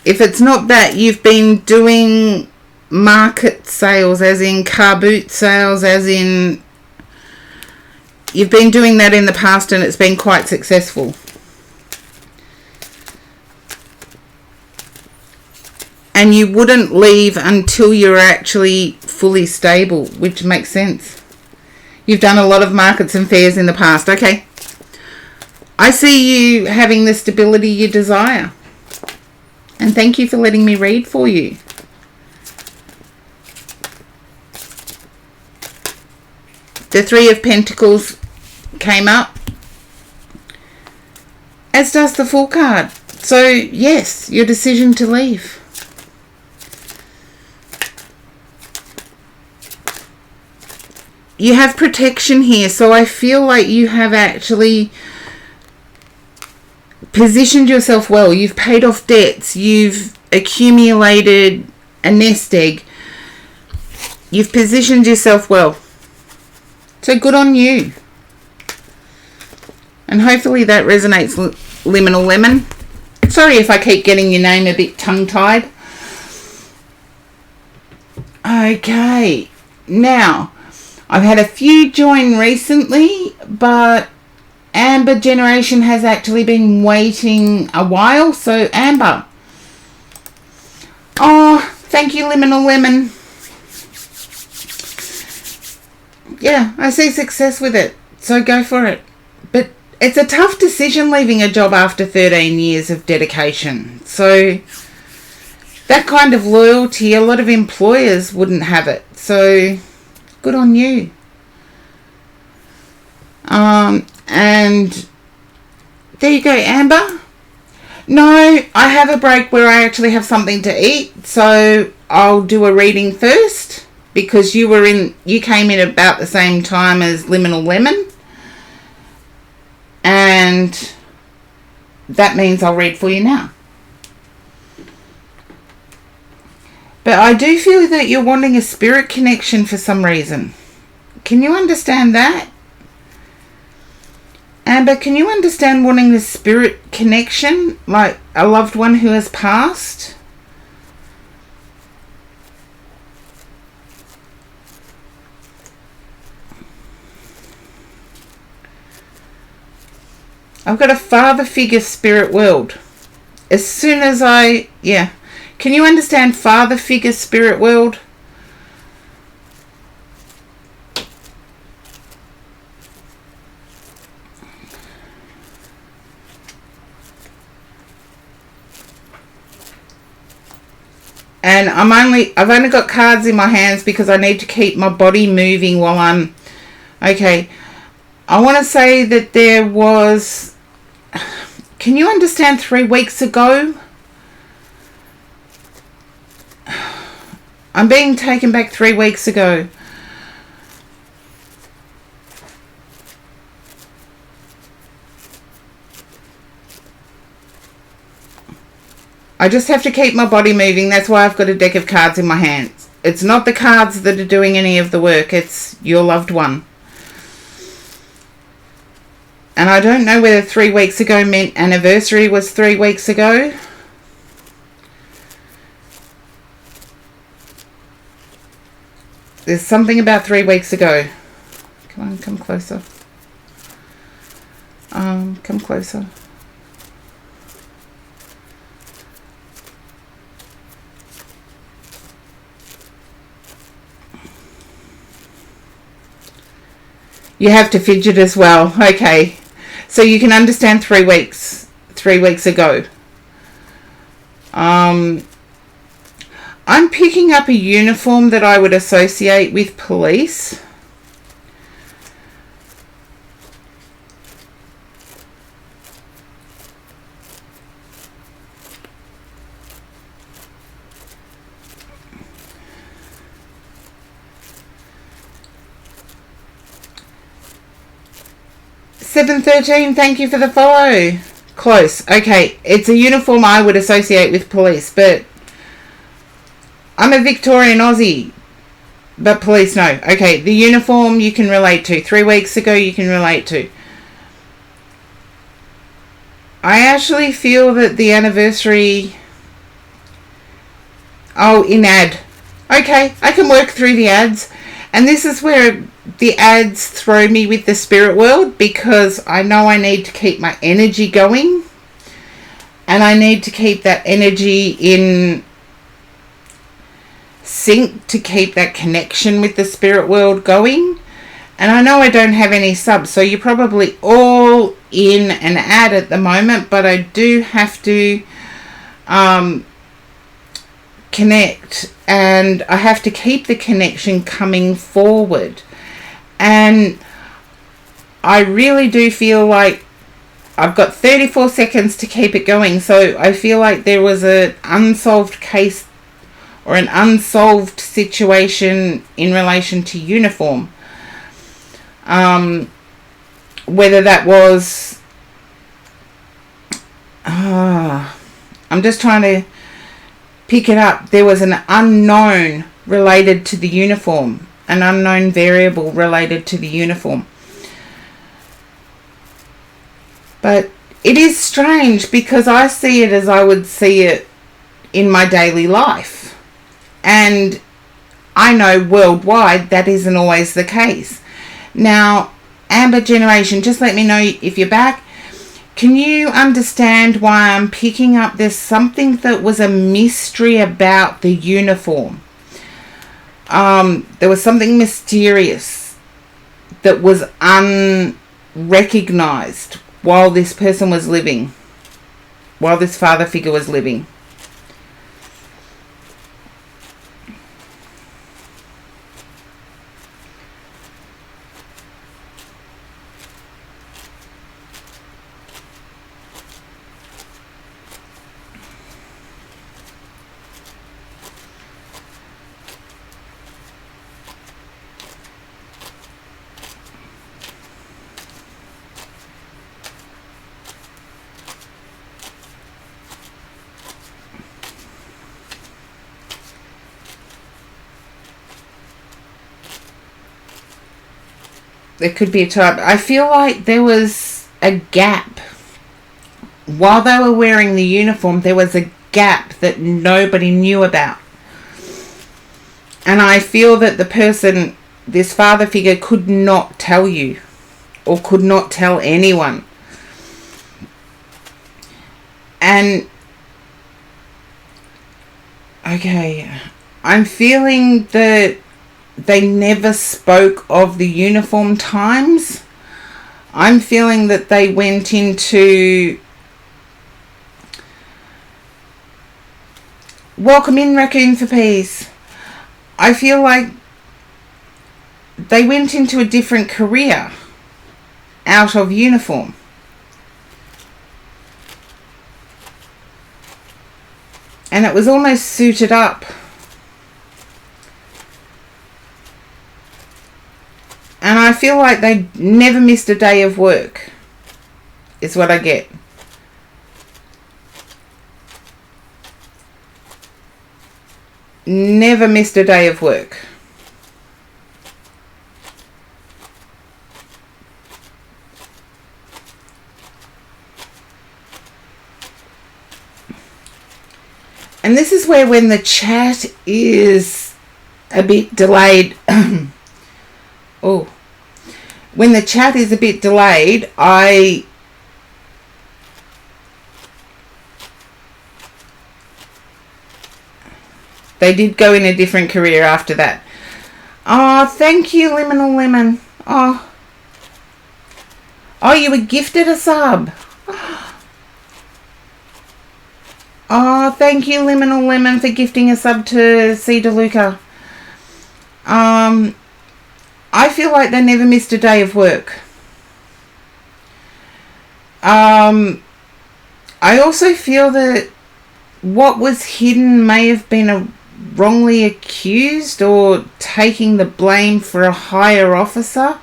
If it's not that, you've been doing market sales, as in car boot sales, as in you've been doing that in the past and it's been quite successful. And you wouldn't leave until you're actually fully stable, which makes sense. You've done a lot of markets and fairs in the past. Okay. I see you having the stability you desire. And thank you for letting me read for you. The Three of Pentacles came up, as does the Fool card. So, yes, your decision to leave. You have protection here, so I feel like you have actually positioned yourself well. You've paid off debts. You've accumulated a nest egg. You've positioned yourself well. So good on you. And hopefully that resonates, Liminal Lemon. Sorry if I keep getting your name a bit tongue-tied. Okay. Now, I've had a few join recently, but Amber Generation has actually been waiting a while. So, Amber. Oh, thank you, Liminal Lemon. Yeah, I see success with it. So go for it. But it's a tough decision leaving a job after 13 years of dedication. So that kind of loyalty, a lot of employers wouldn't have it. So good on you. And there you go, Amber. No, I have a break where I actually have something to eat. So I'll do a reading first because you came in about the same time as Liminal Lemon, and that means I'll read for you now. But I do feel that you're wanting a spirit connection for some reason. Can you understand that? Amber, can you understand wanting the spirit connection, like a loved one who has passed? I've got a father figure spirit world. As soon as can you understand father figure spirit world? And I've only got cards in my hands because I need to keep my body moving while I'm... Okay. I want to say that there was... Can you understand 3 weeks ago? I'm being taken back 3 weeks ago. I just have to keep my body moving. That's why I've got a deck of cards in my hands. It's not the cards that are doing any of the work. It's your loved one. And I don't know whether 3 weeks ago meant anniversary was 3 weeks ago. There's something about 3 weeks ago. Come on, come closer. Come closer. You have to fidget as well. Okay. So you can understand 3 weeks. 3 weeks ago. I'm picking up a uniform that I would associate with police. $713, thank you for the follow. Close. Okay, it's a uniform I would associate with police, but I'm a Victorian Aussie, but police no. Okay, the uniform you can relate to. 3 weeks ago you can relate to. I actually feel that the anniversary... Oh, in ad. Okay, I can work through the ads. And this is where the ads throw me with the spirit world, because I know I need to keep my energy going. And I need to keep that energy in sync to keep that connection with the spirit world going. And I know I don't have any subs, so you're probably all in an ad at the moment, but I do have to connect, and I have to keep the connection coming forward. And I really do feel like I've got 34 seconds to keep it going, so I feel like there was an unsolved case or an unsolved situation in relation to uniform. Whether that was... I'm just trying to pick it up. There was an unknown related to the uniform. An unknown variable related to the uniform. But it is strange because I see it as I would see it in my daily life. And I know worldwide that isn't always the case. Now, Amber Generation, just let me know if you're back. Can you understand why I'm picking up there's something that was a mystery about the uniform? There was something mysterious that was unrecognized while this person was living, while this father figure was living. there could be a time. I feel like there was a gap. While they were wearing the uniform, there was a gap that nobody knew about. And I feel that the person, this father figure, could not tell you or could not tell anyone. And, okay, I'm feeling that they never spoke of the uniform times. I'm feeling that they went into... Welcome in, Raccoon for Peace. I feel like they went into a different career out of uniform. And it was almost suited up. And I feel like they never missed a day of work, is what I get. Never missed a day of work. And this is where, when the chat is a bit delayed, oh, when the chat is a bit delayed, they did go in a different career after that. Oh, thank you, Liminal Lemon. Oh, you were gifted a sub. Oh, thank you, Liminal Lemon, for gifting a sub to C. DeLuca. I feel like they never missed a day of work. I also feel that what was hidden may have been a wrongly accused or taking the blame for a higher officer.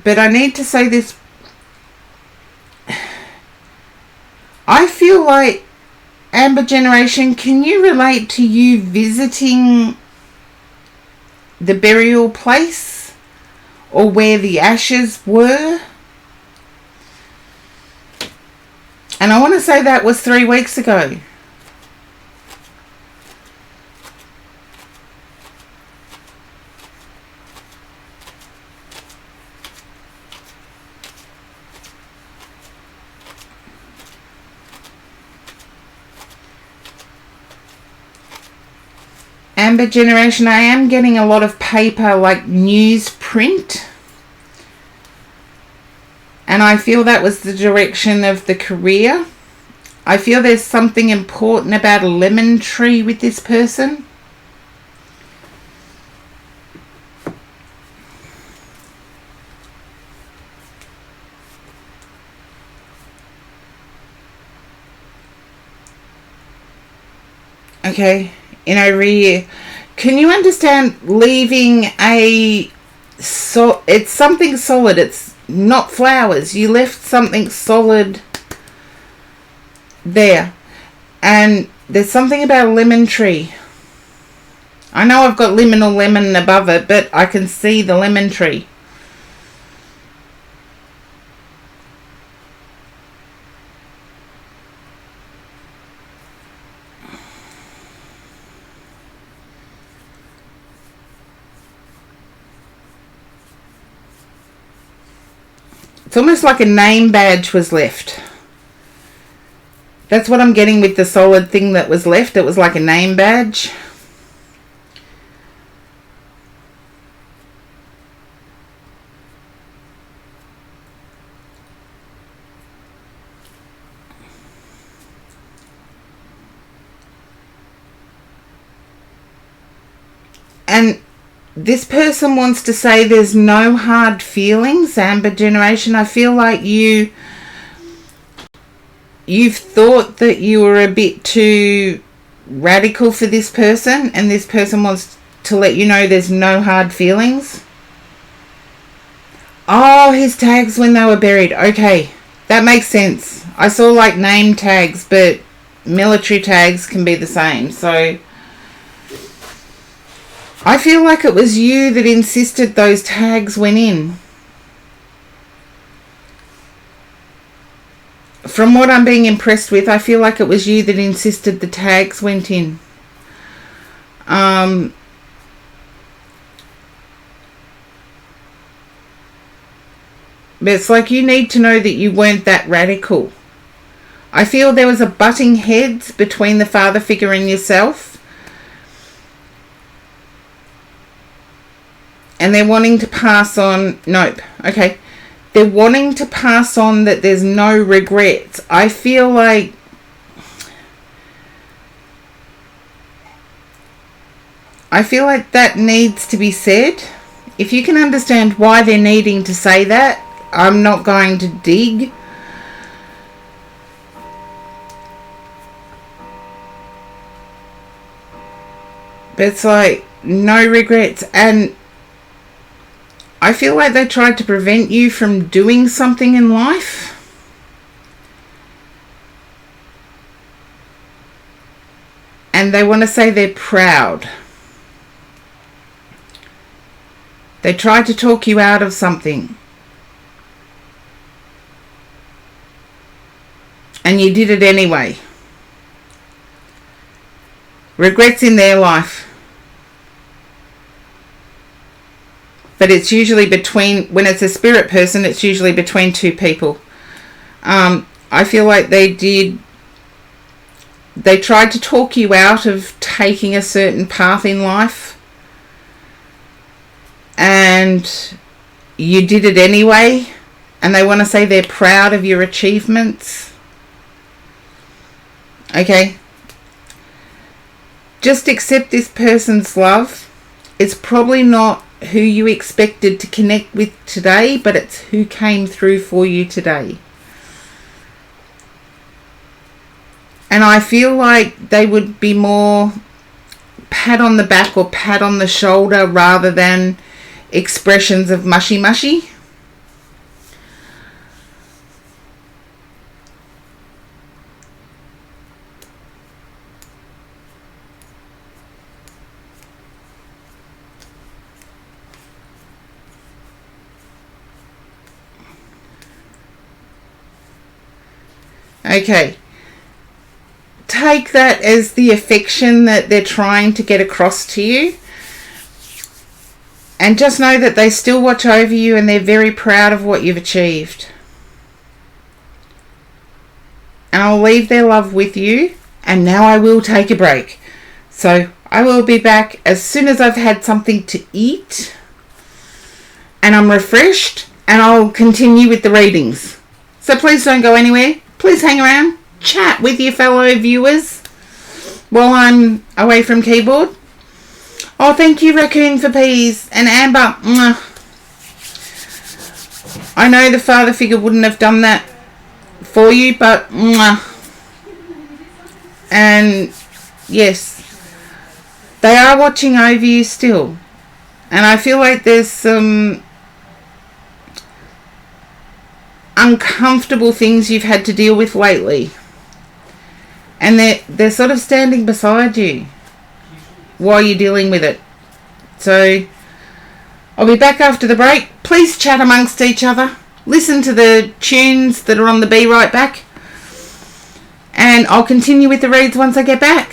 But I need to say this. I feel like, Amber Generation, can you relate to you visiting the burial place or where the ashes were? And I want to say that was 3 weeks ago. Amber Generation, I am getting a lot of paper, like newsprint. And I feel that was the direction of the career. I feel there's something important about a lemon tree with this person. Okay, in over here. Can you understand leaving it's something solid. It's not flowers. You left something solid there. And there's something about a lemon tree. I know I've got liminal lemon above it, but I can see the lemon tree. It's almost like a name badge was left. That's what I'm getting with the solid thing that was left. It was like a name badge. And this person wants to say there's no hard feelings, Amber Generation. I feel like you've thought that you were a bit too radical for this person, and this person wants to let you know there's no hard feelings. Oh, his tags when they were buried. Okay, that makes sense. I saw like name tags, but military tags can be the same. So I feel like it was you that insisted those tags went in. From what I'm being impressed with, I feel like it was you that insisted the tags went in. But it's like you need to know that you weren't that radical. I feel there was a butting heads between the father figure and yourself. And they're wanting to pass on... Nope. Okay. They're wanting to pass on that there's no regrets. I feel like... that needs to be said. If you can understand why they're needing to say that, I'm not going to dig. But it's like, no regrets. And I feel like they tried to prevent you from doing something in life. And they want to say they're proud. They tried to talk you out of something. And you did it anyway. Regrets in their life. But it's usually between, when it's a spirit person, it's usually between two people. I feel like they tried to talk you out of taking a certain path in life. And you did it anyway. And they want to say they're proud of your achievements. Okay. Just accept this person's love. It's probably not who you expected to connect with today, but it's who came through for you today. And I feel like they would be more pat on the back or pat on the shoulder rather than expressions of mushy mushy. Okay. Take that as the affection that they're trying to get across to you. And just know that they still watch over you and they're very proud of what you've achieved. And I'll leave their love with you. And now I will take a break. So I will be back as soon as I've had something to eat. And I'm refreshed. And I'll continue with the readings. So please don't go anywhere. Please hang around. Chat with your fellow viewers while I'm away from keyboard. Oh, thank you, Raccoon, for peas. And Amber. Mwah. I know the father figure wouldn't have done that for you, but mwah. And yes, they are watching over you still. And I feel like there's some uncomfortable things you've had to deal with lately. And they're sort of standing beside you while you're dealing with it. So I'll be back after the break. Please chat amongst each other. Listen to the tunes that are on the Be Right Back. And I'll continue with the reads once I get back.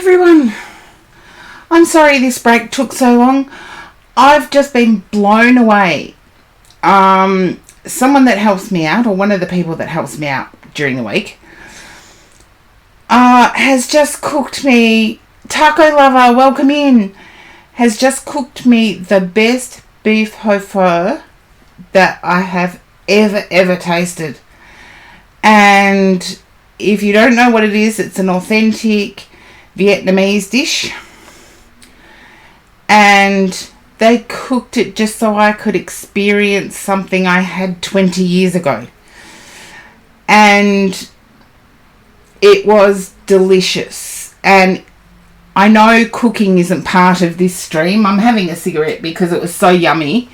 everyone. I'm sorry this break took so long. I've just been blown away. Someone that helps me out, or one of the people that helps me out during the week, has just cooked me, Taco Lover, welcome in, has just cooked me the best beef haut that I have ever tasted. And if you don't know what it is, it's an authentic Vietnamese dish. And they cooked it just so I could experience something I had 20 years ago. And it was delicious. And I know cooking isn't part of this stream. I'm having a cigarette because it was so yummy.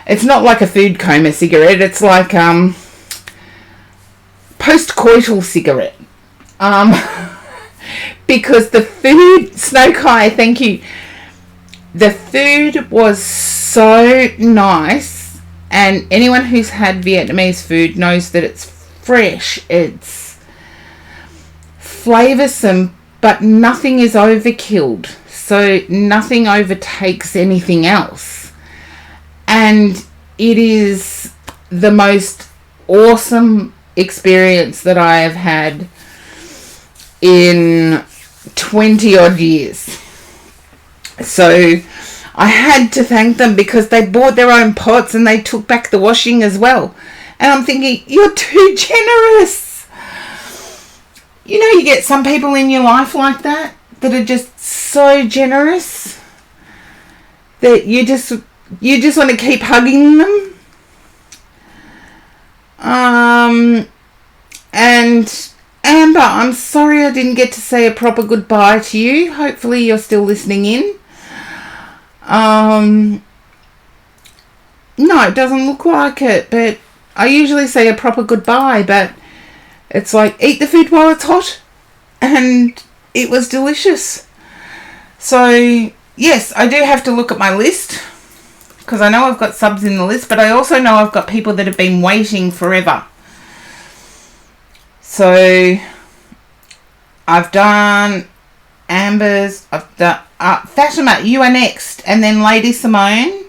It's not like a food coma cigarette. It's like post-coital cigarette. Because the food, Snow Kai, thank you. The food was so nice, and anyone who's had Vietnamese food knows that it's fresh, it's flavoursome, but nothing is overkilled, so nothing overtakes anything else. And it is the most awesome experience that I have had in 20 odd years. So I had to thank them because they bought their own pots and they took back the washing as well. And I'm thinking, you're too generous. You know, you get some people in your life like that are just so generous that you just want to keep hugging them. And Amber, I'm sorry I didn't get to say a proper goodbye to you. Hopefully you're still listening in. No, it doesn't look like it, but I usually say a proper goodbye, but it's like, eat the food while it's hot, and it was delicious. So, yes, I do have to look at my list, because I know I've got subs in the list, but I also know I've got people that have been waiting forever. So, I've done Amber's, I've done Fatima, you are next, and then Lady Simone,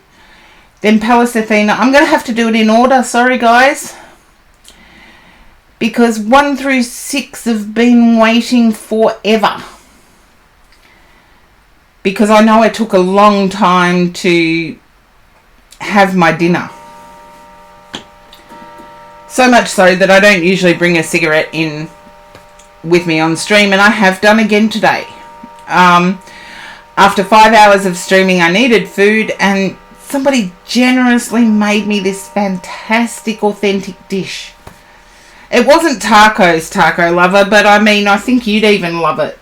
then Palace Athena. I'm going to have to do it in order, sorry guys, because 1 through 6 have been waiting forever, because I know it took a long time to have my dinner. So much so that I don't usually bring a cigarette in with me on stream, and I have done again today. After 5 hours of streaming, I needed food, and somebody generously made me this fantastic, authentic dish. It wasn't tacos, Taco Lover, but I mean, I think you'd even love it.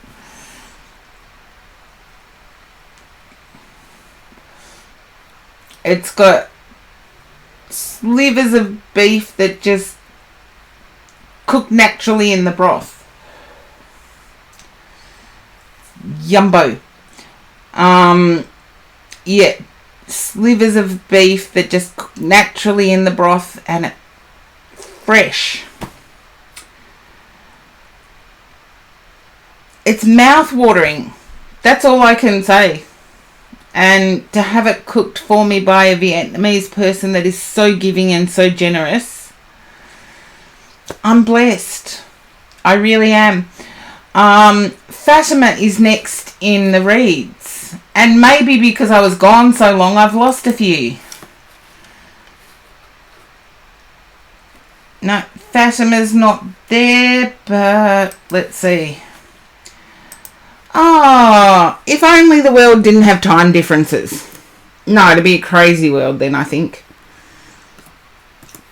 It's got slivers of beef that just cook naturally in the broth. Yumbo. Yeah, slivers of beef that just cook naturally in the broth, and it fresh. It's mouth-watering. That's all I can say. And to have it cooked for me by a Vietnamese person that is so giving and so generous, I'm blessed. I really am. Fatima is next in the reads. And maybe because I was gone so long, I've lost a few. No, Fatima's not there, but let's see. Oh, if only the world didn't have time differences. No, it'd be a crazy world then, I think.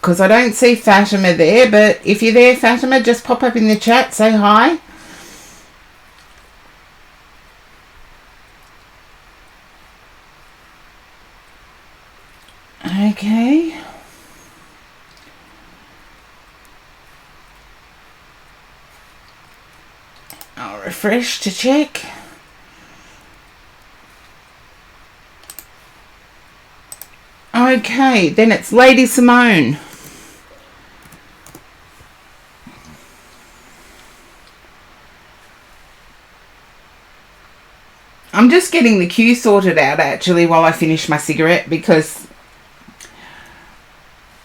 Because I don't see Fatima there, but if you're there, Fatima, just pop up in the chat, say hi. Okay. I'll refresh to check. Okay, then it's Lady Simone. I'm just getting the queue sorted out actually while I finish my cigarette because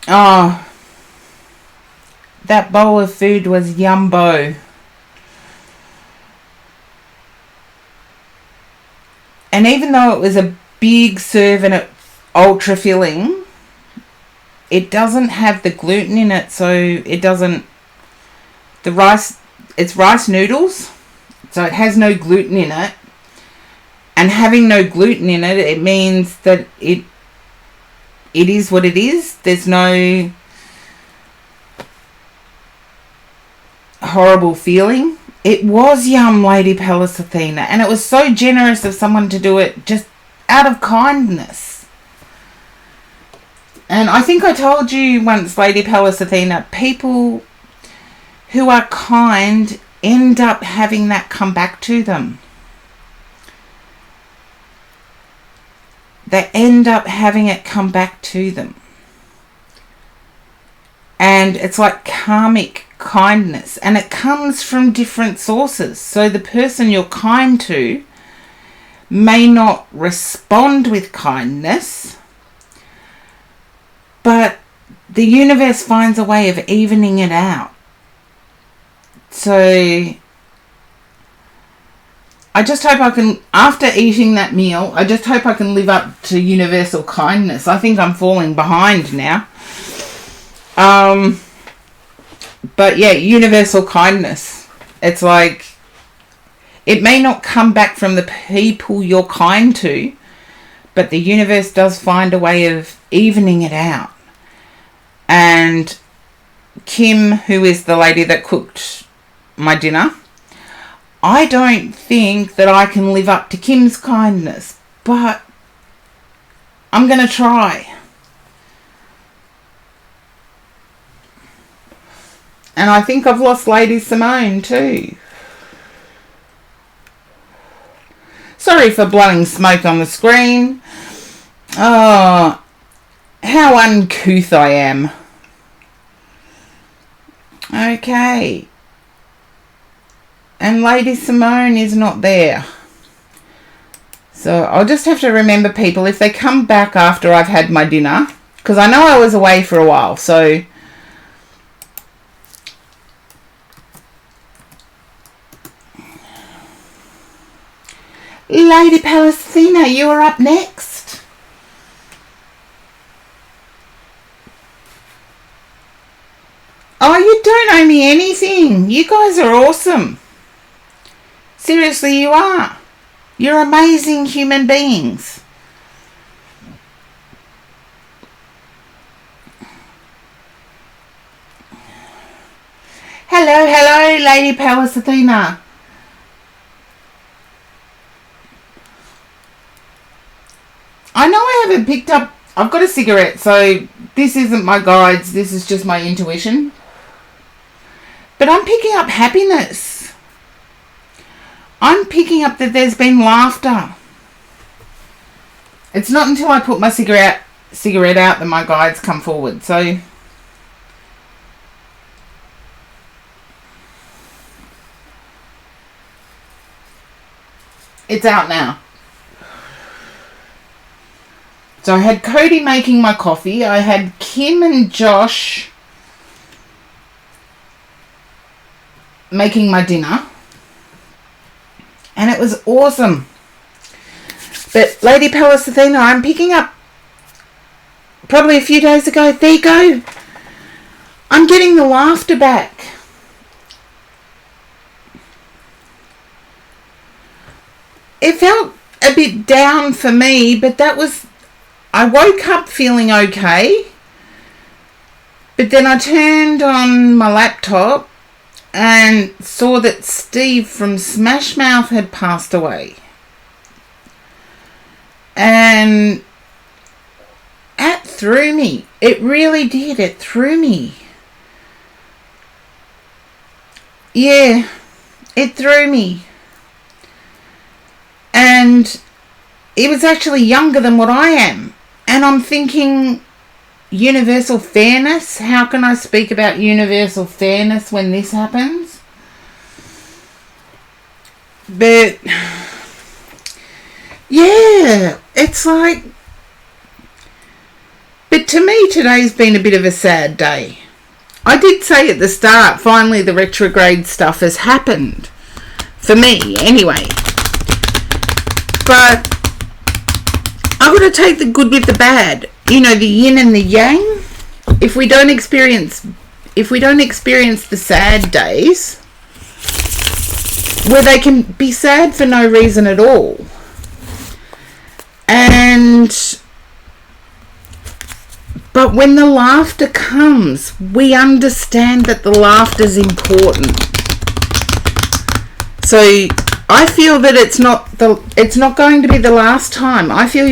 that bowl of food was yumbo. And even though it was a big serve and it's ultra filling, it doesn't have the gluten in it, so it doesn't, it's rice noodles, so it has no gluten in it. And having no gluten in it, it means that it is what it is. There's no horrible feeling. It was yum, Lady Pallas Athena, and it was so generous of someone to do it just out of kindness. And I think I told you once, Lady Pallas Athena, people who are kind end up having that come back to them. They end up having it come back to them. And it's like karmic kindness, and it comes from different sources. So the person you're kind to may not respond with kindness, but the universe finds a way of evening it out. So I just hope I can, after eating that meal, I just hope I can live up to universal kindness. I think I'm falling behind now. But yeah, universal kindness. It's like, it may not come back from the people you're kind to, but the universe does find a way of evening it out. And Kim, who is the lady that cooked my dinner, I don't think that I can live up to Kim's kindness, but I'm going to try. And I think I've lost Lady Simone too. Sorry for blowing smoke on the screen. Oh, how uncouth I am. Okay. And Lady Simone is not there. So I'll just have to remember people, if they come back after I've had my dinner, because I know I was away for a while, so Lady Pallas Athena, you are up next. Oh, you don't owe me anything. You guys are awesome. Seriously, you are. You're amazing human beings. Hello, Lady Pallas Athena. I know I haven't picked up, I've got a cigarette, so this isn't my guides, this is just my intuition. But I'm picking up happiness. I'm picking up that there's been laughter. It's not until I put my cigarette out that my guides come forward. So it's out now. So I had Cody making my coffee. I had Kim and Josh making my dinner. And it was awesome. But Lady Pallas Athena, I'm picking up probably a few days ago. There you go. I'm getting the laughter back. It felt a bit down for me, but that was, I woke up feeling okay. But then I turned on my laptop and saw that Steve from Smash Mouth had passed away. And it threw me. It really did. It threw me. Yeah, it threw me. And he was actually younger than what I am. And I'm thinking, universal fairness? How can I speak about universal fairness when this happens? But Yeah, it's like... But to me, today's been a bit of a sad day. I did say at the start, finally the retrograde stuff has happened. For me, anyway. But I've got to take the good with the bad. You know, the yin and the yang. If we don't experience the sad days, where they can be sad for no reason at all. But when the laughter comes, we understand that the laughter is important. So I feel that it's not going to be the last time. I feel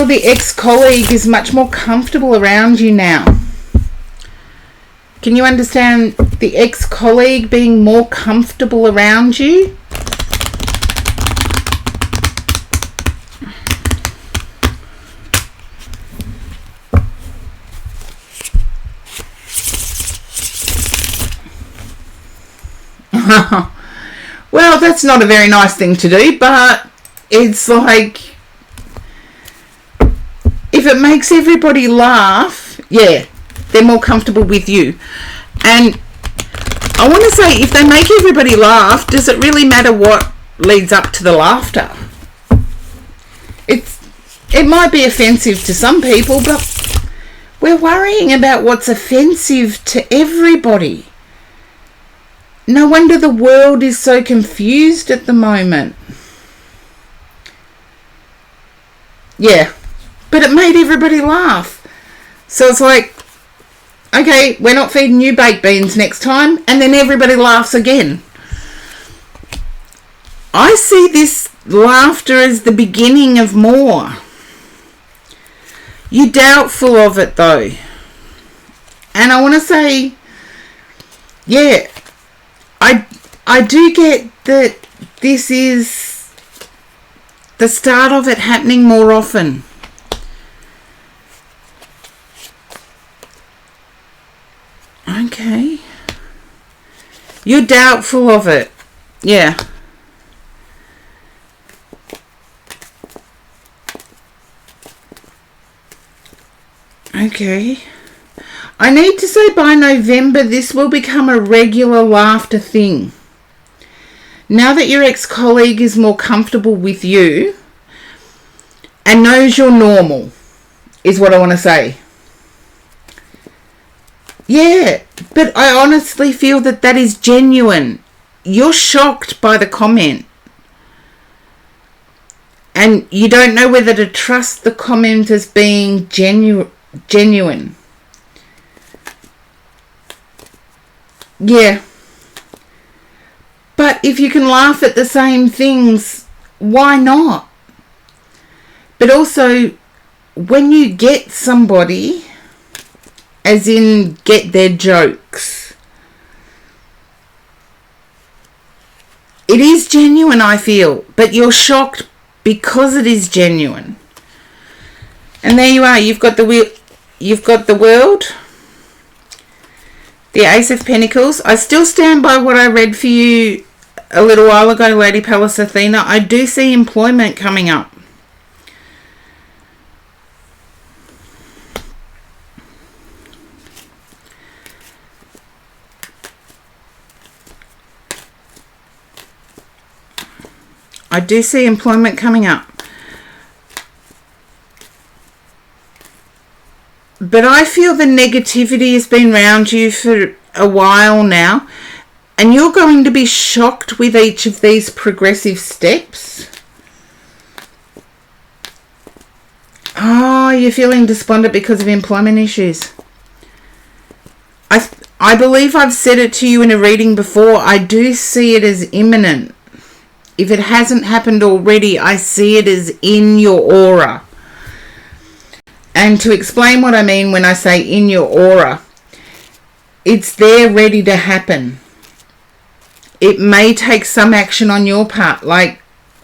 the ex-colleague is much more comfortable around you now. Can you understand the ex-colleague being more comfortable around you? Well, that's not a very nice thing to do, but it's like, if it makes everybody laugh, yeah, they're more comfortable with you. And I want to say, if they make everybody laugh, does it really matter what leads up to the laughter? It might be offensive to some people, but we're worrying about what's offensive to everybody. No wonder the world is so confused at the moment. Yeah, but it made everybody laugh. So it's like, okay, we're not feeding you baked beans next time, and then everybody laughs again. I see this laughter as the beginning of more. You're doubtful of it though. And I want to say, yeah, I do get that this is the start of it happening more often. Okay. You're doubtful of it. Yeah. Okay. I need to say by November this will become a regular laughter thing. Now that your ex-colleague is more comfortable with you and knows you're normal, is what I want to say. Yeah, but I honestly feel that that is genuine. You're shocked by the comment. And you don't know whether to trust the comment as being genuine. Yeah. But if you can laugh at the same things, why not? But also, when you get somebody, as in get their jokes, it is genuine, I feel, but you're shocked because it is genuine. And there you are, you've got the world, the Ace of Pentacles. I still stand by what I read for you a little while ago, Lady Pallas Athena. I do see employment coming up. I do see employment coming up. But I feel the negativity has been around you for a while now. And you're going to be shocked with each of these progressive steps. Oh, you're feeling despondent because of employment issues. I believe I've said it to you in a reading before. I do see it as imminent. If it hasn't happened already, I see it as in your aura. And to explain what I mean when I say in your aura, it's there ready to happen. It may take some action on your part, like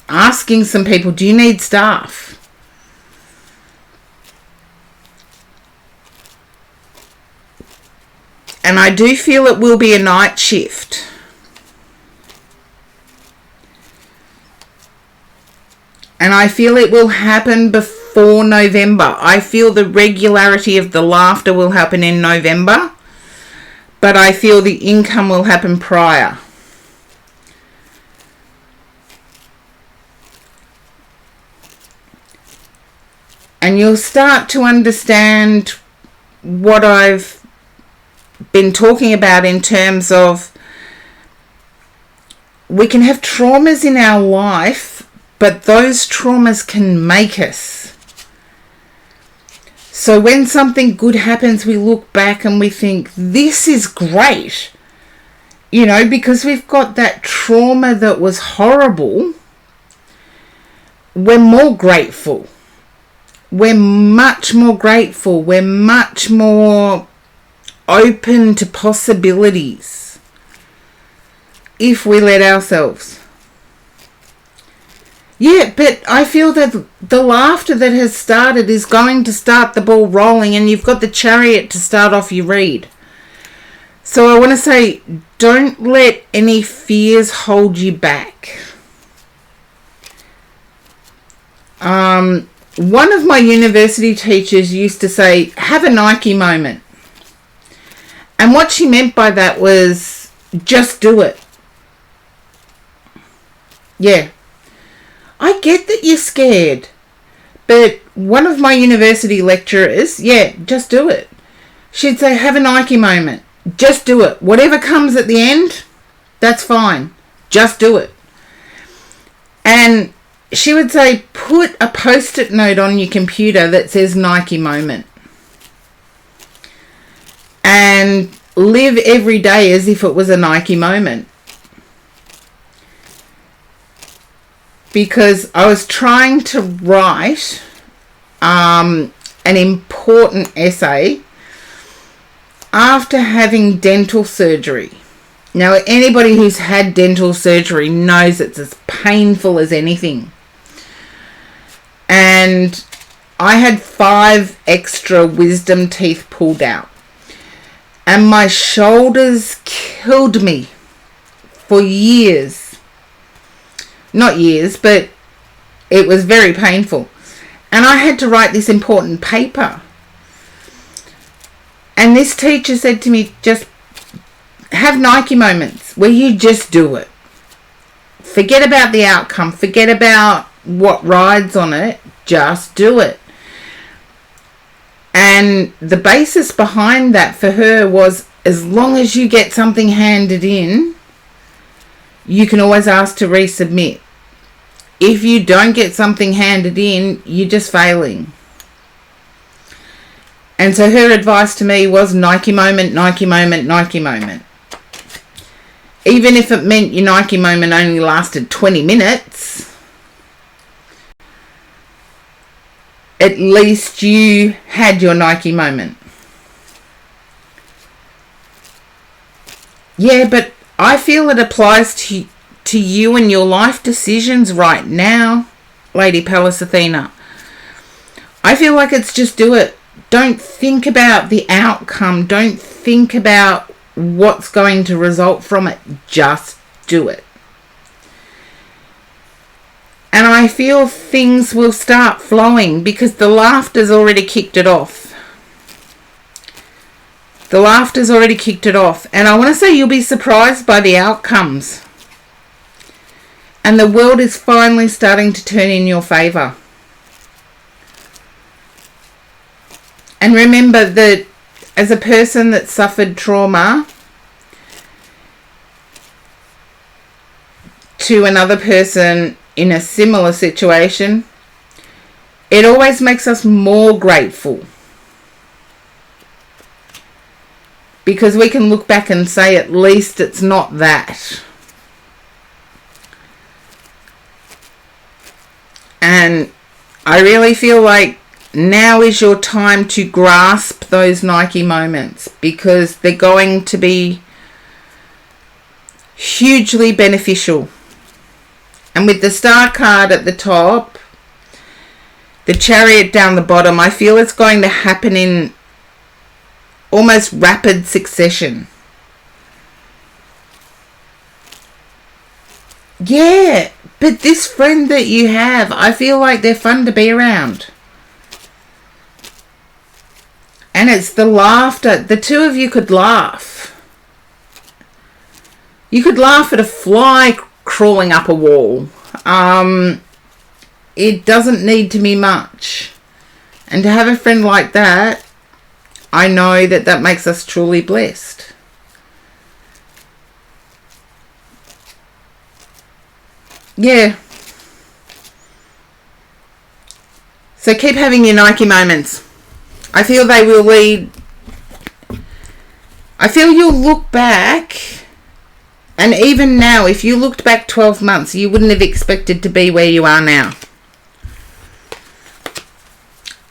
asking some people, do you need staff? And I do feel it will be a night shift. And I feel it will happen before November. I feel the regularity of the laughter will happen in November, but I feel the income will happen prior. And you'll start to understand what I've been talking about in terms of we can have traumas in our life, but those traumas can make us. So when something good happens, we look back and we think, this is great. You know, because we've got that trauma that was horrible, we're more grateful. We're much more grateful. We're much more open to possibilities if we let ourselves. Yeah, but I feel that the laughter that has started is going to start the ball rolling, and you've got the Chariot to start off your read. So I want to say, don't let any fears hold you back. One of my university teachers used to say, have a Nike moment. And what she meant by that was, just do it. Yeah. I get that you're scared. But one of my university lecturers, yeah, just do it. She'd say, have a Nike moment. Just do it. Whatever comes at the end, that's fine. Just do it. And she would say, put a post-it note on your computer that says Nike moment. And live every day as if it was a Nike moment. Because I was trying to write an important essay after having dental surgery. Now, anybody who's had dental surgery knows it's as painful as anything. And I had 5 extra wisdom teeth pulled out. And my shoulders killed me for years. Not years, but it was very painful. And I had to write this important paper. And this teacher said to me, just have Nike moments where you just do it. Forget about the outcome. Forget about what rides on it. Just do it. And the basis behind that for her was, as long as you get something handed in, you can always ask to resubmit. If you don't get something handed in, you're just failing. And so her advice to me was Nike moment, Nike moment, Nike moment. Even if it meant your Nike moment only lasted 20 minutes, at least you had your Nike moment. Yeah, but I feel it applies to you and your life decisions right now, Lady Pallas Athena. I feel like it's just do it. Don't think about the outcome. Don't think about what's going to result from it. Just do it. And I feel things will start flowing because the laughter's already kicked it off. The laughter's already kicked it off. And I want to say you'll be surprised by the outcomes. And the world is finally starting to turn in your favour. And remember that as a person that suffered trauma to another person in a similar situation, it always makes us more grateful. Because we can look back and say, at least it's not that. And I really feel like now is your time to grasp those Nike moments, because they're going to be hugely beneficial. And with the Star card at the top, the Chariot down the bottom, I feel it's going to happen in almost rapid succession. Yeah, But this friend that you have, I feel like they're fun to be around. And it's the laughter. The two of you could laugh. You could laugh at a fly crawling up a wall. It doesn't need to be much. And to have a friend like that, I know that that makes us truly blessed. Yeah. So keep having your Nike moments. I feel they will lead. I feel you'll look back, and even now, if you looked back 12 months, you wouldn't have expected to be where you are now.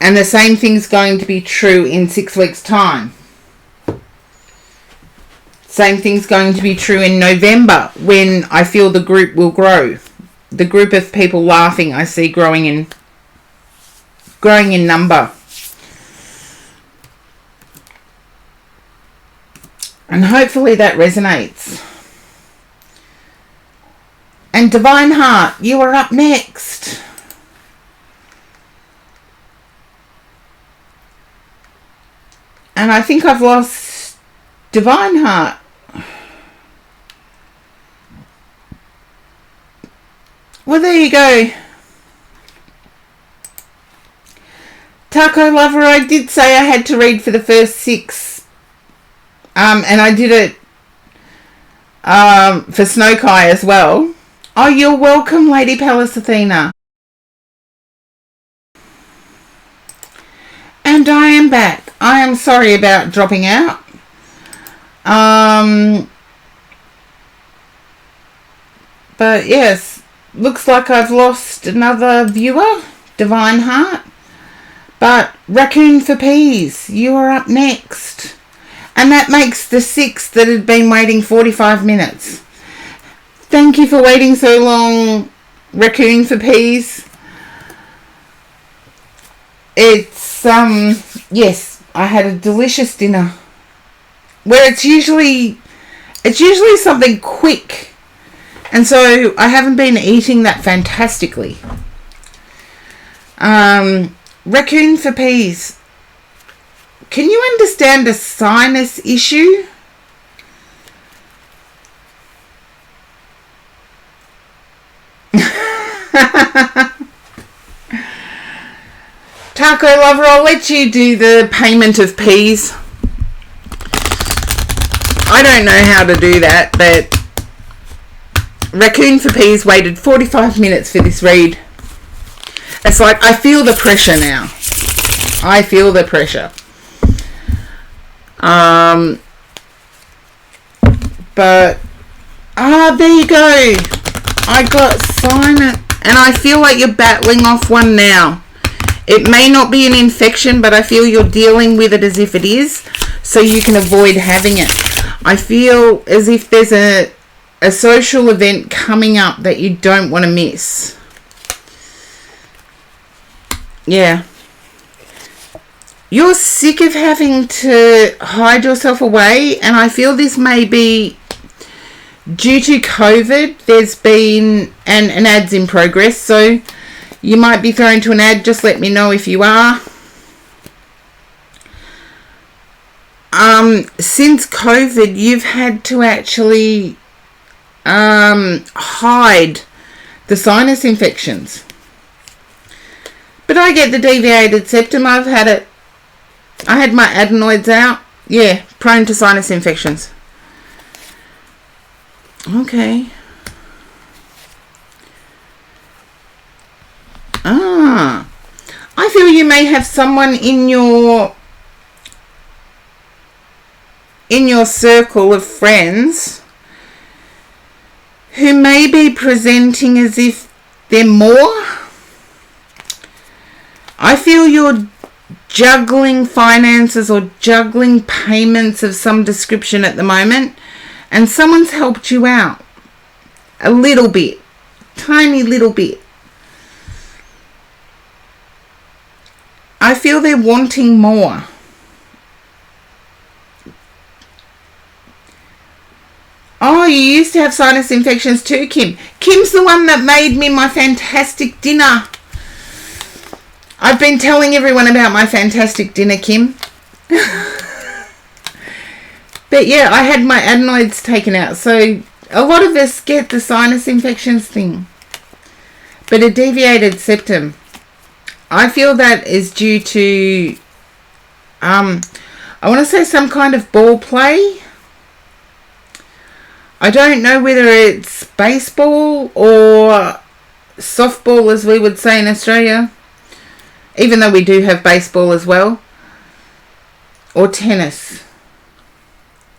And the same thing's going to be true in 6 weeks' time. Same thing's going to be true in November, when I feel the group will grow. The group of people laughing I see growing in number. And hopefully that resonates. And Divine Heart, you are up next. And I think I've lost Divine Heart. Well, there you go. Taco Lover, I did say I had to read for the first 6. And I did it for Snowkai as well. Oh, you're welcome, Lady Palace Athena. And I am back. I am sorry about dropping out. But yes, looks like I've lost another viewer, Divine Heart. But Raccoon for Peas, you are up next. And that makes the 6 that had been waiting 45 minutes. Thank you for waiting so long, Raccoon for Peas. It's, yes, I had a delicious dinner. Where it's usually something quick. And so I haven't been eating that fantastically. Raccoon for Peas. Can you understand a sinus issue? Taco Lover, I'll let you do the payment of peas. I don't know how to do that, but Raccoon for Peas waited 45 minutes for this read. It's like, I feel the pressure now. I feel the pressure. But, there you go. I got sinus, and I feel like you're battling off one now. It may not be an infection, but I feel you're dealing with it as if it is, so you can avoid having it. I feel as if there's a social event coming up that you don't want to miss. Yeah. You're sick of having to hide yourself away, and I feel this may be due to COVID. There's been an ad's in progress, so you might be thrown to an ad. Just let me know if you are. Since COVID, you've had to actually hide the sinus infections. But I get the deviated septum. I've had it. I had my adenoids out. Yeah, prone to sinus infections. Okay. I feel you may have someone in your circle of friends who may be presenting as if they're more. I feel you're juggling finances or juggling payments of some description at the moment, and someone's helped you out a little bit, tiny little bit. I feel they're wanting more. Oh, you used to have sinus infections too, Kim. Kim's the one that made me my fantastic dinner. I've been telling everyone about my fantastic dinner, Kim. But yeah, I had my adenoids taken out. So a lot of us get the sinus infections thing. But a deviated septum, I feel that is due to, I want to say some kind of ball play. I don't know whether it's baseball or softball, as we would say in Australia, even though we do have baseball as well, or tennis.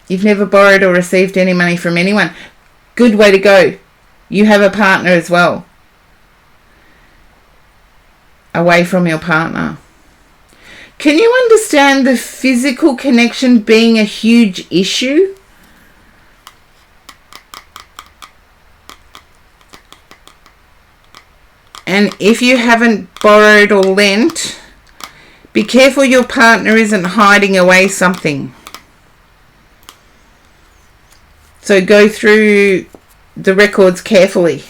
You've never borrowed or received any money from anyone. Good way to go. You have a partner as well. Away from your partner. Can you understand the physical connection being a huge issue? And if you haven't borrowed or lent, be careful your partner isn't hiding away something. So go through the records carefully.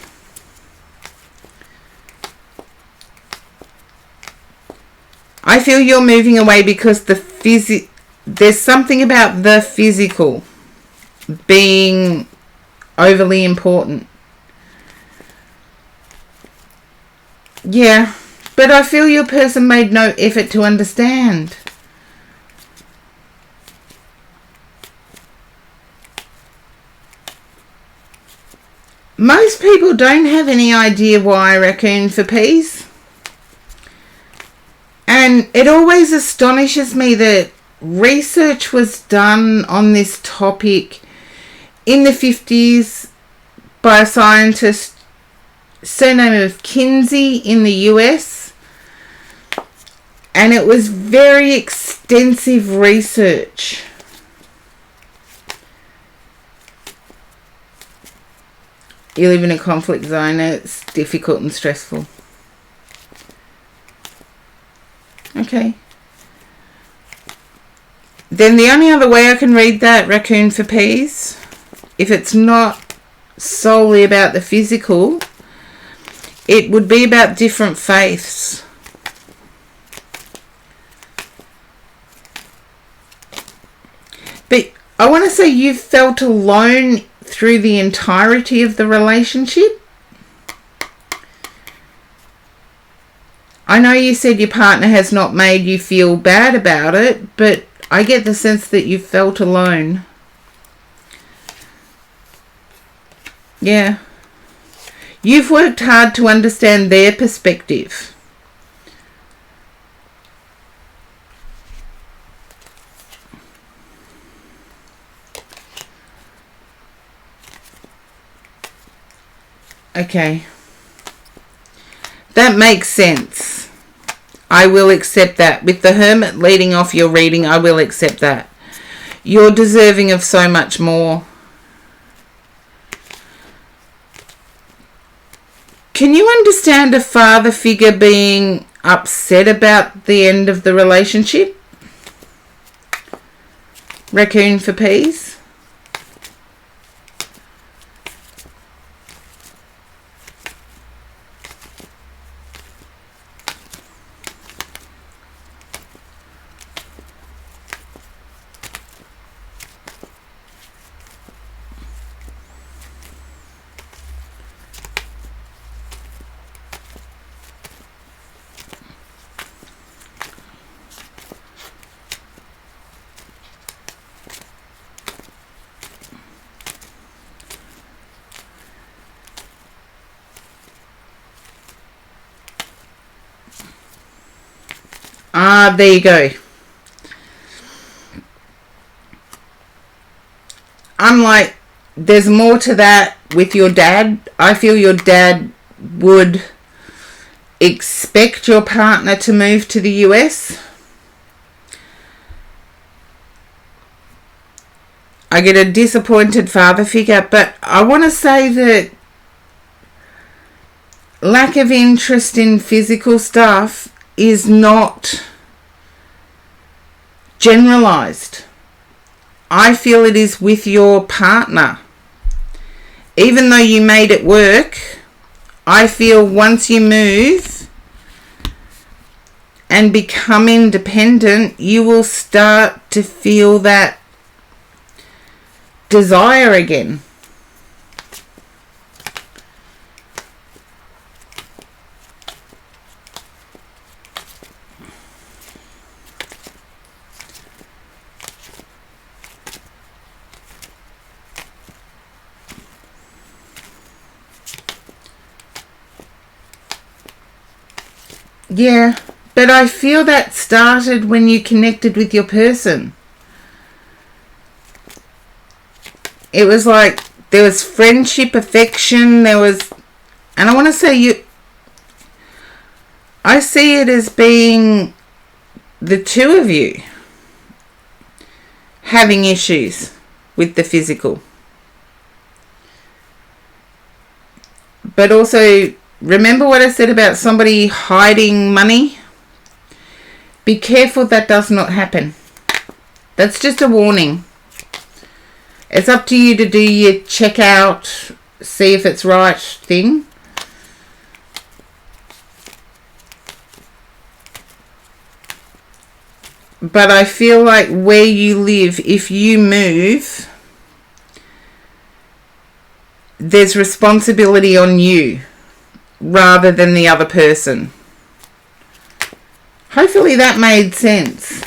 I feel you're moving away because there's something about the physical being overly important. Yeah, but I feel your person made no effort to understand. Most people don't have any idea why raccoon for peas. And it always astonishes me that research was done on this topic in the 50s by a scientist, surname of Kinsey, in the US. And it was very extensive research. You live in a conflict zone, it's difficult and stressful. Okay. Then the only other way I can read that, raccoon for peas, if it's not solely about the physical, it would be about different faiths. But I want to say you felt alone through the entirety of the relationship. I know you said your partner has not made you feel bad about it, but I get the sense that you felt alone. Yeah. You've worked hard to understand their perspective. Okay. That makes sense. I will accept that. With the Hermit leading off your reading, I will accept that. You're deserving of so much more. Can you understand a father figure being upset about the end of the relationship? Raccoon for peas. There you go. Unlike, there's more to that with your dad. I feel your dad would expect your partner to move to the US. I get a disappointed father figure, but I want to say that lack of interest in physical stuff is not generalized. I feel it is with your partner. even though you made it work, I feel once you move and become independent, you will start to feel that desire again. Yeah, but I feel that started when you connected with your person. It was like there was friendship, affection, there was, and I want to say I see it as being the two of you having issues with the physical. But also, remember what I said about somebody hiding money? Be careful that does not happen. That's just a warning. It's up to you to do your check out, see if it's right thing. But I feel like where you live, if you move, there's responsibility on you rather than the other person. Hopefully that made sense.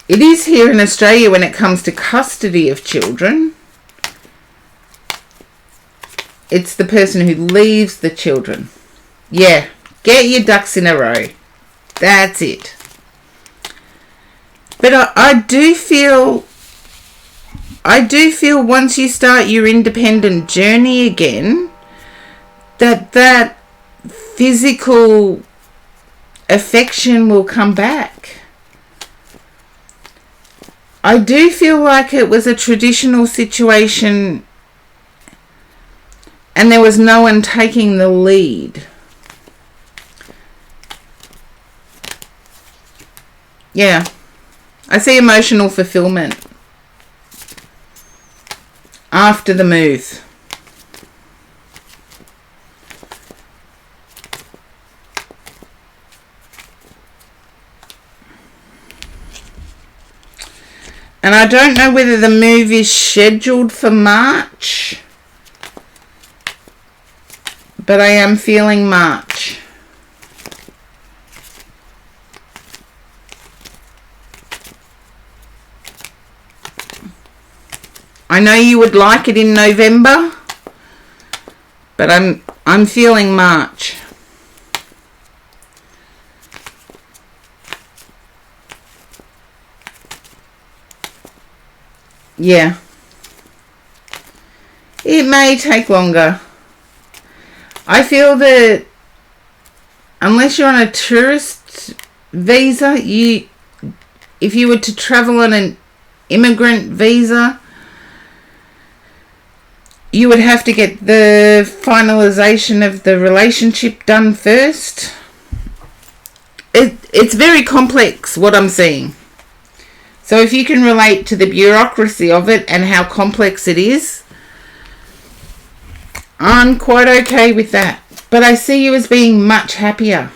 It is here in Australia when it comes to custody of children. It's the person who leaves the children. Yeah, get your ducks in a row. That's it. But I do feel once you start your independent journey again, that physical affection will come back. I do feel like it was a traditional situation and there was no one taking the lead. Yeah, I see emotional fulfillment after the move. And I don't know whether the move is scheduled for March, but I am feeling March. I know you would like it in November, but I'm feeling March. Yeah. It may take longer. I feel that unless you're on a tourist visa, if you were to travel on an immigrant visa, you would have to get the finalization of the relationship done first. It's very complex, what I'm seeing. So if you can relate to the bureaucracy of it and how complex it is, I'm quite okay with that. But I see you as being much happier.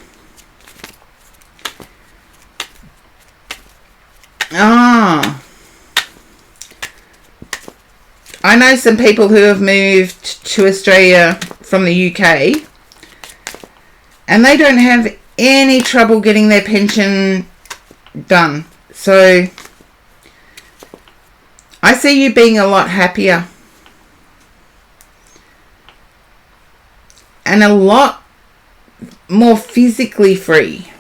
I know some people who have moved to Australia from the UK and they don't have any trouble getting their pension done. So I see you being a lot happier and a lot more physically free.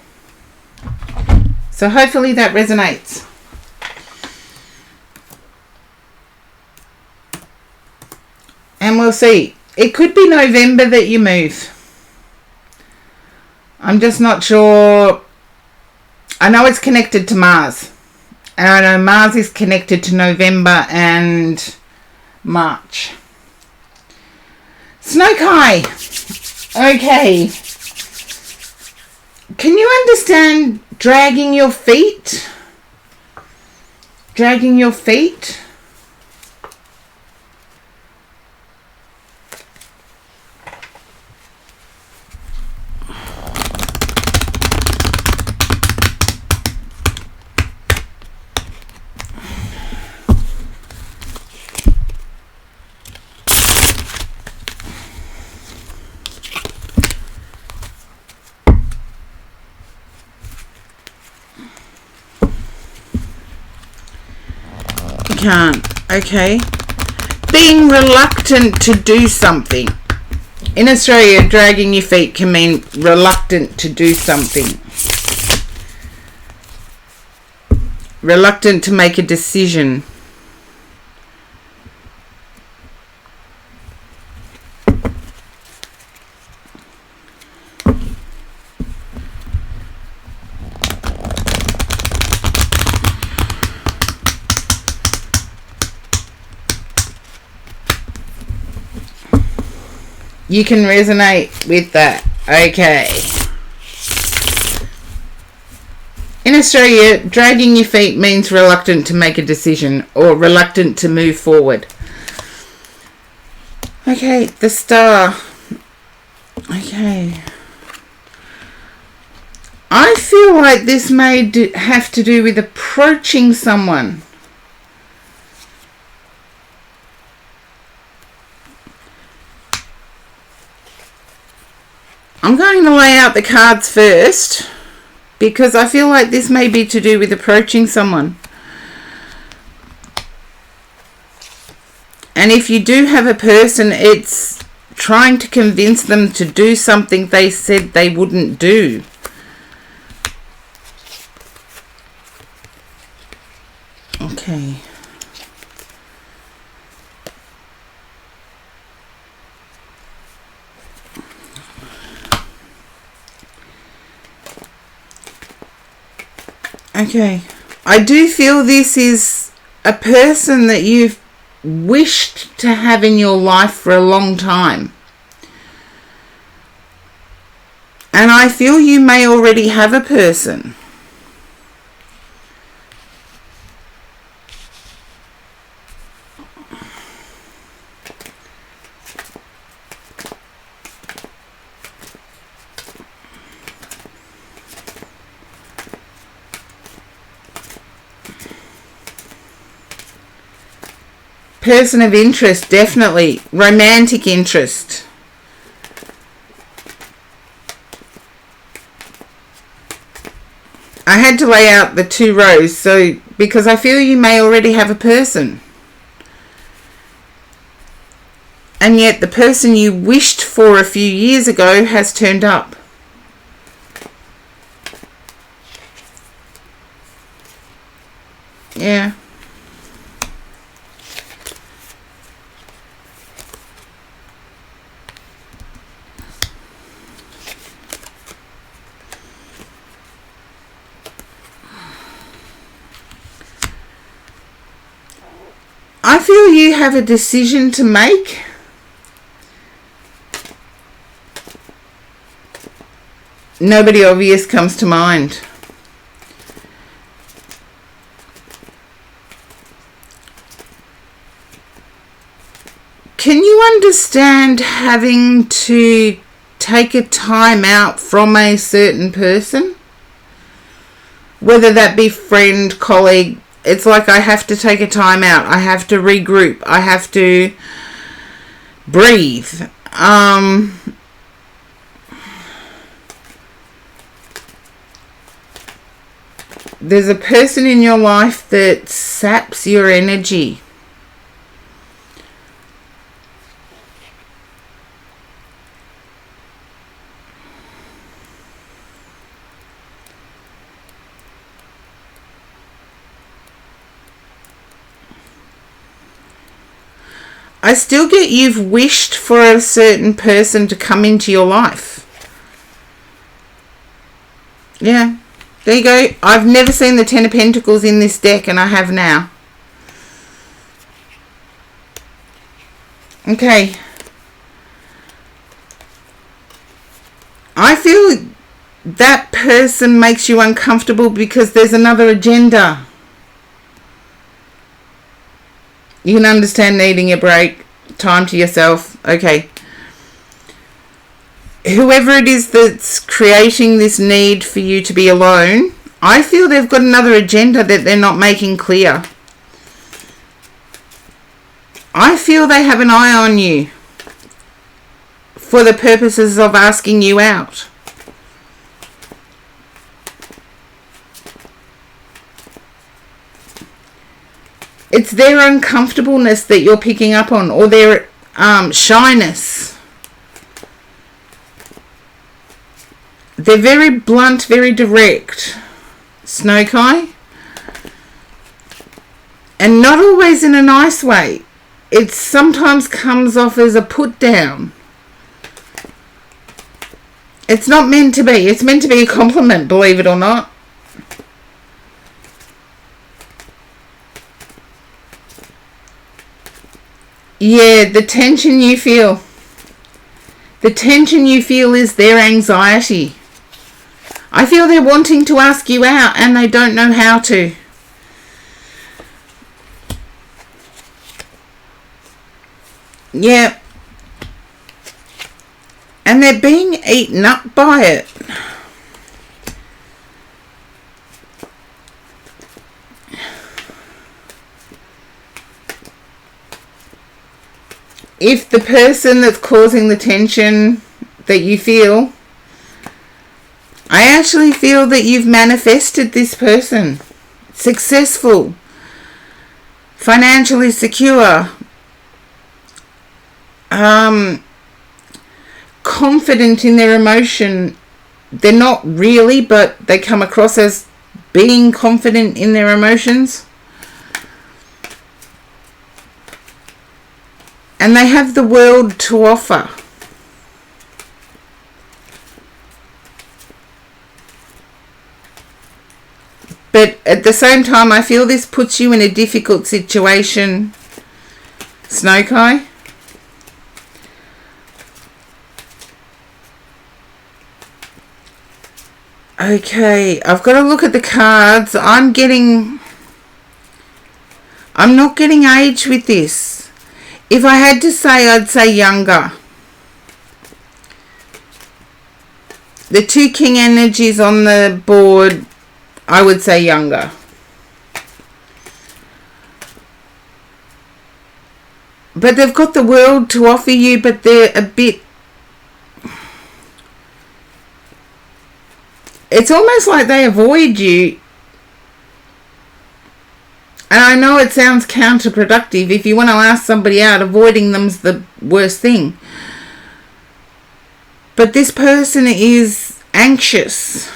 So hopefully that resonates. And we'll see. It could be November that you move. I'm just not sure. I know it's connected to Mars. And I know Mars is connected to November and March. Snow-Kai. Okay. Can you understand dragging your feet? dragging your feet. Can't. Okay. Being reluctant to do something. In Australia, dragging your feet can mean reluctant to do something. Reluctant to make a decision. You can resonate with that. Okay. In Australia, dragging your feet means reluctant to make a decision or reluctant to move forward. Okay, the Star. Okay. I feel like this may have to do with approaching someone. I'm going to lay out the cards first because I feel like this may be to do with approaching someone. And if you do have a person, it's trying to convince them to do something they said they wouldn't do. Okay. Okay, I do feel this is a person that you've wished to have in your life for a long time. And I feel you may already have a person. Person of interest, definitely. Romantic interest. I had to lay out the 2 rows because I feel you may already have a person. And yet the person you wished for a few years ago has turned up. Yeah. I feel you have a decision to make. Nobody obvious comes to mind. Can you understand having to take a time out from a certain person? Whether that be friend, colleague. It's like I have to take a time out. I have to regroup. I have to breathe. There's a person in your life that saps your energy. I still get you've wished for a certain person to come into your life. Yeah, there you go. I've never seen the 10 of Pentacles in this deck, and I have now. Okay. I feel that person makes you uncomfortable because there's another agenda. You can understand needing a break, time to yourself. Okay. Whoever it is that's creating this need for you to be alone, I feel they've got another agenda that they're not making clear. I feel they have an eye on you for the purposes of asking you out. It's their uncomfortableness that you're picking up on, or their shyness. They're very blunt, very direct, Snow-Kai. And not always in a nice way. It sometimes comes off as a put down. It's not meant to be. It's meant to be a compliment, believe it or not. Yeah, the tension you feel. The tension you feel is their anxiety. I feel they're wanting to ask you out and they don't know how to. Yeah. And they're being eaten up by it. If the person that's causing the tension that you feel, I actually feel that you've manifested this person. Successful. Financially secure. Confident in their emotion. They're not really, but they come across as being confident in their emotions. And they have the world to offer. But at the same time, I feel this puts you in a difficult situation, Snow-Kai. Okay, I've got to look at the cards. I'm not getting age with this. If I had to say, I'd say younger. The two king energies on the board, I would say younger. But they've got the world to offer you, but they're a bit... It's almost like they avoid you. And I know it sounds counterproductive. If you want to ask somebody out, avoiding them's the worst thing. But this person is anxious.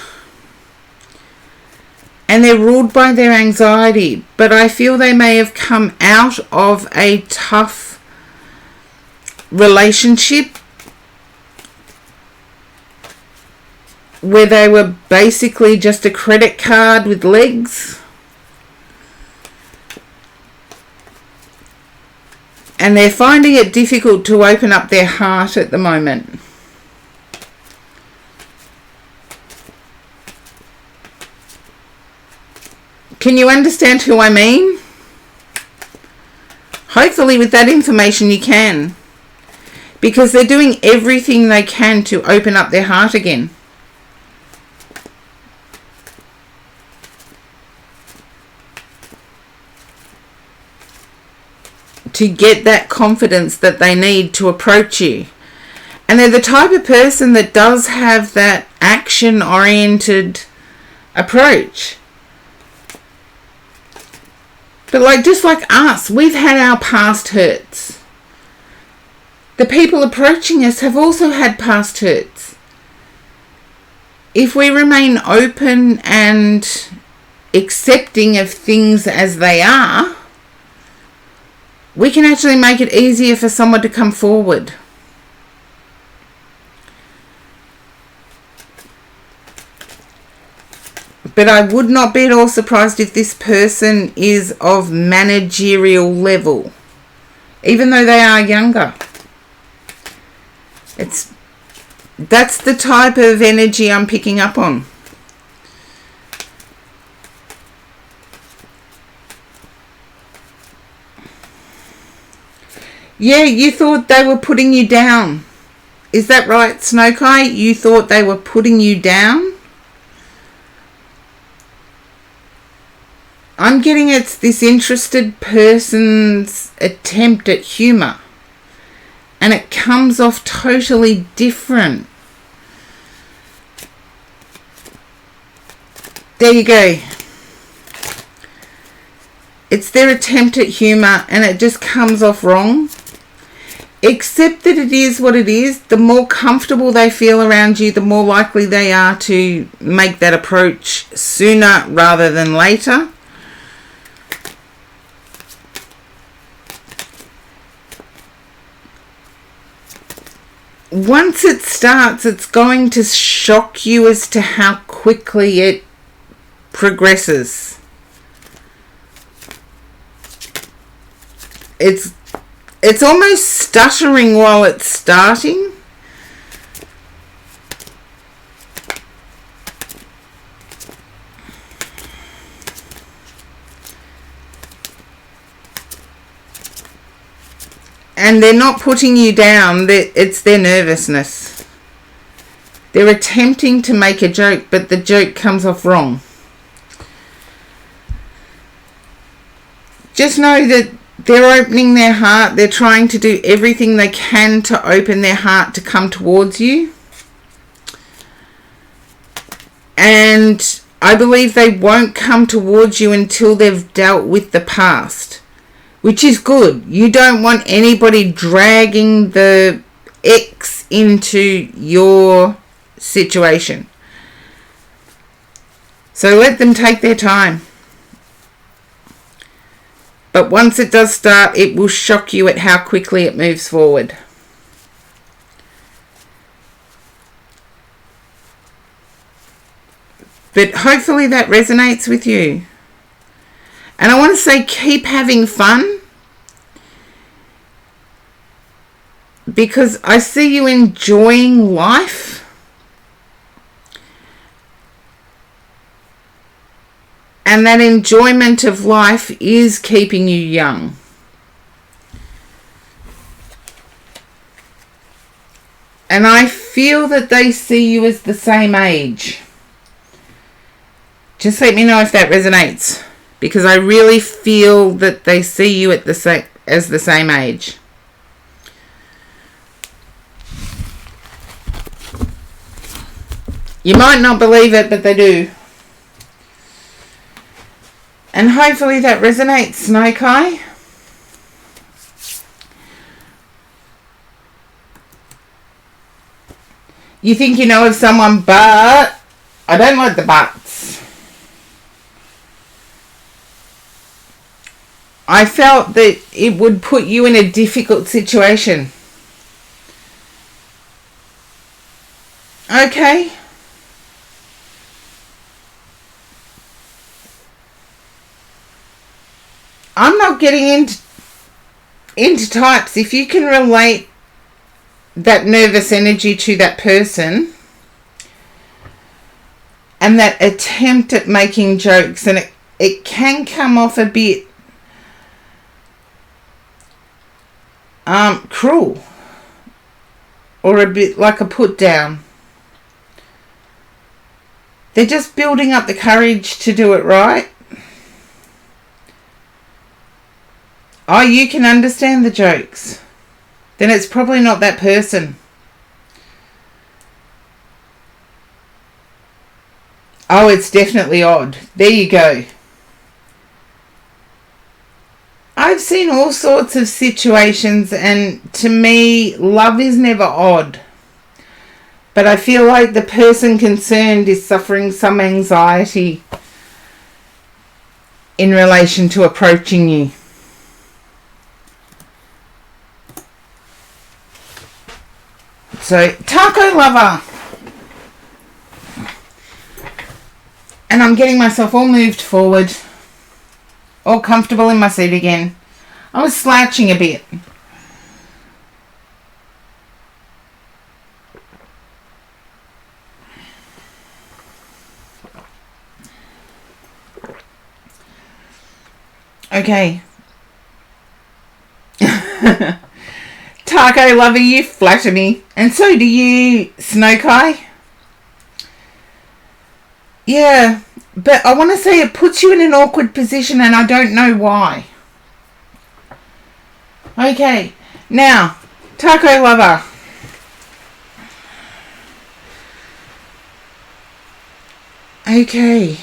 And they're ruled by their anxiety. But I feel they may have come out of a tough relationship where they were basically just a credit card with legs. And they're finding it difficult to open up their heart at the moment. Can you understand who I mean? Hopefully with that information you can. Because they're doing everything they can to open up their heart again. To get that confidence that they need to approach you. And they're the type of person that does have that action-oriented approach. But just like us, we've had our past hurts. The people approaching us have also had past hurts. If we remain open and accepting of things as they are, we can actually make it easier for someone to come forward. But I would not be at all surprised if this person is of managerial level, even though they are younger. That's the type of energy I'm picking up on. Yeah, you thought they were putting you down. Is that right, Snowkai? You thought they were putting you down? I'm getting it's this interested person's attempt at humour. And it comes off totally different. There you go. It's their attempt at humour and it just comes off wrong. Except that it is what it is. The more comfortable they feel around you, the more likely they are to make that approach sooner rather than later. Once it starts, it's going to shock you as to how quickly it progresses. It's almost stuttering while it's starting. And they're not putting you down, it's their nervousness. They're attempting to make a joke, but the joke comes off wrong. Just know that they're opening their heart. They're trying to do everything they can to open their heart to come towards you. And I believe they won't come towards you until they've dealt with the past, which is good. You don't want anybody dragging the ex into your situation. So let them take their time. But once it does start, it will shock you at how quickly it moves forward. But hopefully that resonates with you. And I want to say keep having fun. Because I see you enjoying life. And that enjoyment of life is keeping you young. And I feel that they see you as the same age. Just let me know if that resonates. Because I really feel that they see you at as the same age. You might not believe it, but they do. And hopefully that resonates, Snowkai. You think you know of someone, but I don't like the buts. I felt that it would put you in a difficult situation. Okay. I'm not getting into types. If you can relate that nervous energy to that person and that attempt at making jokes, and it can come off a bit cruel or a bit like a put down. They're just building up the courage to do it right. Oh, you can understand the jokes. Then it's probably not that person. Oh, it's definitely odd. There you go. I've seen all sorts of situations, and to me, love is never odd. But I feel like the person concerned is suffering some anxiety in relation to approaching you. So, taco lover. And I'm getting myself all moved forward. All comfortable in my seat again. I was slouching a bit. Okay. Taco lover, you flatter me. And so do you, Snowkai. Yeah, but I want to say it puts you in an awkward position and I don't know why. Okay, now, Taco lover. Okay.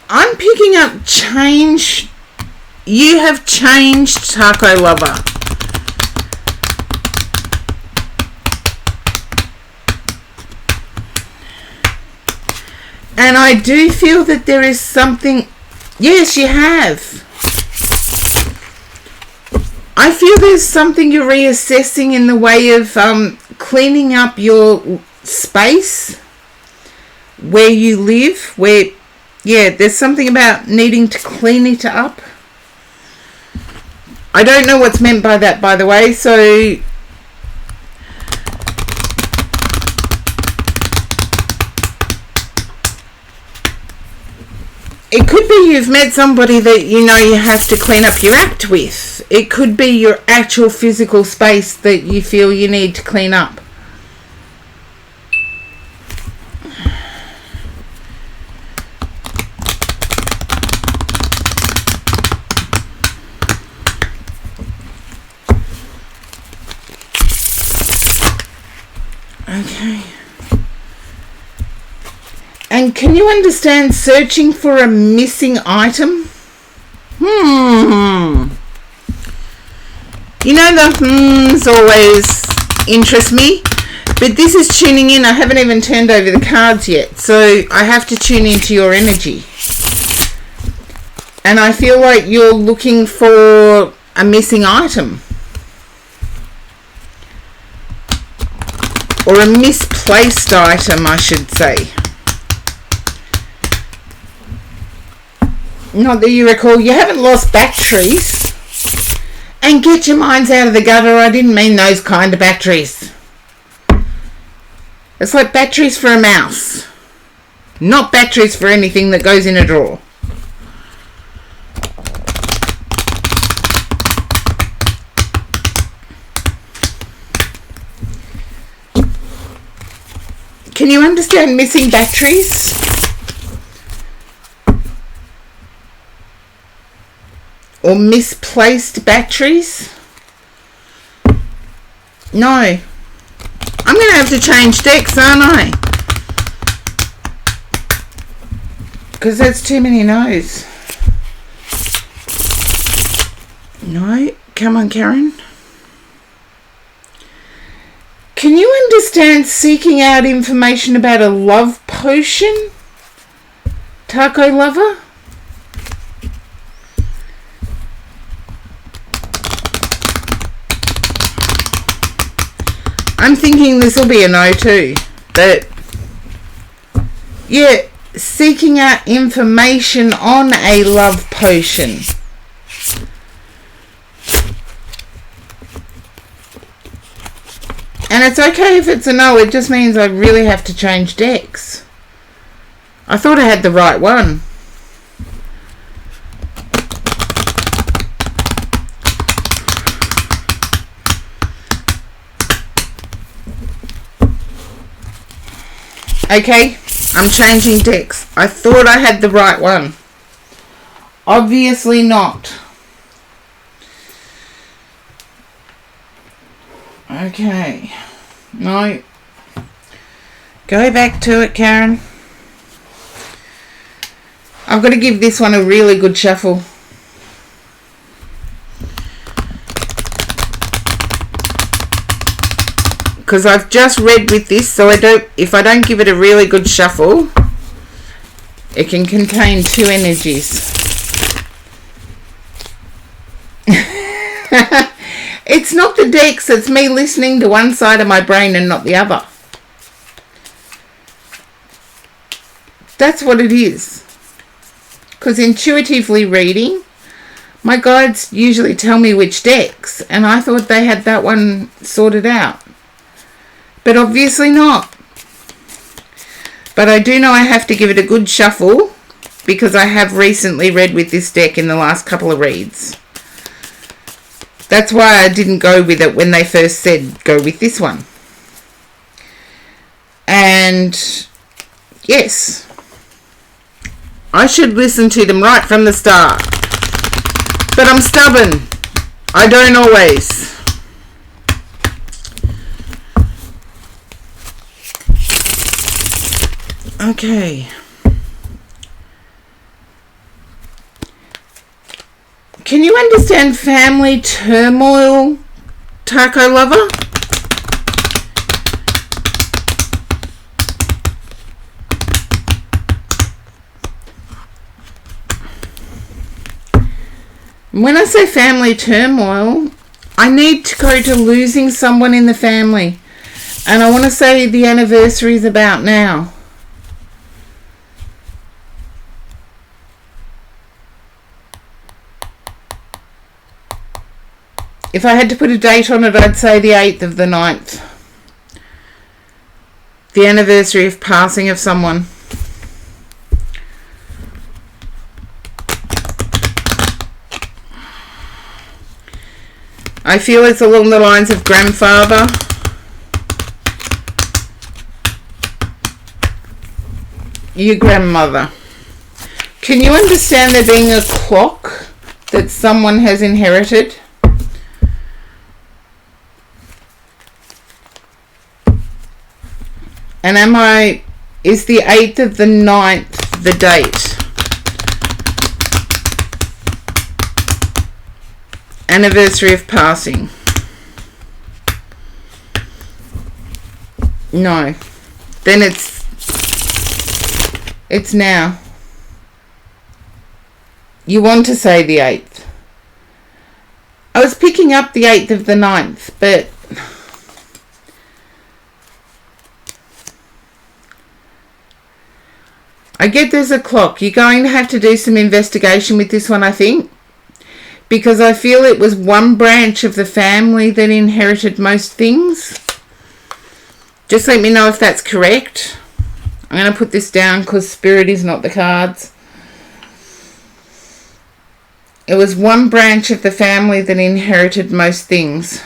I'm picking up change. You have changed, Taco lover. And I do feel that there is something. Yes, you have. I feel there's something you're reassessing in the way of cleaning up your space where you live, there's something about needing to clean it up. I don't know what's meant by that, by the way, so it could be you've met somebody that you know you have to clean up your act with. It could be your actual physical space that you feel you need to clean up. Okay. And can you understand searching for a missing item? You know the always interest me, but this is tuning in. I haven't even turned over the cards yet, so I have to tune into your energy. And I feel like you're looking for a missing item. Or a misplaced item, I should say. Not that you recall. You haven't lost batteries. And get your minds out of the gutter. I didn't mean those kind of batteries. It's like batteries for a mouse. Not batteries for anything that goes in a drawer. Can you understand missing batteries? Or misplaced batteries? No. I'm going to have to change decks, aren't I? Because that's too many no's. No. Come on, Karen. Can you understand seeking out information about a love potion? Taco lover? I'm thinking this will be a no too. But, yeah, seeking out information on a love potion. And it's okay if it's a no, it just means I really have to change decks. I thought I had the right one. Okay, I'm changing decks. I thought I had the right one. Obviously not. Okay. No. Go back to it, Karen. I've got to give this one a really good shuffle. Because I've just read with this, so if I don't give it a really good shuffle, it can contain two energies. It's not the decks, it's me listening to one side of my brain and not the other. That's what it is. Because intuitively reading, my guides usually tell me which decks, and I thought they had that one sorted out. But obviously not. But I do know I have to give it a good shuffle because I have recently read with this deck in the last couple of reads. That's why I didn't go with it when they first said go with this one. And yes, I should listen to them right from the start. But I'm stubborn. I don't always. Okay. Can you understand family turmoil, taco lover? When I say family turmoil, I need to go to losing someone in the family. And I want to say the anniversary is about now. If I had to put a date on it, I'd say the 8th of the 9th. The anniversary of passing of someone. I feel it's along the lines of grandfather. Your grandmother. Can you understand there being a clock that someone has inherited? And is the 8th of the 9th the date? Anniversary of passing. No. Then it's now. You want to say the 8th. I was picking up the 8th of the 9th, but I get there's a clock. You're going to have to do some investigation with this one, I think. Because I feel it was one branch of the family that inherited most things. Just let me know if that's correct. I'm going to put this down because spirit is not the cards. It was one branch of the family that inherited most things.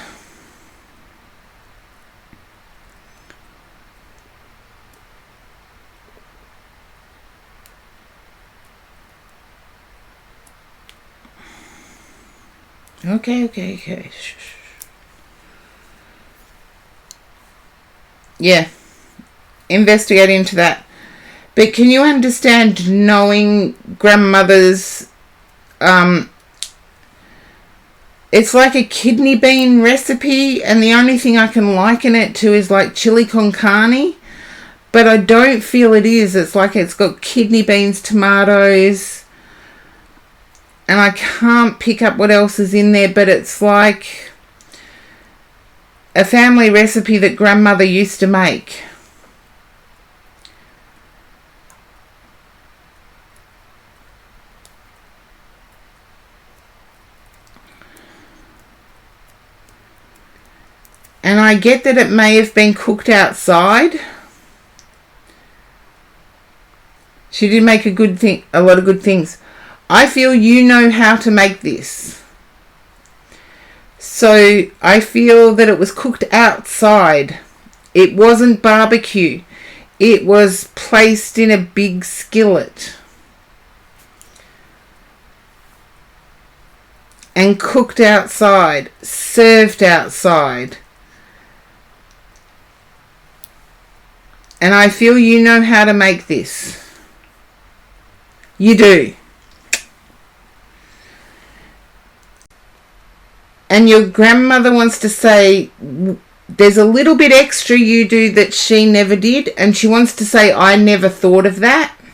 Okay. Yeah. Investigate into that. But can you understand knowing grandmother's... it's like a kidney bean recipe, and the only thing I can liken it to is like chili con carne. But I don't feel it is. It's like it's got kidney beans, tomatoes... And I can't pick up what else is in there, but it's like a family recipe that grandmother used to make. And I get that it may have been cooked outside. She did make a lot of good things. I feel you know how to make this. So I feel that it was cooked outside. It wasn't barbecue. It was placed in a big skillet and cooked outside, served outside. And I feel you know how to make this. You do. And your grandmother wants to say, there's a little bit extra you do that she never did. And she wants to say, I never thought of that.